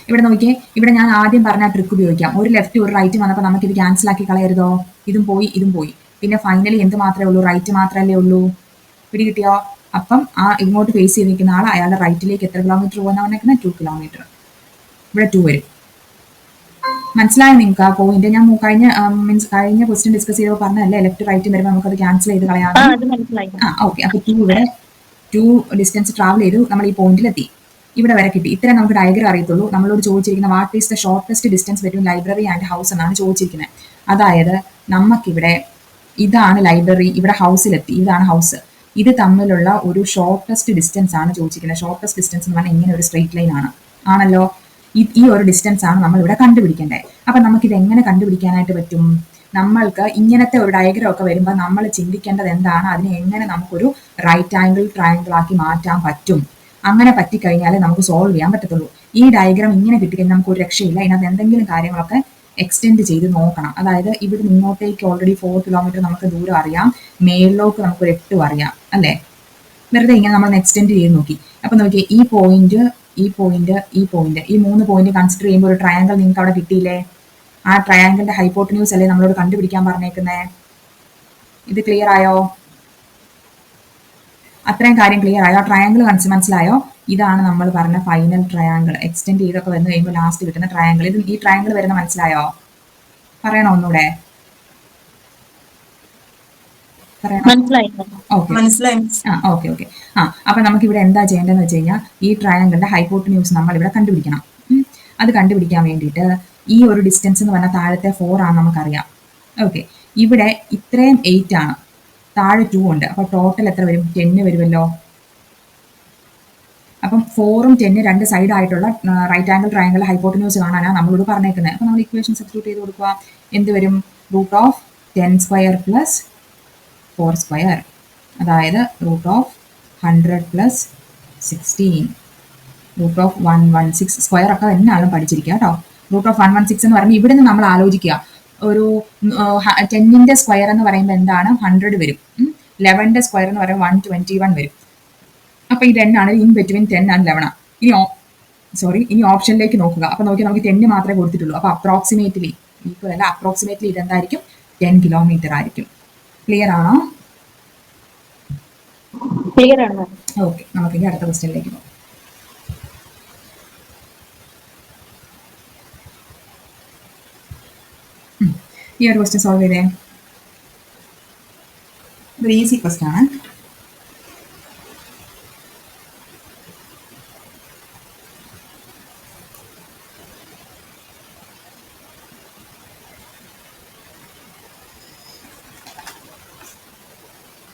ഇവിടെ നോക്കിയേ, ഇവിടെ ഞാൻ ആദ്യം പറഞ്ഞ ട്രിക്ക് ഉപയോഗിക്കാം. ഒരു ലെഫ്റ്റ് ഒരു റൈറ്റ് വന്നപ്പോൾ നമുക്ക് ഇത് ക്യാൻസൽ ആക്കി കളയരുതോ? ഇതും പോയി ഇതും പോയി. പിന്നെ ഫൈനലി എന്ത് മാത്രമേ ഉള്ളൂ? റൈറ്റ് മാത്രമല്ലേ ഉള്ളൂ. പിടി കിട്ടിയോ? അപ്പം ഇങ്ങോട്ട് ഫേസ് ചെയ്തിരിക്കുന്ന ആൾ അയാളുടെ റൈറ്റിലേക്ക് എത്ര കിലോമീറ്റർ പോകുന്ന പറഞ്ഞേക്കുന്നത്? 2 കിലോമീറ്റർ. ഇവിടെ 2 വരും. മനസ്സിലായോ നിങ്ങൾക്ക് ആ പോയിന്റ്? ഞാൻ കഴിഞ്ഞ ക്വസ്റ്റ്യൻ ഡിസ്കസ് ചെയ്തപ്പോൾ പറഞ്ഞല്ലേ, ലെഫ്റ്റ് റൈറ്റ് വരുമ്പോൾ നമുക്കത് ക്യാൻസൽ ചെയ്ത് കളയാം. ഓക്കെ, അപ്പൊ 2 ഡിസ്റ്റൻസ് ട്രാവൽ ചെയ്തു, നമ്മൾ ഈ പോയിന്റിലെത്തി. ഇവിടെ വരെ കിട്ടി. ഇത്രയും നമുക്ക് ഡയഗ്രം അറിയത്തുള്ളൂ. നമ്മളോട് ചോദിച്ചിരിക്കുന്ന what is the shortest distance between library and house എന്നാണ് ചോദിച്ചിരിക്കുന്നത്. അതായത് നമുക്കിവിടെ ഇതാണ് ലൈബ്രറി, ഇവിടെ ഹൗസിലെത്തി, ഇതാണ് ഹൗസ്. ഇത് തമ്മിലുള്ള ഒരു ഷോർട്ടസ്റ്റ് ഡിസ്റ്റൻസ് ആണ് ചോദിച്ചിരിക്കുന്നത്. ഷോർട്ടസ്റ്റ് ഡിസ്റ്റൻസ് എന്ന് പറഞ്ഞാൽ ഇങ്ങനെ ഒരു സ്ട്രെയിറ്റ് ലൈൻ ആണ് ആണല്ലോ. ഈ ഒരു ഡിസ്റ്റൻസ് ആണ് നമ്മൾ ഇവിടെ കണ്ടുപിടിക്കേണ്ടത്. അപ്പൊ നമുക്ക് ഇത് എങ്ങനെ കണ്ടുപിടിക്കാനായിട്ട് പറ്റും? നമ്മൾക്ക് ഇങ്ങനത്തെ ഒരു ഡയഗ്രം ഒക്കെ വരുമ്പോൾ നമ്മൾ ചിന്തിക്കേണ്ടത് എന്താണ്, അതിനെ എങ്ങനെ നമുക്കൊരു റൈറ്റ് ആംഗിൾ ട്രയാംഗിൾ ആക്കി മാറ്റാൻ പറ്റും. അങ്ങനെ പറ്റിക്കഴിഞ്ഞാലേ നമുക്ക് സോൾവ് ചെയ്യാൻ പറ്റത്തുള്ളൂ. ഈ ഡയഗ്രാം ഇങ്ങനെ കിട്ടിക്കഴിഞ്ഞാൽ നമുക്ക് ഒരു രക്ഷയില്ല. ഇതിനകത്ത് എന്തെങ്കിലും കാര്യങ്ങളൊക്കെ എക്സ്റ്റെൻഡ് ചെയ്ത് നോക്കണം. അതായത് ഇവിടെ ഇങ്ങോട്ടേക്ക് ഓൾറെഡി 4 കിലോമീറ്റർ നമുക്ക് ദൂരം അറിയാം, മേളിലോട്ട് നമുക്കൊരു 8 അറിയാം അല്ലേ. വെറുതെ ഇങ്ങനെ നമ്മൾ എക്സ്റ്റെൻഡ് ചെയ്ത് നോക്കി. അപ്പൊ നോക്കിയേ, ഈ പോയിന്റ് ഈ 3 പോയിന്റ് കൺസിഡർ ചെയ്യുമ്പോൾ ഒരു ട്രയാങ്കിൾ നിങ്ങൾക്ക് അവിടെ കിട്ടിയില്ലേ? ആ ട്രയാങ്കിളിന്റെ ഹൈപ്പോട്ടന്യൂസ് അല്ലേ നമ്മളോട് കണ്ടുപിടിക്കാൻ പറഞ്ഞേക്കുന്നേ. ഇത് ക്ലിയർ ആയോ? അത്രയും കാര്യം ക്ലിയർ ആയോ? ട്രയാങ്കിൾ മനസ്സിലായോ? ഇതാണ് നമ്മൾ പറഞ്ഞ ഫൈനൽ ട്രയാങ്കിൾ. എക്സ്റ്റെൻഡ് ചെയ്തൊക്കെ വന്നു കഴിയുമ്പോൾ ലാസ്റ്റ് കിട്ടുന്ന ട്രയാങ്കിൾ. ഇത് ഈ ട്രയാങ്കിൾ വരുന്ന മനസ്സിലായോ? പറയണോ ഒന്നുകൂടെ? ഓക്കെ. അപ്പൊ നമുക്ക് ഇവിടെ എന്താ ചെയ്യേണ്ടതെന്ന് വെച്ച് കഴിഞ്ഞാൽ ഈ ട്രയാങ്കിളിന്റെ ഹൈപ്പോട്ടന്യൂസ് നമ്മൾ ഇവിടെ കണ്ടുപിടിക്കണം. അത് കണ്ടുപിടിക്കാൻ വേണ്ടിയിട്ട് ഈ ഒരു ഡിസ്റ്റൻസ് എന്ന് പറഞ്ഞാൽ താഴത്തെ 4 ആണ് നമുക്കറിയാം. ഓക്കെ, ഇവിടെ ഇത്രയും 8 ആണ്, താഴെ 2 ഉണ്ട്. അപ്പൊ ടോട്ടൽ എത്ര വരും? 10 വരുമല്ലോ. അപ്പം 4ഉം 10 രണ്ട് സൈഡ് ആയിട്ടുള്ള റൈറ്റ് ആംഗിൾ ട്രയാങ്കിൾ ഹൈപ്പോട്ടന്യൂസ് കാണാനാണ് നമ്മളോട് പറഞ്ഞേക്കുന്നത്. അപ്പൊ നമ്മൾ ഇക്വേഷൻ സബ്സ്റ്റിറ്റ്യൂട്ട് ചെയ്ത് കൊടുക്കുക. എന്ത് വരും? √10² പ്ലസ് 4², അതായത് √100 പ്ലസ് 16, √116 സ്ക്വയർ ഒക്കെ എന്നാലും പഠിച്ചിരിക്കുക കേട്ടോ. √116 എന്ന് പറയുമ്പോൾ ഇവിടെ നിന്ന് നമ്മൾ ആലോചിക്കുക, ഒരു 10ന്റെ സ്ക്വയർ എന്ന് പറയുമ്പോൾ എന്താണ്? 100 വരും. 11ന്റെ സ്ക്വയർ എന്ന് പറയുമ്പോൾ 121 വരും. അപ്പൊ ഇത് എന്നാണ്? In between 10 and 11. ഇനി ഓപ്ഷനിലേക്ക് നോക്കുക. അപ്പൊ നോക്കി നമുക്ക് 10 മാത്രമേ കൊടുത്തിട്ടുള്ളൂ. അപ്പൊ അപ്രോക്സിമേറ്റ്ലി ഇതെന്തായിരിക്കും? 10 കിലോമീറ്റർ ആയിരിക്കും. ക്ലിയർ ആണോ? ക്ലിയർ ആണ്. ഓക്കെ, നമുക്കിനി അടുത്ത ക്വസ്റ്റ്യനിലേക്ക് പോകാം. ഈ ഒരു ക്വസ്റ്റ്യൻ സോൾവ് ചെയ്തേ. ഒരു ഈസി ക്വസ്റ്റ്യൻ ആണ്.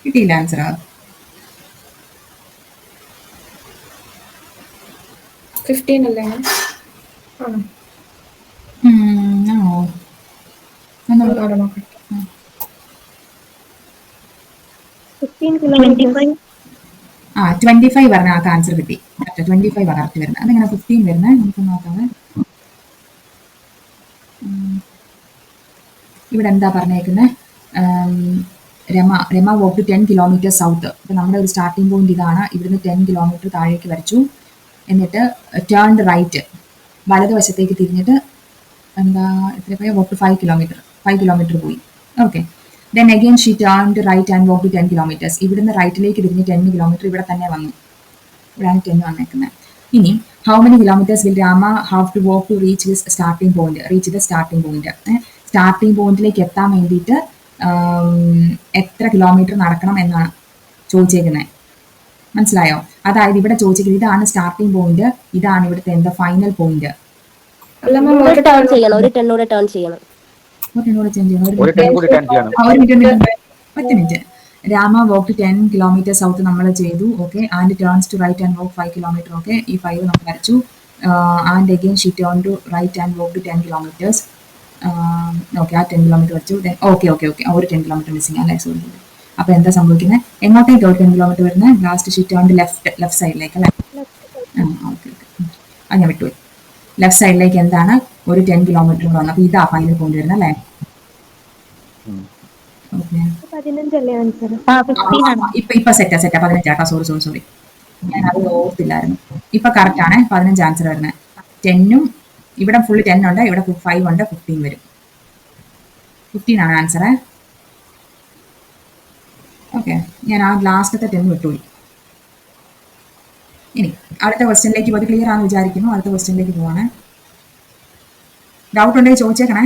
കിട്ടിയില്ല ആൻസർ? 15 അല്ലേ? ആണോ? 25 പറഞ്ഞ ആൾക്ക് ആൻസർ കിട്ടി. 25 കറക്റ്റ് വരുന്നത്. അതെങ്ങനെ 15 വരുന്നത്? നമുക്ക് നോക്കാം. ഇവിടെ എന്താ പറഞ്ഞേക്കുന്നത്? Rama walk 10 kilometre south. അപ്പൊ നമ്മുടെ ഒരു സ്റ്റാർട്ടിംഗ് പോയിന്റ് ഇതാണ്. ഇവിടുന്ന് 10 കിലോമീറ്റർ താഴേക്ക് വരച്ചു. എന്നിട്ട് ടേൺ റൈറ്റ്, വലതുവശത്തേക്ക് തിരിഞ്ഞിട്ട് എന്താ എത്ര പോയി? വോക്ക് 5 കിലോമീറ്റർ പോയി. Okay, then again she turn right and walk 10 kilometres. ഇവിടുന്ന് റൈറ്റിലേക്ക് തിരിഞ്ഞ് 10 കിലോമീറ്റർ ഇവിടെ തന്നെ വന്നു. ഇവിടെയാണ് 10 വന്നേക്കുന്നത്. ഇനി how many kilometres will Rama have to walk to reach the starting point? Starting പോയിന്റിലേക്ക് എത്താൻ വേണ്ടിയിട്ട് എത്ര കിലോമീറ്റർ നടക്കണം എന്നാണ് ചോദിച്ചേക്കുന്നത്. മനസ്സിലായോ? അതായത് ഇവിടെ ചോദിച്ചിരിക്കുന്നത് ഇതാണ് സ്റ്റാർട്ടിംഗ് പോയിന്റ്, ഇതാണ് ഇവിടുത്തെ എന്താ ഫൈനൽ പോയിന്റ്. ടേൺ ചെയ്യണം, ഒരു 10 കൂടെ ടേൺ ചെയ്യണം. ഒറ്റ minute. Rama walk 10 kilometre south നമ്മൾ ചെയ്തു. Okay, and turns to right and walk 5 kilometre. Okay, ഈ 5 നമ്മൾ വരച്ചു. And again she turn to right and walk 10 kilometres. Okay, ആ 10 കിലോമീറ്റർ വരച്ചു. ഓക്കെ, ഒരു 10 കിലോമീറ്റർ മിസ്സിംഗ് അല്ലേ? സോറി. അപ്പൊ എന്താ സംഭവിക്കുന്നത്? എങ്ങോട്ടേക്ക് ഒരു 10 കിലോമീറ്റർ വരുന്നത്? ലാസ്റ്റ് ഷീ ടേൺ ലെഫ്റ്റ് സൈഡിലേക്ക് അല്ലേ? ഓക്കെ, അത് ഞാൻ വിട്ടുപോയി. ലെഫ്റ്റ് സൈഡിലേക്ക് എന്താണ്? ഒരു 10 കിലോമീറ്റർ വന്നു. അപ്പൊ ഇതാ ഫൈനൽ പോയിന്റ് വരുന്നത് അല്ലേ? ഇപ്പൊ സെറ്റാ 15 ആട്ടോ. സോറി, ഞാൻ അത് ഓർത്തില്ലായിരുന്നു. ഇപ്പൊ കറക്റ്റ് ആണ്. 15 ആൻസർ വരുന്നത്. 10ഉം ഇവിടെ ഫുള്ള് 10 ഉണ്ട്, ഇവിടെ 5 ഉണ്ട്, 15 വരും. 15 ആണ് ആൻസർ. ഓക്കെ, ഞാൻ ആ ലാസ്റ്റത്തെ 10 വിട്ടുപോയി. ഇനി അടുത്ത ക്വസ്റ്റ്യനിലേക്ക് പോയി. ക്ലിയർ ആണെന്ന് വിചാരിക്കുന്നു. അടുത്ത ക്വസ്റ്റ്യനിലേക്ക് പോവാണ്. ഡൗട്ട് ഉണ്ടെങ്കിൽ ചോദിച്ചേക്കണേ.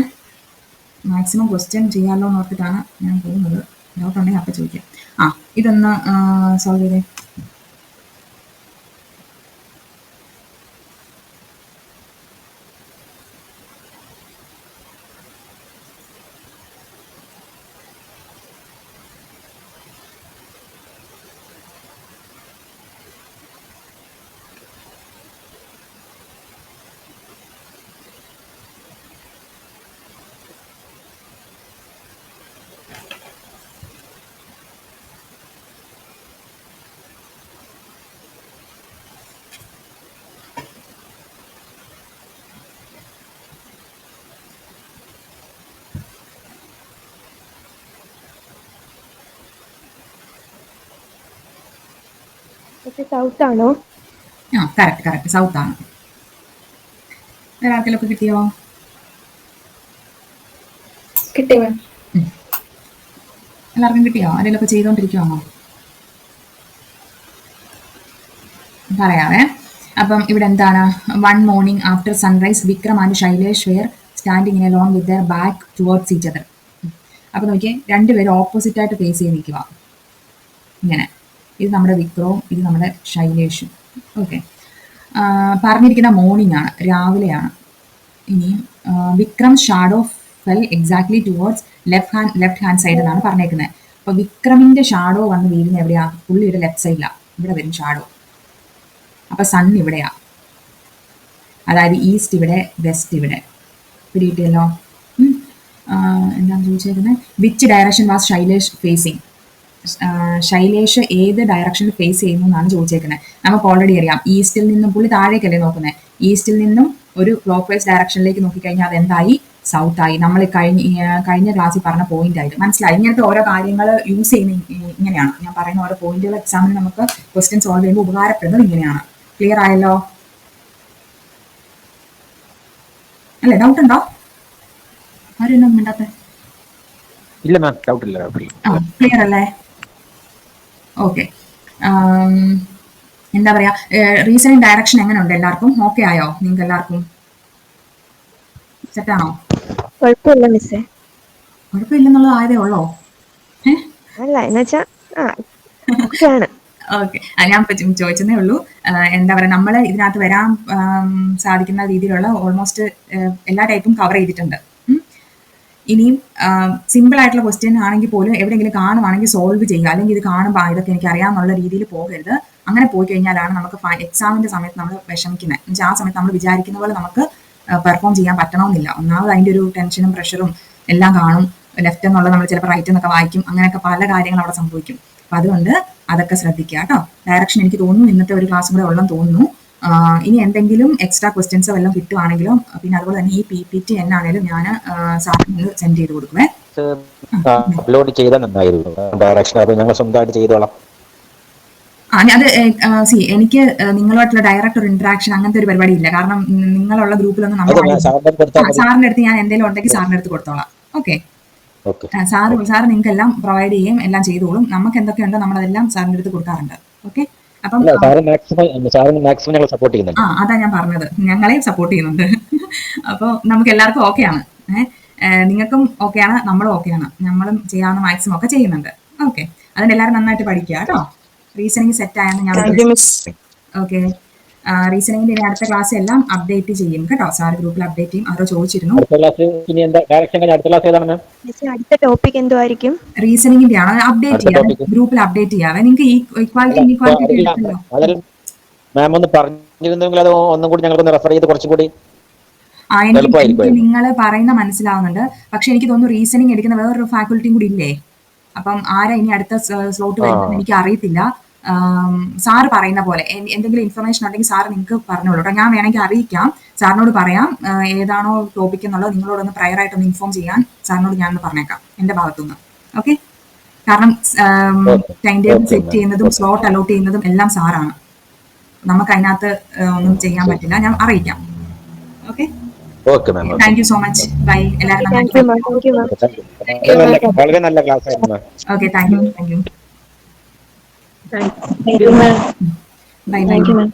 മാക്സിമം ക്വസ്റ്റ്യൻ ചെയ്യാമല്ലോ എന്ന് ഓർത്തിട്ടാണ് ഞാൻ പോകുന്നത്. ഡൗട്ട് ഉണ്ടെങ്കിൽ അപ്പം ചോദിക്കാം. ഇതൊന്ന് സോൾവ് ചെയ്തേ. സൗത്ത് ആണോ? ആ കറക്റ്റ് സൗത്ത് ആണ്. വേറെ ആർക്കെങ്കിലൊക്കെ കിട്ടിയോ? കിട്ടി മാം. എല്ലാവർക്കും കിട്ടിയോ? ആരെങ്കിലൊക്കെ ചെയ്തോണ്ടിരിക്കുവാണോ? പറയാവേ. അപ്പം ഇവിടെ എന്താണ്, one morning after sunrise Vikram and Shailesh were standing in along with their back towards each other. അപ്പം നോക്കിയേ, രണ്ടുപേരും ഓപ്പോസിറ്റ് ആയിട്ട് ഫേസ് ചെയ്ത് നിൽക്കുക ഇങ്ങനെ. ഇത് നമ്മുടെ വിക്രവും ഇത് നമ്മുടെ ശൈലേഷും. ഓക്കെ, പറഞ്ഞിരിക്കുന്ന മോർണിംഗ് ആണ്, രാവിലെയാണ്. ഇനി Vikram shadow fell exactly towards left hand side എന്നാണ് പറഞ്ഞേക്കുന്നത്. അപ്പോൾ വിക്രമിന്റെ ഷാഡോ വന്ന് വീഴുന്ന എവിടെയാ? പുള്ളിയുടെ ലെഫ്റ്റ് സൈഡിലാണ്. ഇവിടെ വരും ഷാഡോ. അപ്പോൾ സൺ ഇവിടെയാ, അതായത് ഈസ്റ്റ് ഇവിടെ, വെസ്റ്റ് ഇവിടെ. പിടിയിട്ടല്ലോ. എന്താണെന്ന് ചോദിച്ചേക്കുന്നത്, which direction was Shailesh facing? Shailesh ഏത് ഡയറക്ഷനിൽ ഫേസ് ചെയ്യുന്നു എന്നാണ് ചോദിച്ചേക്കുന്നത്. നമുക്ക് ഓൾറെഡി അറിയാം, ഈസ്റ്റിൽ നിന്നും, പുള്ളി താഴേക്കല്ലേ നോക്കുന്നത്, ഈസ്റ്റിൽ നിന്നും ഒരു ക്ലോക്ക് വൈസ് ഡയറക്ഷനിലേക്ക് നോക്കിക്കഴിഞ്ഞാൽ അതെന്തായി? സൗത്ത് ആയി. നമ്മൾ കഴിഞ്ഞ ക്ലാസ്സിൽ പറഞ്ഞ പോയിന്റ് ആയിട്ട് മനസ്സിലായി. ഇങ്ങനത്തെ ഓരോ കാര്യങ്ങൾ യൂസ് ചെയ്യുന്ന ഇങ്ങനെയാണ്. ഞാൻ പറയുന്ന ഓരോ പോയിന്റുകൾ എക്സാമിന് നമുക്ക് ക്വസ്റ്റ്യൻ സോൾവ് ചെയ്യുമ്പോൾ ഉപകാരപ്പെടുന്നത് ഇങ്ങനെയാണ്. ക്ലിയർ ആയല്ലോ അല്ലേ? ഡൗട്ട് ഉണ്ടോ? ആരും ഒന്നും മിണ്ടാത്തെ? ഇല്ല മാം, ഡൗട്ട് ഇല്ല. ക്ലിയർ അല്ലേ? ഓക്കെ. എന്താ പറയാ, റീസണിങ് ഡയറക്ഷൻ എങ്ങനെയുണ്ട് എല്ലാവർക്കും? ഓക്കെ ആയോ? നിങ്ങൾക്ക് എല്ലാവർക്കും സെറ്റാണോ? കുഴപ്പമില്ല മിസ്സേ. കുഴപ്പമില്ലെന്നുള്ളത് ആയതേ ഉള്ളോ? അല്ല എന്നുവെച്ചാ ഓക്കെയാണ്. ഓക്കെ, ഞാൻ ചോദിച്ചതേ ഉള്ളൂ. എന്താ പറയുക, നമ്മൾ ഇതിനകത്ത് വരാൻ സാധിക്കുന്ന രീതിയിലുള്ള ഓൾമോസ്റ്റ് എല്ലാ ടൈപ്പും കവർ ചെയ്തിട്ടുണ്ട്. ഇനിയും സിമ്പിൾ ആയിട്ടുള്ള ക്വസ്റ്റ്യൻ ആണെങ്കിൽ പോലും എവിടെയെങ്കിലും കാണുവാണെങ്കിൽ സോൾവ് ചെയ്യുക. അല്ലെങ്കിൽ ഇത് കാണുമ്പോൾ ഇതൊക്കെ എനിക്ക് അറിയാമെന്നുള്ള രീതിയിൽ പോകരുത്. അങ്ങനെ പോയി കഴിഞ്ഞാലാണ് നമുക്ക് എക്സാമിന്റെ സമയത്ത് നമ്മൾ വിഷമിക്കുന്നത്. എന്നുവെച്ചാൽ ആ സമയത്ത് നമ്മൾ വിചാരിക്കുന്ന പോലെ നമുക്ക് പെർഫോം ചെയ്യാൻ പറ്റണമെന്നില്ല. ഒന്നാമത് അതിൻ്റെ ഒരു ടെൻഷനും പ്രഷറും എല്ലാം കാണും. ലെഫ്റ്റ് എന്നുള്ള നമ്മൾ ചിലപ്പോൾ റൈറ്റ് എന്നൊക്കെ വായിക്കും. അങ്ങനെയൊക്കെ പല കാര്യങ്ങൾ അവിടെ സംഭവിക്കും. അപ്പം അതുകൊണ്ട് അതൊക്കെ ശ്രദ്ധിക്കുക കേട്ടോ. ഡയറക്ഷൻ എനിക്ക് തോന്നുന്നു ഇന്നത്തെ ഒരു ക്ലാസ് കൂടെ ഉള്ളെന്ന് തോന്നുന്നു. ഇനി എന്തെങ്കിലും എക്സ്ട്രാ ക്വസ്റ്റ്യൻസോ വല്ലതും കിട്ടുവാണെങ്കിലും, പിന്നെ അതുപോലെ തന്നെ ഈ PPT എന്നാണേലും ഞാൻ സാറിന് സെൻഡ് ചെയ്ത് കൊടുക്കുവേ. അപ്ലോഡ് ചെയ്താൽ നന്നായിരുന്നു ഡയറക്ഷൻ. അത് ഞങ്ങൾ സ്വന്തമായിട്ട് ചെയ്തോളാം. അത് എനിക്ക് നിങ്ങളുമായിട്ടുള്ള ഡയറക്റ്റ് ഒരു ഇന്ററാക്ഷൻ അങ്ങനത്തെ ഒരു പരിപാടി ഇല്ല. കാരണം നിങ്ങളുള്ള ഗ്രൂപ്പിലൊന്നും നമ്മൾ സാറിന്റെ അടുത്ത് ഞാൻ എന്തെങ്കിലും ഉണ്ടെങ്കിൽ സാറിന്റെ അടുത്ത് കൊടുത്തോളാം. ഓക്കെ, സാറ് നിങ്ങൾക്ക് എല്ലാം പ്രൊവൈഡ് ചെയ്യും, എല്ലാം ചെയ്തോളും. നമുക്ക് എന്തൊക്കെയുണ്ടോ നമ്മളതെല്ലാം സാറിന്റെ അടുത്ത് കൊടുക്കാറുണ്ട്. ഓക്കെ, അപ്പം അതാ ഞാൻ പറഞ്ഞത്, ഞങ്ങളെയും സപ്പോർട്ട് ചെയ്യുന്നുണ്ട്. അപ്പോൾ നമുക്ക് എല്ലാവർക്കും ഓക്കെയാണ്. നിങ്ങൾക്കും ഓക്കെയാണ്, നമ്മളും ഓക്കെയാണ്. നമ്മളും ചെയ്യാവുന്ന മാക്സിമം ഒക്കെ ചെയ്യുന്നുണ്ട്. ഓക്കെ, അതിന് എല്ലാവരും നന്നായിട്ട് പഠിക്കുക കേട്ടോ. റീസണിങ് സെറ്റ് ആയെന്ന് ഞാൻ ഓക്കെ. റീസണിങ്ങിന്റെ ഇനി അടുത്ത ക്ലാസ് എല്ലാം അപ്ഡേറ്റ് ചെയ്യും കേട്ടോ. സാർ ഗ്രൂപ്പിൽ അപ്ഡേറ്റ് ചെയ്യും. ആരോ ചോദിച്ചിരുന്നു അടുത്ത ടോപ്പിക് എന്തുവായിരിക്കും? റീസണിങ്ങിന്റെ ആണ്, അപ്ഡേറ്റ് ചെയ്യാം, ഗ്രൂപ്പിൽ അപ്ഡേറ്റ് ചെയ്യാവേ. നിങ്ങൾക്ക് ഈക്വാലിറ്റി ഇൻഇക്വാലിറ്റി എടുത്തല്ലോ. മാം ഒന്ന് പറഞ്ഞിരുന്നെങ്കിൽ അത് ഒന്നും കൂടി ഞങ്ങൾക്ക് റെഫർ ചെയ്ത് കുറച്ചുകൂടി എനിക്ക് നിങ്ങൾ പറയുന്ന മനസ്സിലാവുന്നുണ്ട്. പക്ഷെ എനിക്ക് തോന്നുന്നു റീസണിങ് എടുക്കുന്ന വേറൊരു ഫാക്കൽറ്റിയും കൂടി ഇല്ലേ? അപ്പം ആരാ ഇനി അടുത്ത സ്ലോട്ട് വരുന്നത് എനിക്ക് അറിയത്തില്ല. സാറ് പറയുന്ന പോലെ എന്തെങ്കിലും ഇൻഫർമേഷൻ ഉണ്ടെങ്കിൽ സാർ നിങ്ങൾക്ക് പറഞ്ഞോളൂ കേട്ടോ. ഞാൻ വേണമെങ്കിൽ അറിയിക്കാം, സാറിനോട് പറയാം ഏതാണോ ടോപ്പിക് എന്നുള്ളത് നിങ്ങളോടൊന്ന് പ്രയർ ആയിട്ടൊന്ന് ഇൻഫോം ചെയ്യാൻ സാറിനോട് ഞാനൊന്ന് പറഞ്ഞേക്കാം എൻ്റെ ഭാഗത്തുനിന്ന്. ഓക്കെ, കാരണം ടൈം ടേബിൾ സെറ്റ് ചെയ്യുന്നതും സ്ലോട്ട് അലോട്ട് ചെയ്യുന്നതും എല്ലാം സാറാണ്. നമുക്ക് അതിനകത്ത് ഒന്നും ചെയ്യാൻ പറ്റില്ല. ഞാൻ അറിയിക്കാം. Okay, thank you so much. Bye എല്ലാവരും. വളരെ നല്ല ക്ലാസ് ആയിരുന്നു. Okay, thank you. Thank you, ma'am. Bye.